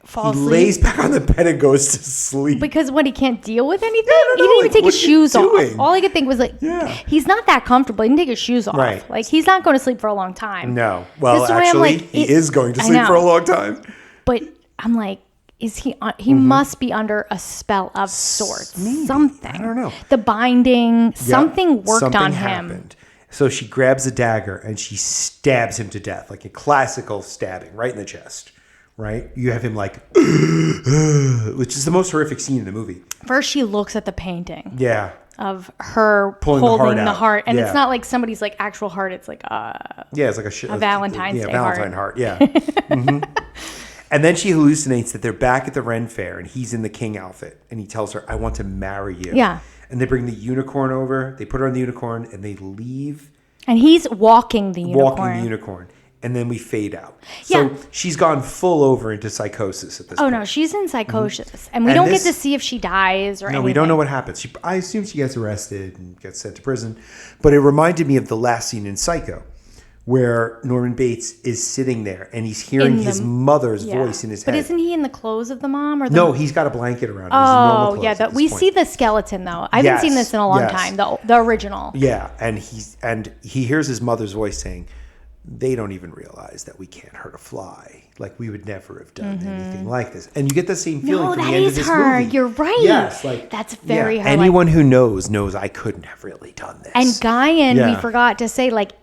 He Asleep. lays back on the bed and goes to sleep. Because what, he can't deal with anything? No, he didn't even take his shoes off. doing? All I could think was like, he's not that comfortable. He didn't take his shoes off. Right. Like, he's not going to sleep for a long time. No. Well, actually, he is going to sleep for a long time. But I'm like, is he? He must be under a spell of sorts. Maybe. Something. I don't know. The binding, something worked something on happened. him. So she grabs a dagger and she stabs him to death, like a classical stabbing, right in the chest. Right? You have him like, which is the most horrific scene in the movie. First, she looks at the painting. Yeah. Of her Pulling the heart. And yeah. it's not like somebody's like actual heart. It's like yeah, it's like a Valentine's Day Valentine heart. Yeah. Mm-hmm. And then she hallucinates that they're back at the Ren Fair and he's in the king outfit. And he tells her, I want to marry you. Yeah. And they bring the unicorn over. They put her on the unicorn and they leave. And he's walking the unicorn. And then we fade out. So she's gone full over into psychosis at this point. Oh, no, she's in psychosis. Mm-hmm. And we don't get to see if she dies or anything. No, we don't know what happens. I assume she gets arrested and gets sent to prison. But it reminded me of the last scene in Psycho, where Norman Bates is sitting there and he's hearing his mother's voice in his head. But isn't he in the clothes of the mom? Or No, he's got a blanket around him. Oh, yeah. We see the skeleton, though. I haven't seen this in a long time, the original. Yeah, and he hears his mother's voice saying, they don't even realize that we can't hurt a fly. Like, we would never have done anything like this. And you get the same feeling from the end of this movie. You're right. Yes, like that's very her. Anyone who knows I couldn't have really done this. And Guyan, we forgot to say, like,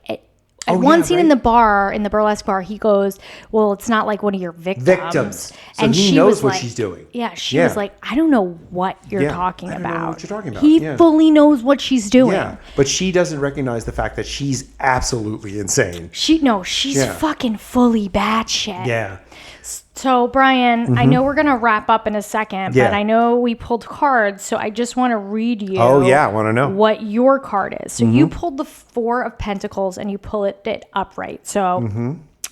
one scene in the bar, in the burlesque bar, he goes, well, it's not like one of your victims. So and he knows what she's doing. Yeah, she was like, I don't know what you're talking about. I don't know what you're talking about. He fully knows what she's doing. Yeah, but she doesn't recognize the fact that she's absolutely insane. She's fucking fully batshit. Yeah. So, Brian, I know we're going to wrap up in a second, but I know we pulled cards, so I just want to read you I want to know what your card is. So you pulled the 4 of Pentacles and you pull it upright. So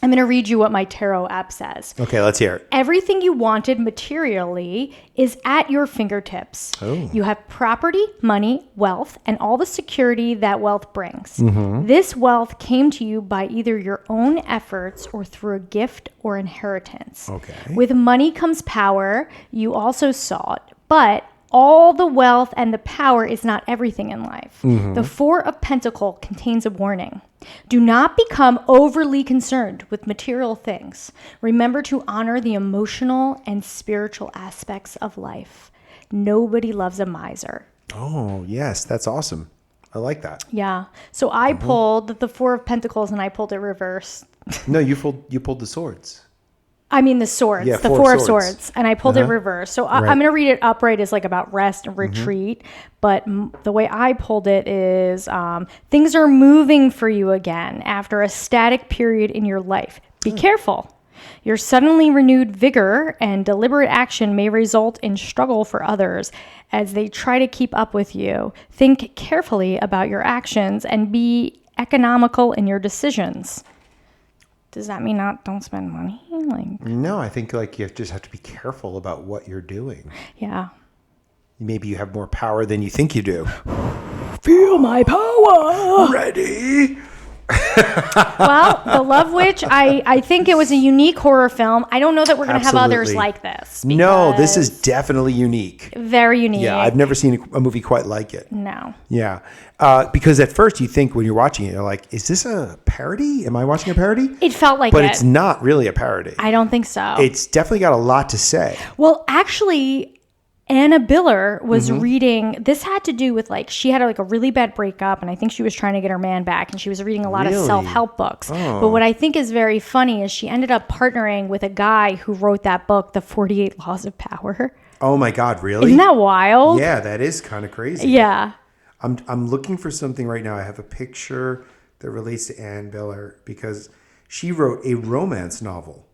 I'm going to read you what my tarot app says. Okay, let's hear it. Everything you wanted materially is at your fingertips. Oh. You have property, money, wealth, and all the security that wealth brings. This wealth came to you by either your own efforts or through a gift or inheritance. Okay. With money comes power. You also sought, but all the wealth and the power is not everything in life. The 4 of Pentacles contains a warning. Do not become overly concerned with material things. Remember to honor the emotional and spiritual aspects of life. Nobody loves a miser. Oh, yes. That's awesome. I like that. Yeah. So I pulled the 4 of Pentacles and I pulled it reversed. No, you pulled the swords. I mean the swords, yeah, the 4 of swords, and I pulled it reverse. So Right. I'm going to read it upright as like about rest and retreat, but the way I pulled it is things are moving for you again after a static period in your life. Be careful. Your suddenly renewed vigor and deliberate action may result in struggle for others as they try to keep up with you. Think carefully about your actions and be economical in your decisions. Does that mean don't spend money? Like, no, I think like you just have to be careful about what you're doing. Yeah. Maybe you have more power than you think you do. Feel my power. Ready? Well, The Love Witch, I think it was a unique horror film. I don't know that we're going to have others like this. No, this is definitely unique. Very unique. Yeah, I've never seen a movie quite like it. No. Yeah. Because at first you think when you're watching it, you're like, is this a parody? Am I watching a parody? It felt like But it's not really a parody. I don't think so. It's definitely got a lot to say. Well, actually, Anna Biller was reading, this had to do with like, she had like a really bad breakup and I think she was trying to get her man back and she was reading a lot of self-help books. Oh. But what I think is very funny is she ended up partnering with a guy who wrote that book, The 48 Laws of Power. Oh my God, really? Isn't that wild? Yeah, that is kind of crazy. Yeah. I'm looking for something right now. I have a picture that relates to Ann Biller because she wrote a romance novel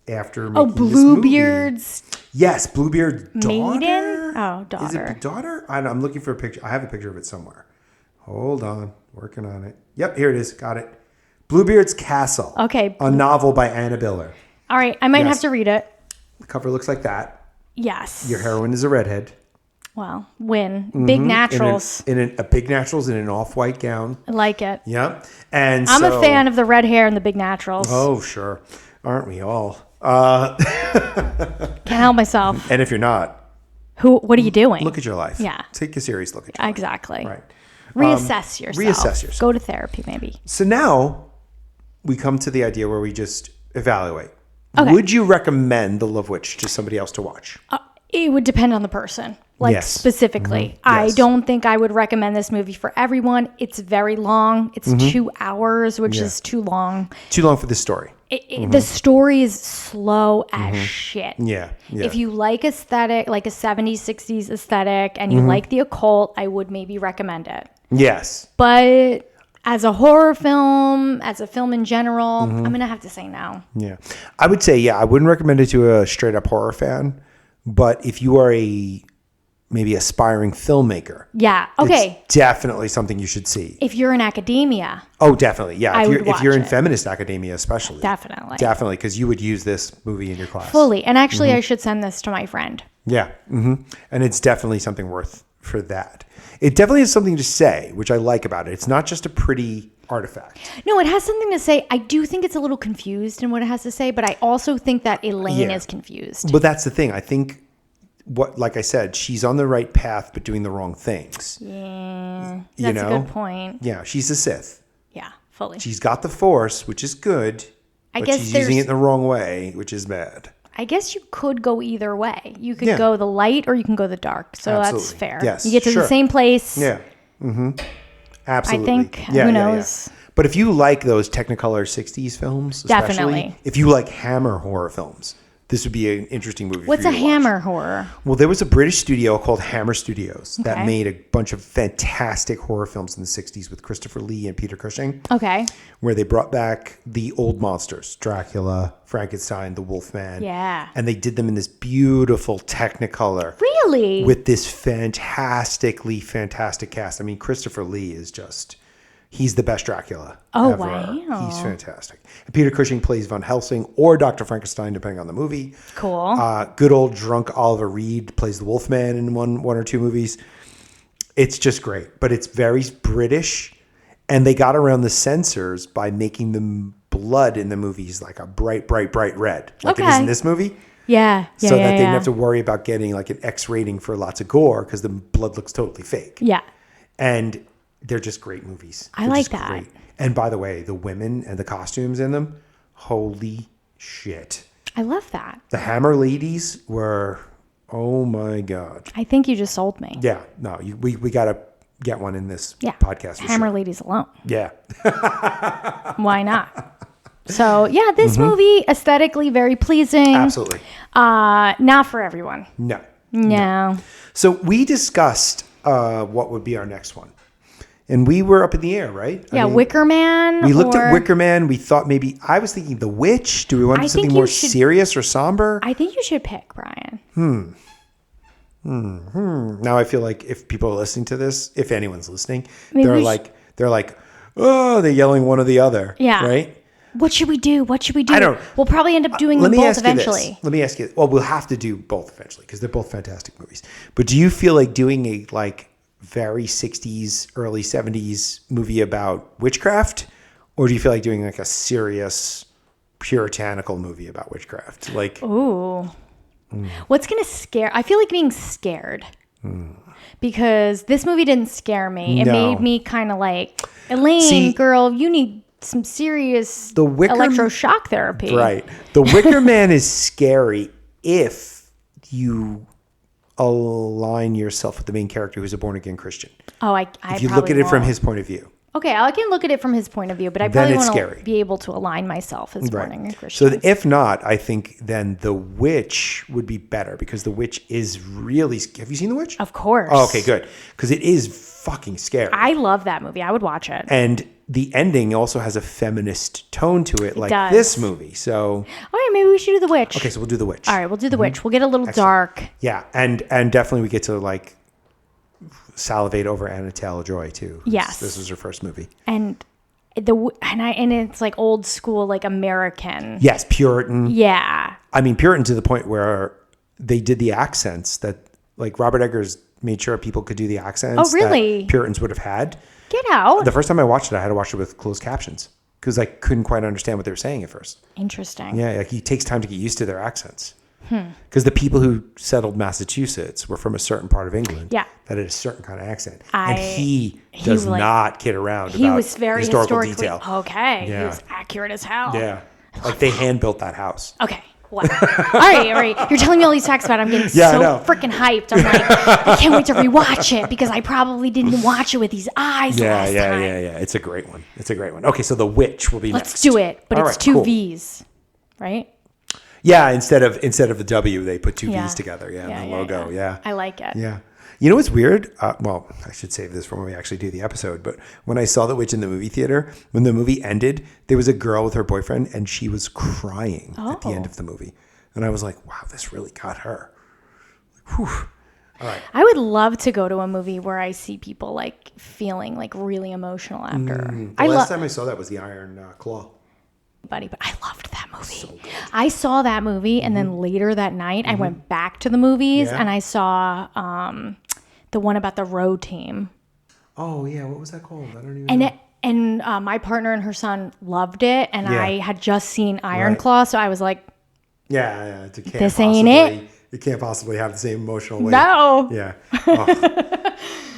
after making this movie. Bluebeard's Yes, Bluebeard's daughter. maiden? Oh, daughter. Is it daughter? I'm looking for a picture. I have a picture of it somewhere. Hold on. Working on it. Yep, here it is. Got it. Bluebeard's Castle. Okay. A novel by Anna Biller. All right. I might Yes. have to read it. The cover looks like that. Yes. Your heroine is a redhead. Well, big naturals. A big naturals in an off-white gown. I like it. Yep. And I'm a fan of the red hair and the big naturals. Oh, sure. Aren't we all? Can't help myself. And if you're not, What are you doing? look at your life. Yeah. Take a serious look at your Exactly. life. Right. Reassess yourself. Reassess yourself. Go to therapy, maybe. So now we come to the idea where we just evaluate. Okay. Would you recommend The Love Witch to somebody else to watch? It would depend on the person, like Yes. specifically. Mm-hmm. I Yes. don't think I would recommend this movie for everyone. It's very long. It's 2 hours, which is too long. Too long for this story. The story is slow as shit. Yeah. If you like aesthetic, like a 70s, 60s aesthetic, and you like the occult, I would maybe recommend it. Yes. But as a horror film, as a film in general, I'm going to have to say no. Yeah. I would say, I wouldn't recommend it to a straight up horror fan. But if you are a maybe aspiring filmmaker, Yeah. Okay. it's definitely something you should see. If you're in academia, Oh, definitely. Yeah. I If would you're, if you're watch in it. feminist academia, especially. definitely. Definitely, because you would use this movie in your class. Fully. And actually, I should send this to my friend. Yeah. And it's definitely something worth for that. It definitely has something to say, which I like about it. It's not just a pretty artifact. No, it has something to say. I do think it's a little confused in what it has to say, but I also think that Elaine Yeah. is confused. But that's the thing. I think like I said, she's on the right path, but doing the wrong things. Yeah. You That's know? a good point. Yeah. She's a Sith. Yeah, fully. She's got the Force, which is good. I but guess she's using it there's- in the wrong way, which is bad. I guess you could go either way. You could Yeah. go the light or you can go the dark. So that's Absolutely. fair. Yes, You get to sure. the same place. Yeah. Absolutely. think, who knows? But if you like those Technicolor 60s films, especially, Definitely. if you like Hammer horror films, this would be an interesting movie What's for a you to watch. Hammer horror? Well, there was a British studio called Hammer Studios that Okay. made a bunch of fantastic horror films in the 60s with Christopher Lee and Peter Cushing, Okay. where they brought back the old monsters, Dracula, Frankenstein, the Wolfman. Yeah. And they did them in this beautiful Technicolor. Really? With this fantastic cast. I mean, Christopher Lee is just... He's the best Dracula ever. wow. He's fantastic. And Peter Cushing plays Von Helsing or Dr. Frankenstein, depending on the movie. Cool. Good old drunk Oliver Reed plays the Wolfman in one or two movies. It's just great, but it's very British, and they got around the censors by making the blood in the movies like a bright red, like it is in this movie. Yeah. Yeah. So yeah, that they didn't yeah. have to worry about getting like an X rating for lots of gore because the blood looks totally fake. Yeah. And they're just great movies. I They're like just that. great. And by the way, the women and the costumes in them, holy shit. I love that. The Hammer ladies were, oh my God. I think you just sold me. Yeah, no, we got to get one in this Yeah. podcast. For Hammer sure. ladies alone. Yeah. Why not? So yeah, this movie aesthetically very pleasing. Absolutely. Not for everyone. No. So we discussed what would be our next one. And we were up in the air, right? Yeah, Wicker Man. We looked at Wicker Man. We thought maybe, I was thinking The Witch. Do we want something more serious or somber? I think you should pick, Brian. Now I feel like if people are listening to this, if anyone's listening, Maybe they're like, oh, they're yelling one or the other. Yeah. Right? What should we do? I don't. We'll probably end up doing them both eventually. Let me ask you. Well, we'll have to do both eventually because they're both fantastic movies. But do you feel like doing a very 60s, early 70s movie about witchcraft, or do you feel like doing like a serious puritanical movie about witchcraft? Like, ooh, what's gonna scare? I feel like being scared. Because this movie didn't scare me. It made me kind of like, Elaine, girl, you need some serious electroshock therapy. Right. The Wicker Man is scary if you align yourself with the main character who's a born-again Christian. Oh, if you look at it from his point of view. Okay, I can look at it from his point of view, but I probably want to be able to align myself as born-again Christian. So if not, I think then The Witch would be better because The Witch is really... Have you seen The Witch? Of course. Oh, okay, good. Because it is fucking scary. I love that movie. I would watch it. And the ending also has a feminist tone to it, like this movie. So... All right, maybe we should do The Witch. Okay, so we'll do The Witch. All right, we'll do The Witch. We'll get a little dark. Yeah, and definitely we get to salivate over Anna Taylor-Joy too. Yes, this was her first movie, and it's like old school, like American. Yes, Puritan. Yeah, I mean Puritan to the point where they did the accents that like Robert Eggers made sure people could do the accents. Oh, really? That Puritans would have had. Get out. The first time I watched it, I had to watch it with closed captions because I couldn't quite understand what they were saying at first. Interesting. Yeah, like it takes time to get used to their accents. Because the people who settled Massachusetts were from a certain part of England that had a certain kind of accent. And he does not kid around he about was very historical detail. Okay. Yeah. He was accurate as hell. Yeah. Like they hand built that house. Okay. Wow. All right. You're telling me all these facts about it. I'm getting so freaking hyped. I'm like, I can't wait to rewatch it because I probably didn't watch it with these eyes last time. Yeah. It's a great one. Okay, so The Witch will be next. Let's do it. But it's two V's, right? Yeah, instead of the W, they put two V's together. Yeah, the logo. Yeah. I like it. Yeah. You know what's weird? Well, I should save this for when we actually do the episode. But when I saw The Witch in the movie theater, when the movie ended, there was a girl with her boyfriend, and she was crying at the end of the movie. And I was like, wow, this really got her. Whew. All right. I would love to go to a movie where I see people like feeling like really emotional after. The last time I saw that was The Iron Claw. But I loved that movie. So I saw that movie, and then later that night, I went back to the movies, and I saw the one about the road team. Oh yeah, what was that called? I don't even know. And my partner and her son loved it, and I had just seen Iron Claw, so I was like, "Yeah, this ain't it. It can't possibly have the same emotional weight." No. Yeah.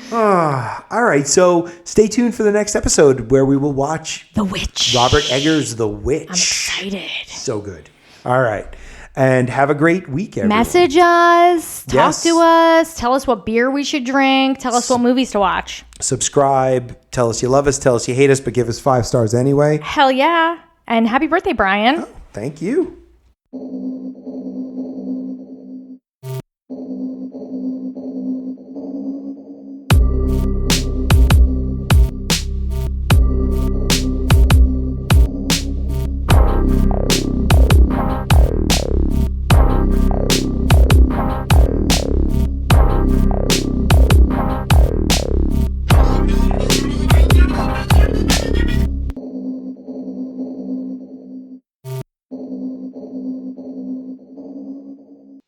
All right, so stay tuned for the next episode where we will watch The Witch. Robert Eggers' The Witch. I'm excited. So good. All right. And have a great week, everyone. Message us. Talk to us. Tell us what beer we should drink. Tell us what movies to watch. Subscribe. Tell us you love us. Tell us you hate us, but give us 5 stars anyway. Hell yeah. And happy birthday, Brian. Oh, thank you.